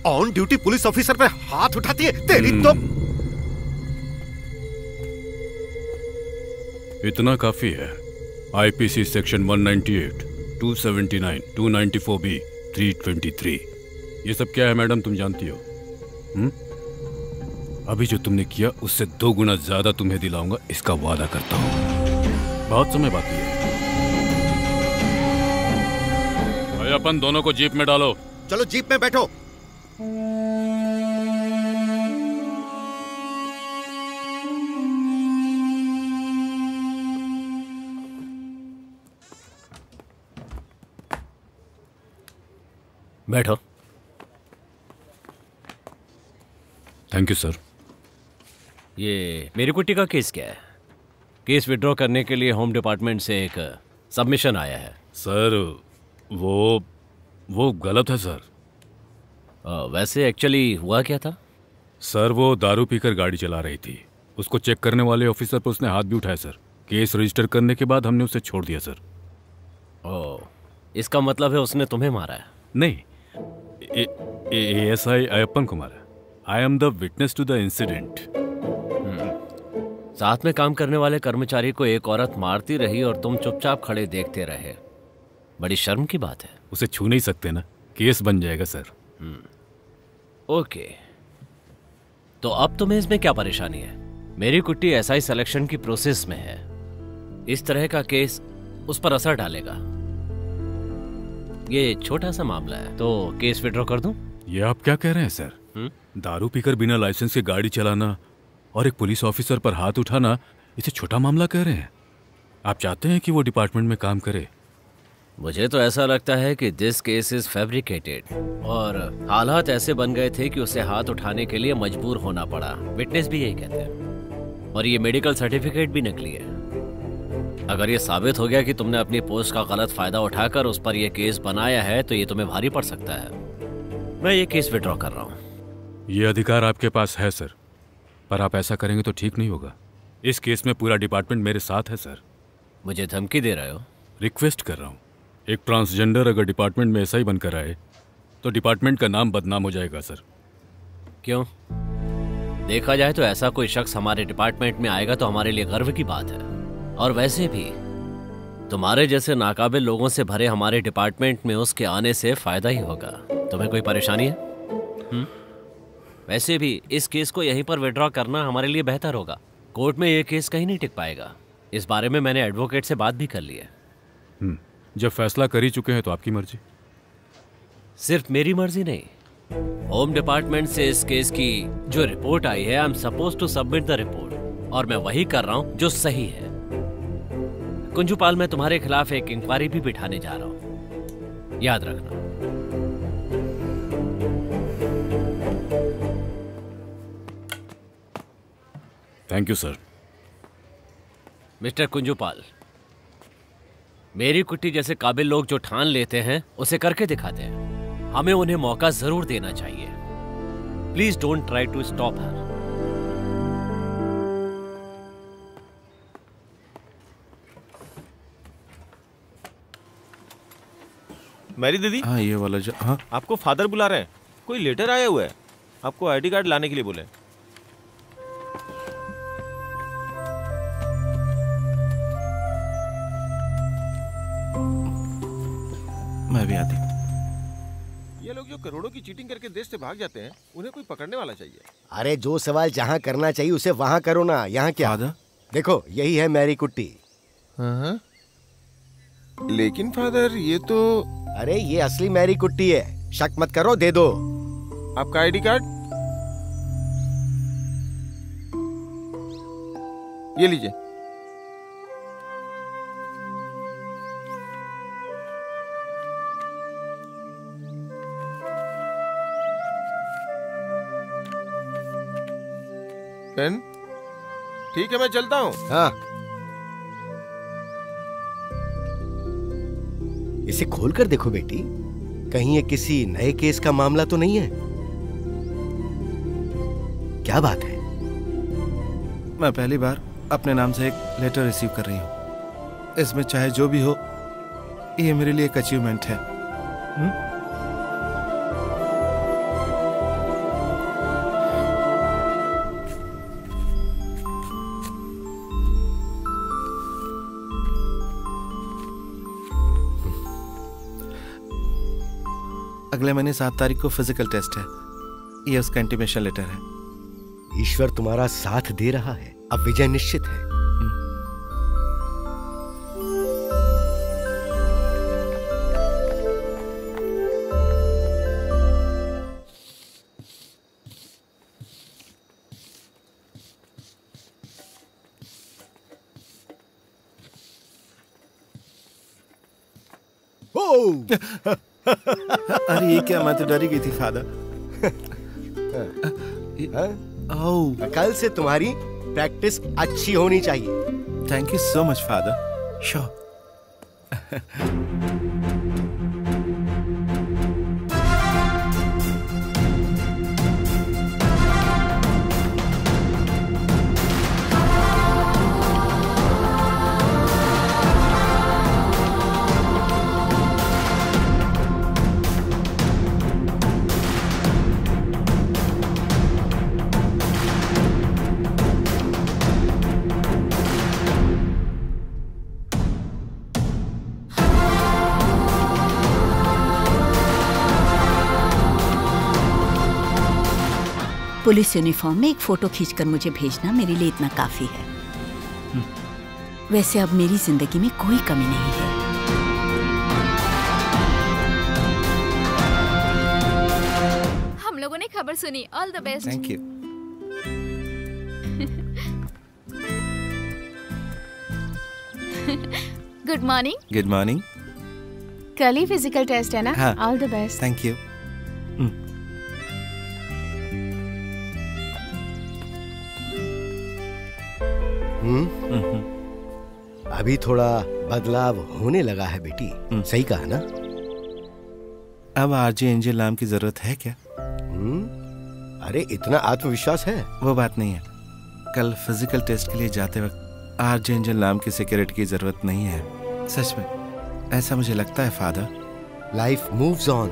Speaker 6: ऑन ड्यूटी पुलिस ऑफिसर पे हाथ उठाती है, तेरी तो।
Speaker 2: इतना काफी है। IPC section 198, 279, 294B, 323। ये सब क्या है मैडम, तुम जानती हो? अभी जो तुमने किया उससे 2 गुना ज्यादा तुम्हें दिलाऊंगा, इसका वादा करता हूं। बहुत समय बाकी है। भाई अपन दोनों को जीप में डालो।
Speaker 6: चलो जीप में बैठो।
Speaker 10: बैठो।
Speaker 2: Thank you sir.
Speaker 10: ये मेरी कुट्टी का केस क्या है? केस विड्रॉ करने के लिए होम डिपार्टमेंट से एक सबमिशन आया है।
Speaker 2: सर वो गलत है सर।
Speaker 10: वैसे एक्चुअली हुआ क्या था?
Speaker 2: सर वो दारू पीकर गाड़ी चला रही थी। उसको चेक करने वाले ऑफिसर पर उसने हाथ भी उठाया सर। केस रजिस्टर करने के बाद हमने उसे छोड़ दिया सर।
Speaker 10: ओह, इसका मतलब है उसने तुम्हें मारा है?
Speaker 2: नहीं, एएसआई अयप्पन को मारा। I am the witness to the incident.
Speaker 10: साथ में काम करने वाले कर्मचारी को एक औरत मारती रही और तुम चुपचाप खड़े देखते रहे। बड़ी शर्म की बात है।
Speaker 2: उसे छू नहीं सकते ना, केस बन जाएगा सर।
Speaker 10: ओके, तो अब तुम्हें इसमें क्या परेशानी है? मेरी कुट्टी एसआई सिलेक्शन की प्रोसेस में है। इस तरह का केस उस पर असर डालेगा। ये छोटा सा मामला है, तो केस विड्रॉ कर दूं?
Speaker 2: ये आप क्या कह रहे हैं सर? दारू पीकर बिना लाइसेंस के गाड़ी चलाना और एक पुलिस ऑफिसर पर हाथ उठाना, इसे छोटा मामला कह रहे हैं? आप चाहते हैं कि वो डिपार्टमेंट में काम करे?
Speaker 10: मुझे तो ऐसा लगता है कि दिस केस इज फैब्रिकेटेड और हालात ऐसे बन गए थे कि उसे हाथ उठाने के लिए मजबूर होना पड़ा। विटनेस भी यही कहते हैं। और ये मेडिकल सर्टिफिकेट भी नकली है। अगर ये साबित हो गया कि तुमने अपनी पोस्ट का गलत फायदा उठाकर उस पर यह केस बनाया है, तो ये तुम्हें भारी पड़ सकता है। मैं ये केस विड्रॉ कर रहा हूँ।
Speaker 2: ये अधिकार आपके पास है सर, पर आप ऐसा करेंगे तो ठीक नहीं होगा। इस केस में पूरा डिपार्टमेंट मेरे साथ है सर।
Speaker 10: मुझे धमकी दे रहे हो?
Speaker 2: रिक्वेस्ट कर रहा हूँ। एक ट्रांसजेंडर अगर डिपार्टमेंट में ऐसा ही बनकर आए तो डिपार्टमेंट का नाम बदनाम हो जाएगा सर।
Speaker 10: क्यों? देखा जाए तो ऐसा कोई शख्स हमारे डिपार्टमेंट में आएगा तो हमारे लिए गर्व की बात है। और वैसे भी तुम्हारे जैसे नाकाबिल लोगों से भरे हमारे डिपार्टमेंट में उसके आने से फायदा ही होगा। तुम्हें कोई परेशानी है? वैसे भी इस केस को यहीं पर विड्रॉ करना हमारे लिए बेहतर होगा। कोर्ट में ये केस कहीं नहीं टिक पाएगा। इस बारे में मैंने एडवोकेट से बात भी कर ली है।
Speaker 2: जब फैसला कर ही चुके हैं तो आपकी मर्जी।
Speaker 10: सिर्फ मेरी मर्जी नहीं, होम डिपार्टमेंट से इस केस की जो रिपोर्ट आई है, I am suppose to submit the report, और मैं वही कर रहा हूं जो सही है। कुंजूपाल, मैं तुम्हारे खिलाफ एक इंक्वायरी भी बिठाने जा रहा हूं, याद रखना।
Speaker 2: Thank you sir.
Speaker 10: मिस्टर कुंजूपाल, मेरी कुट्टी जैसे काबिल लोग जो ठान लेते हैं उसे करके दिखाते हैं। हमें उन्हें मौका जरूर देना चाहिए। Please don't try to stop her.
Speaker 12: मेरी दीदी,
Speaker 1: हाँ ये वाला जो, हाँ
Speaker 12: आपको फादर बुला रहे हैं। कोई लेटर आया हुआ है, आपको आईडी कार्ड लाने के लिए बोले।
Speaker 1: मैं भी आती हूँ।
Speaker 12: ये लोग जो करोड़ों की चीटिंग करके देश से भाग जाते हैं, उन्हें कोई पकड़ने वाला चाहिए।
Speaker 8: अरे जो सवाल जहाँ करना चाहिए उसे वहाँ करो ना, यहाँ क्या? देखो यही है मैरी कुट्टी।
Speaker 17: हाँ? लेकिन फादर ये तो...
Speaker 8: अरे ये असली मैरी कुट्टी है, शक मत करो, दे दो।
Speaker 17: आपका आईडी कार्ड ये लीजिए। पेन ठीक है, मैं चलता हूँ।
Speaker 8: हाँ, इसे खोल कर देखो बेटी, कहीं ये किसी नए केस का मामला तो नहीं है? क्या बात है?
Speaker 1: मैं पहली बार अपने नाम से एक लेटर रिसीव कर रही हूँ। इसमें चाहे जो भी हो, ये मेरे लिए एक अचीवमेंट है। अगले महीने 7 तारीख को फिजिकल टेस्ट है। ये उसका इंटीमेशन लेटर है।
Speaker 8: ईश्वर तुम्हारा साथ दे रहा है, अब विजय निश्चित है।
Speaker 1: अरे ये क्या, मैं तो डरी गई थी फादर।
Speaker 8: कल से तुम्हारी प्रैक्टिस अच्छी होनी चाहिए।
Speaker 1: Thank you so much father. Sure.
Speaker 13: Police uniform में एक फोटो खींचकर मुझे भेजना मेरे लिए इतना काफी है। वैसे अब मेरी जिंदगी में कोई कमी नहीं है।
Speaker 5: हम लोगों ने खबर सुनी। All the best.
Speaker 1: Thank you.
Speaker 5: Good morning.
Speaker 1: Good morning.
Speaker 3: कल ही फिजिकल टेस्ट है ना?
Speaker 1: हाँ।
Speaker 3: All the best.
Speaker 1: Thank you.
Speaker 8: अभी थोड़ा बदलाव होने लगा है बेटी, सही कहा ना?
Speaker 1: अब आरजे एंजल नाम की जरूरत है क्या?
Speaker 8: अरे इतना आत्मविश्वास है?
Speaker 1: वो बात नहीं है। कल फिजिकल टेस्ट के लिए जाते वक्त आरजे एंजल नाम की सिक्योरिटी की जरूरत नहीं है। सच में ऐसा मुझे लगता है father.
Speaker 8: Life moves on.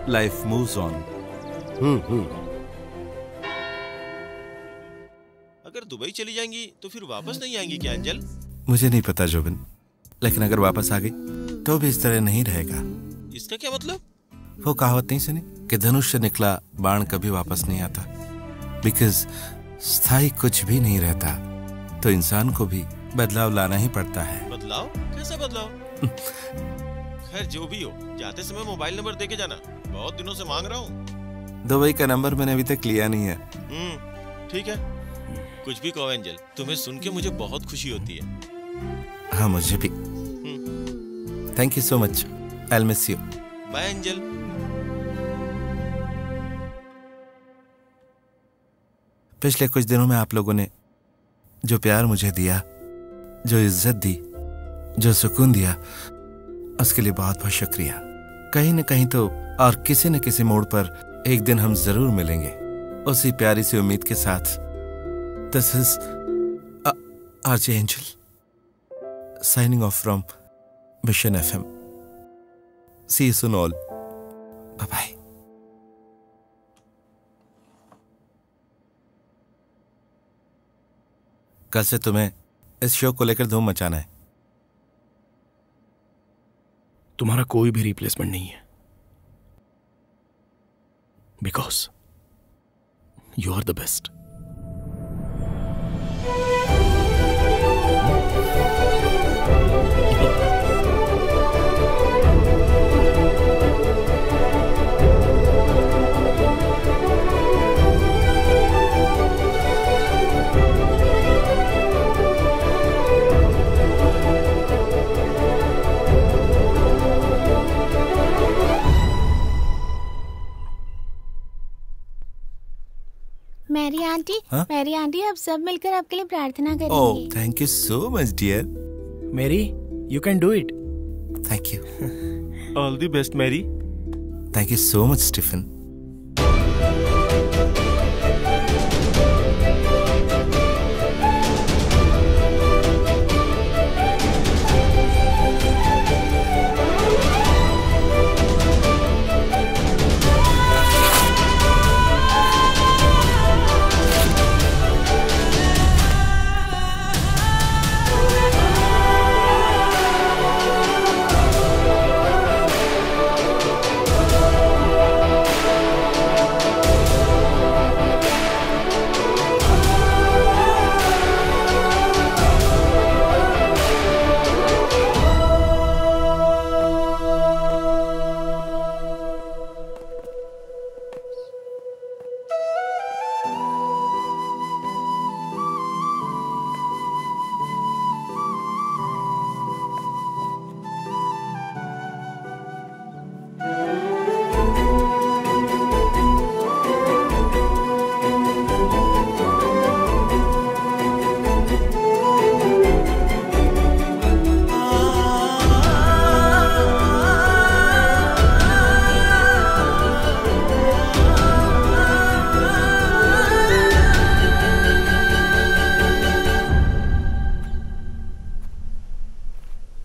Speaker 1: Life moves on.
Speaker 12: अगर दुबई चली जाएंगी तो फिर वापस नहीं आएंगी क्या एंजल?
Speaker 1: मुझे नहीं पता जोबिन, लेकिन अगर वापस आ गई तो भी इस तरह नहीं रहेगा।
Speaker 12: इसका क्या मतलब?
Speaker 1: वो कहावत नहीं सुनी कि धनुष से निकला बाण कभी वापस नहीं आता। बिकॉज स्थायी कुछ भी नहीं रहता, तो इंसान को भी बदलाव लाना ही पड़ता है।
Speaker 12: बदलाव? कैसा बदलाव? खैर जो भी हो, जाते समय मोबाइल नंबर देके जाना, बहुत दिनों से मांग रहा हूँ।
Speaker 1: दुबई का नंबर मैंने अभी तक लिया नहीं है।
Speaker 12: ठीक है, कुछ भी कहो एंजल, तुम्हें सुन के मुझे बहुत खुशी होती है।
Speaker 1: हाँ मुझे भी। Thank you so much. I will miss you.
Speaker 12: Bye Angel.
Speaker 1: पिछले कुछ दिनों में आप लोगों ने जो प्यार मुझे दिया, जो इज्जत दी, जो सुकून दिया, उसके लिए बहुत बहुत शुक्रिया। कहीं न कहीं तो और किसी न किसी मोड़ पर एक दिन हम जरूर मिलेंगे, उसी प्यारी सी उम्मीद के साथ। This is RJ Angel signing off from Mission FM। See you soon all. Bye bye. कल से तुम्हें इस शो को लेकर धूम मचाना है।
Speaker 9: तुम्हारा कोई भी रिप्लेसमेंट नहीं है, because you are the best.
Speaker 18: Mary aunty,
Speaker 20: हाँ?
Speaker 18: मैरी आंटी, अब सब मिलकर आपके लिए प्रार्थना
Speaker 20: ओह,
Speaker 18: करेंगे।
Speaker 20: Thank you so much dear.
Speaker 9: Mary, you can do it.
Speaker 20: Thank you.
Speaker 17: All the best Mary.
Speaker 20: Thank you so much Stephen.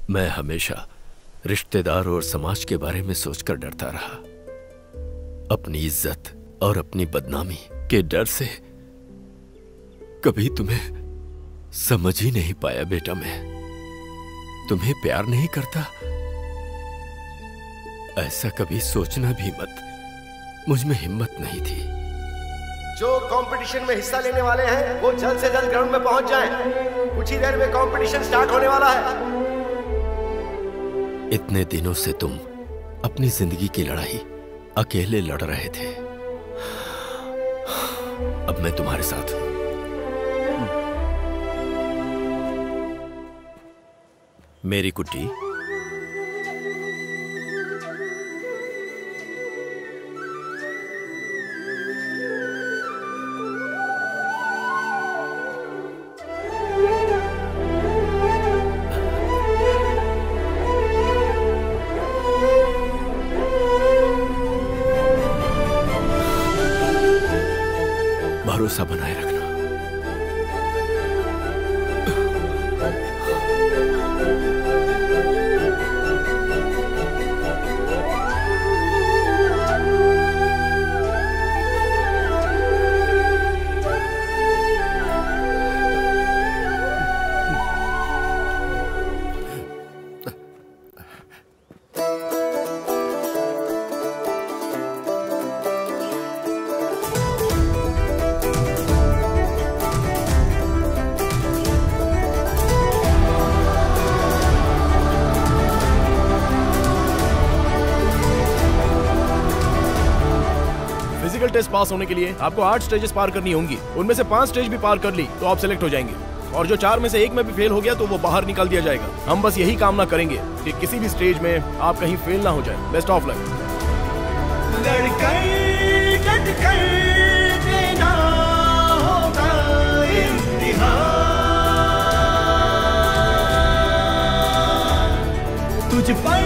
Speaker 16: मैं हमेशा रिश्तेदार और समाज के बारे में सोचकर डरता रहा। अपनी इज्जत और अपनी बदनामी के डर से कभी तुम्हें समझ ही नहीं पाया बेटा। मैं तुम्हें प्यार नहीं करता, ऐसा कभी सोचना भी मत। मुझ में हिम्मत नहीं थी।
Speaker 8: जो कंपटीशन में हिस्सा लेने वाले हैं वो जल्द से जल्द ग्राउंड में पहुंच जाएं। कुछ ही देर में कंपटीशन स्टार्ट होने वाला है।
Speaker 16: इतने दिनों से तुम अपनी जिंदगी की लड़ाई अकेले लड़ रहे थे, अब मैं तुम्हारे साथ हूं। मेरी कुट्टी, भरोसा बनाए रखना।
Speaker 9: टेस्ट पास होने के लिए आपको 8 स्टेजेस पार करनी होंगी। उनमें से 5 स्टेज भी पार कर ली तो आप सिलेक्ट हो जाएंगे, और जो 4 में से 1 में भी फेल हो गया तो वो बाहर निकाल दिया जाएगा। हम बस यही कामना करेंगे कि किसी भी स्टेज में आप कहीं फेल ना हो जाए। Best of luck.
Speaker 21: तुझ पर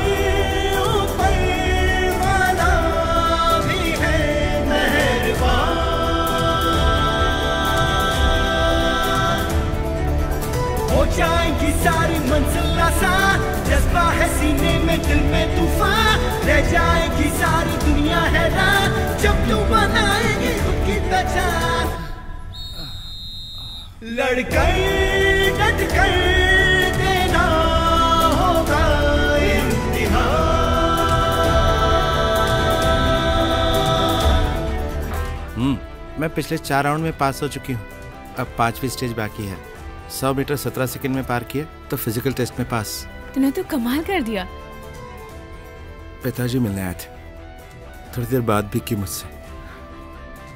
Speaker 21: जाएंगी सारी मंजिल आसान, जज्बा है सीने में, दिल में तूफान, रह जाएगी सारी दुनिया हैरान जब तू बनाएगी खुद की पहचान। लड़कर डट कर देना होगा इम्तिहान।
Speaker 1: मैं पिछले 4 राउंड में पास हो चुकी हूँ। अब 5वीं स्टेज बाकी है। 100 मीटर 17 सेकंड में पार किए तो फिजिकल टेस्ट में पास।
Speaker 3: तूने तो कमाल कर दिया।
Speaker 1: पिताजी मिलने आए थे, थोड़ी देर बाद भी की मुझसे।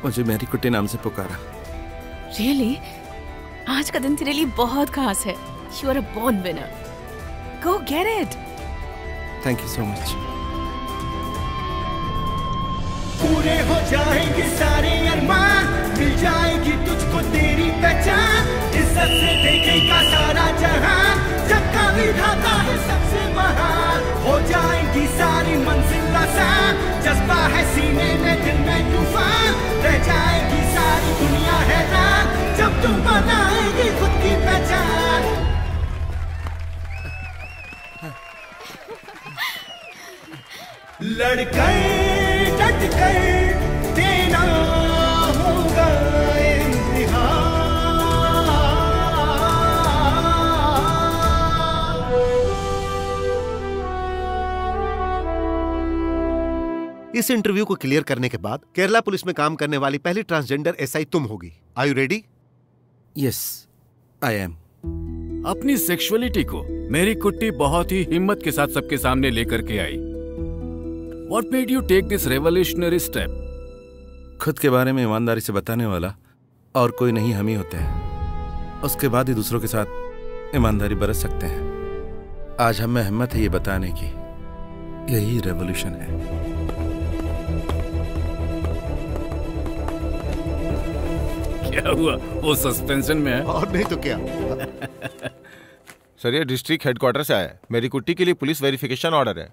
Speaker 1: मुझे मैरी कुट्टी नाम से पुकारा।
Speaker 3: रियली? आज का दिन तेरे लिए बहुत खास है। You are a born winner. Go get it.
Speaker 1: Thank you so much.
Speaker 21: पूरे हो जाएंगे सारे अरमान, मिल जाएगी तुझको तेरी पहचान, इज्जत से देखेगा सारा जहान, जग का विधाता है सबसे महान। हो जाएंगी सारी मंजिल आसान, जज्बा है सीने में दिल में तूफान, रह जाएगी सारी दुनिया हैरान, जब तुम बनाएगी खुद की पहचान। लड़कर डट कर देना होगा इम्तिहान।
Speaker 6: इस इंटरव्यू को क्लियर करने के बाद केरला पुलिस में काम करने वाली पहली ट्रांसजेंडर एसआई तुम होगी। Are you ready?
Speaker 1: Yes, I am.
Speaker 2: अपनी सेक्सुअलिटी को मेरी कुट्टी बहुत ही हिम्मत के साथ सबके सामने लेकर के आई। What made you take this revolutionary step?
Speaker 1: खुद के बारे में ईमानदारी से बताने वाला और कोई नहीं हम ही होते हैं। उसके बाद ही दूसरों के साथ ईमानदारी बरत सकते हैं। आज हम में हिम्मत है ये बताने की। यही रेवोल्यूशन है।
Speaker 2: क्या हुआ? वो सस्पेंशन में है?
Speaker 6: और नहीं तो क्या।
Speaker 12: सर, ये डिस्ट्रिक्ट हेडक्वार्टर से आया है। मेरी कुट्टी के लिए पुलिस वेरिफिकेशन ऑर्डर है।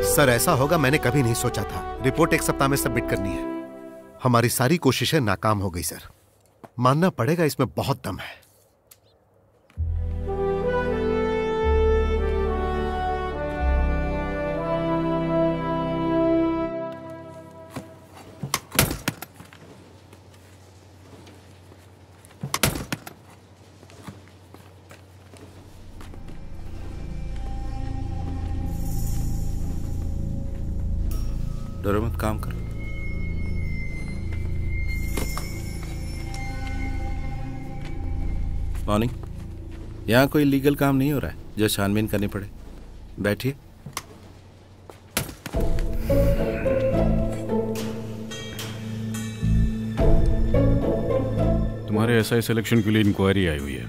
Speaker 6: सर, ऐसा होगा मैंने कभी नहीं सोचा था। रिपोर्ट 1 सप्ताह में सबमिट करनी है। हमारी सारी कोशिशें नाकाम हो गई सर। मानना पड़ेगा इसमें बहुत दम है।
Speaker 1: डरो मत, काम करो। मॉर्निंग। यहाँ कोई लीगल काम नहीं हो रहा है जो छानबीन करनी पड़े। बैठिए।
Speaker 2: तुम्हारे एसआई सिलेक्शन के लिए इंक्वायरी आई हुई है।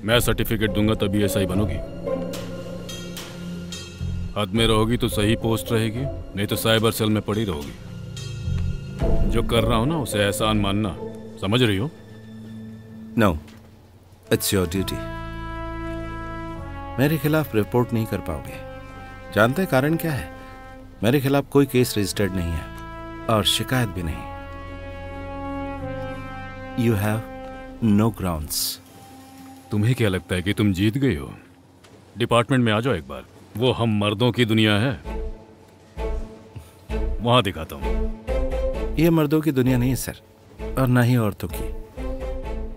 Speaker 2: मैं सर्टिफिकेट दूंगा तभी एसआई बनोगी। हद में रहोगी तो सही पोस्ट रहेगी, नहीं तो साइबर सेल में पड़ी रहोगी। जो कर रहा हूं ना उसे एहसान मानना, समझ रही हो?
Speaker 1: No, it's your duty. मेरे खिलाफ रिपोर्ट नहीं कर पाओगे। जानते हैं कारण क्या है? मेरे खिलाफ कोई केस रजिस्टर्ड नहीं है और शिकायत भी नहीं। You have no grounds.
Speaker 2: तुम्हें क्या लगता है कि तुम जीत गई हो? डिपार्टमेंट में आ जाओ एक बार। वो हम मर्दों की दुनिया है, वहां दिखाता हूं।
Speaker 1: ये मर्दों की दुनिया नहीं है सर, और ना ही औरतों की।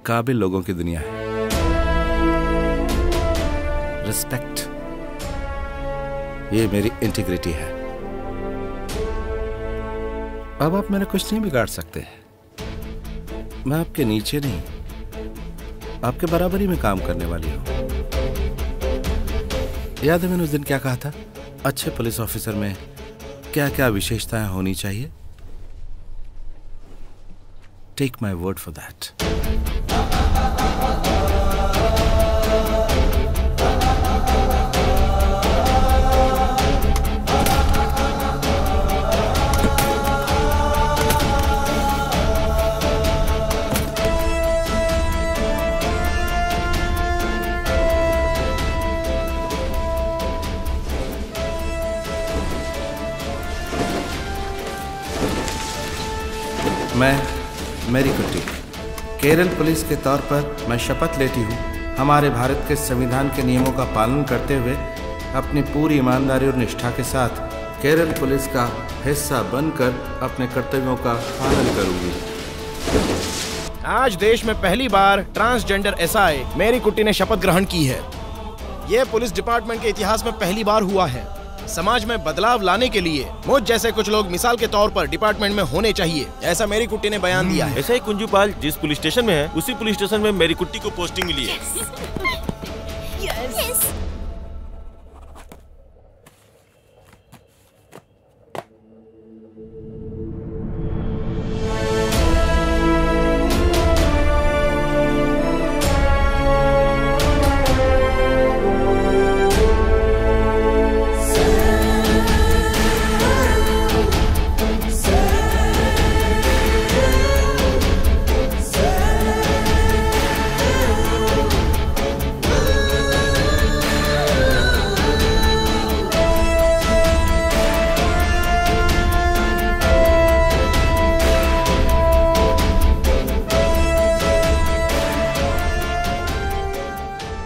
Speaker 1: काबिल लोगों की दुनिया है। रिस्पेक्ट, ये मेरी इंटीग्रिटी है। अब आप मेरा कुछ नहीं बिगाड़ सकते। मैं आपके नीचे नहीं, आपके बराबरी में काम करने वाली हूं। याद है मैंने उस दिन क्या कहा था? अच्छे पुलिस ऑफिसर में क्या क्या विशेषताएं होनी चाहिए? Take my word for that. मैं मैरी कुट्टी, केरल पुलिस के तौर पर मैं शपथ लेती हूँ हमारे भारत के संविधान के नियमों का पालन करते हुए अपनी पूरी ईमानदारी और निष्ठा के साथ केरल पुलिस का हिस्सा बनकर अपने कर्तव्यों का पालन करूँगी।
Speaker 9: आज देश में पहली बार ट्रांसजेंडर एसआई मेरी कुट्टी ने शपथ ग्रहण की है। यह पुलिस डिपार्टमेंट के इतिहास में पहली बार हुआ है। समाज में बदलाव लाने के लिए मुझ जैसे कुछ लोग मिसाल के तौर पर डिपार्टमेंट में होने चाहिए, ऐसा मेरी कुट्टी ने बयान दिया है।
Speaker 12: ऐसा ही कुंजूपाल जिस पुलिस स्टेशन में है उसी पुलिस स्टेशन में मेरी कुट्टी को पोस्टिंग मिली है।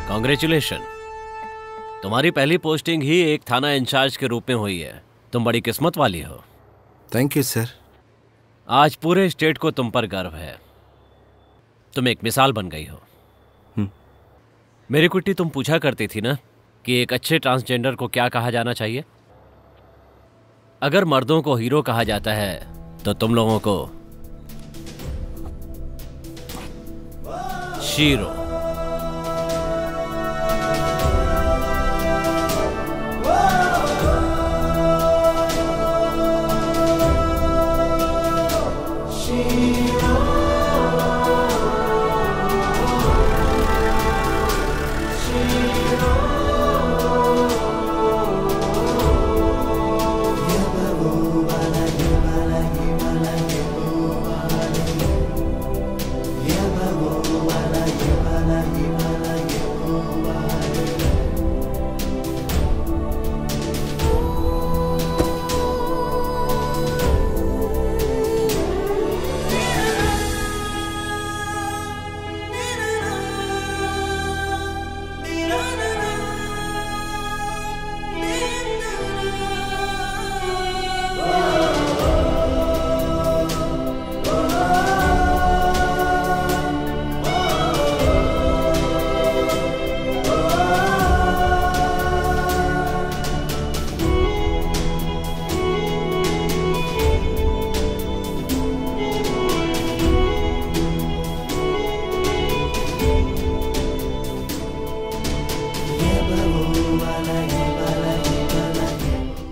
Speaker 10: कांग्रेचुलेशन, तुम्हारी पहली पोस्टिंग ही एक थाना इंचार्ज के रूप में हुई है। तुम बड़ी किस्मत वाली हो।
Speaker 1: Thank you sir.
Speaker 10: आज पूरे स्टेट को तुम पर गर्व है। तुम एक मिसाल बन गई हो। मेरी कुट्टी, तुम पूछा करती थी ना कि एक अच्छे ट्रांसजेंडर को क्या कहा जाना चाहिए। अगर मर्दों को हीरो कहा जाता है तो तुम लोगों को शीरो।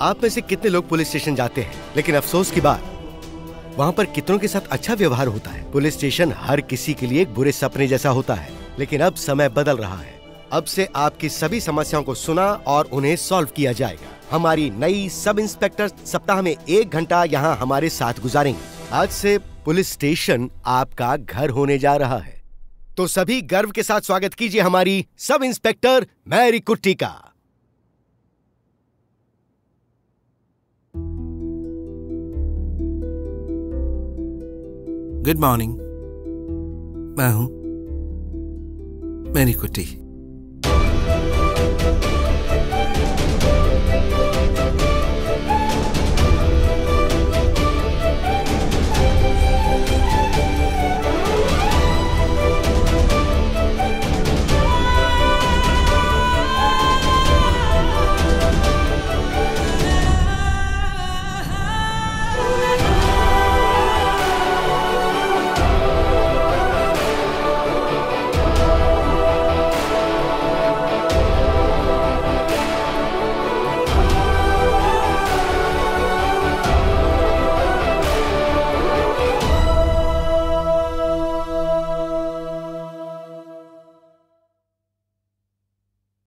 Speaker 8: आप में से कितने लोग पुलिस स्टेशन जाते हैं, लेकिन अफसोस की बात वहाँ पर कितनों के साथ अच्छा व्यवहार होता है। पुलिस स्टेशन हर किसी के लिए एक बुरे सपने जैसा होता है, लेकिन अब समय बदल रहा है। अब से आपकी सभी समस्याओं को सुना और उन्हें सॉल्व किया जाएगा। हमारी नई सब इंस्पेक्टर सप्ताह में 1 घंटा यहाँ हमारे साथ गुजारेंगे। आज से पुलिस स्टेशन आपका घर होने जा रहा है, तो सभी गर्व के साथ स्वागत कीजिए हमारी सब इंस्पेक्टर मैरी कुट्टी का।
Speaker 1: गुड मॉर्निंग, मैं हूं मैरी कुट्टी।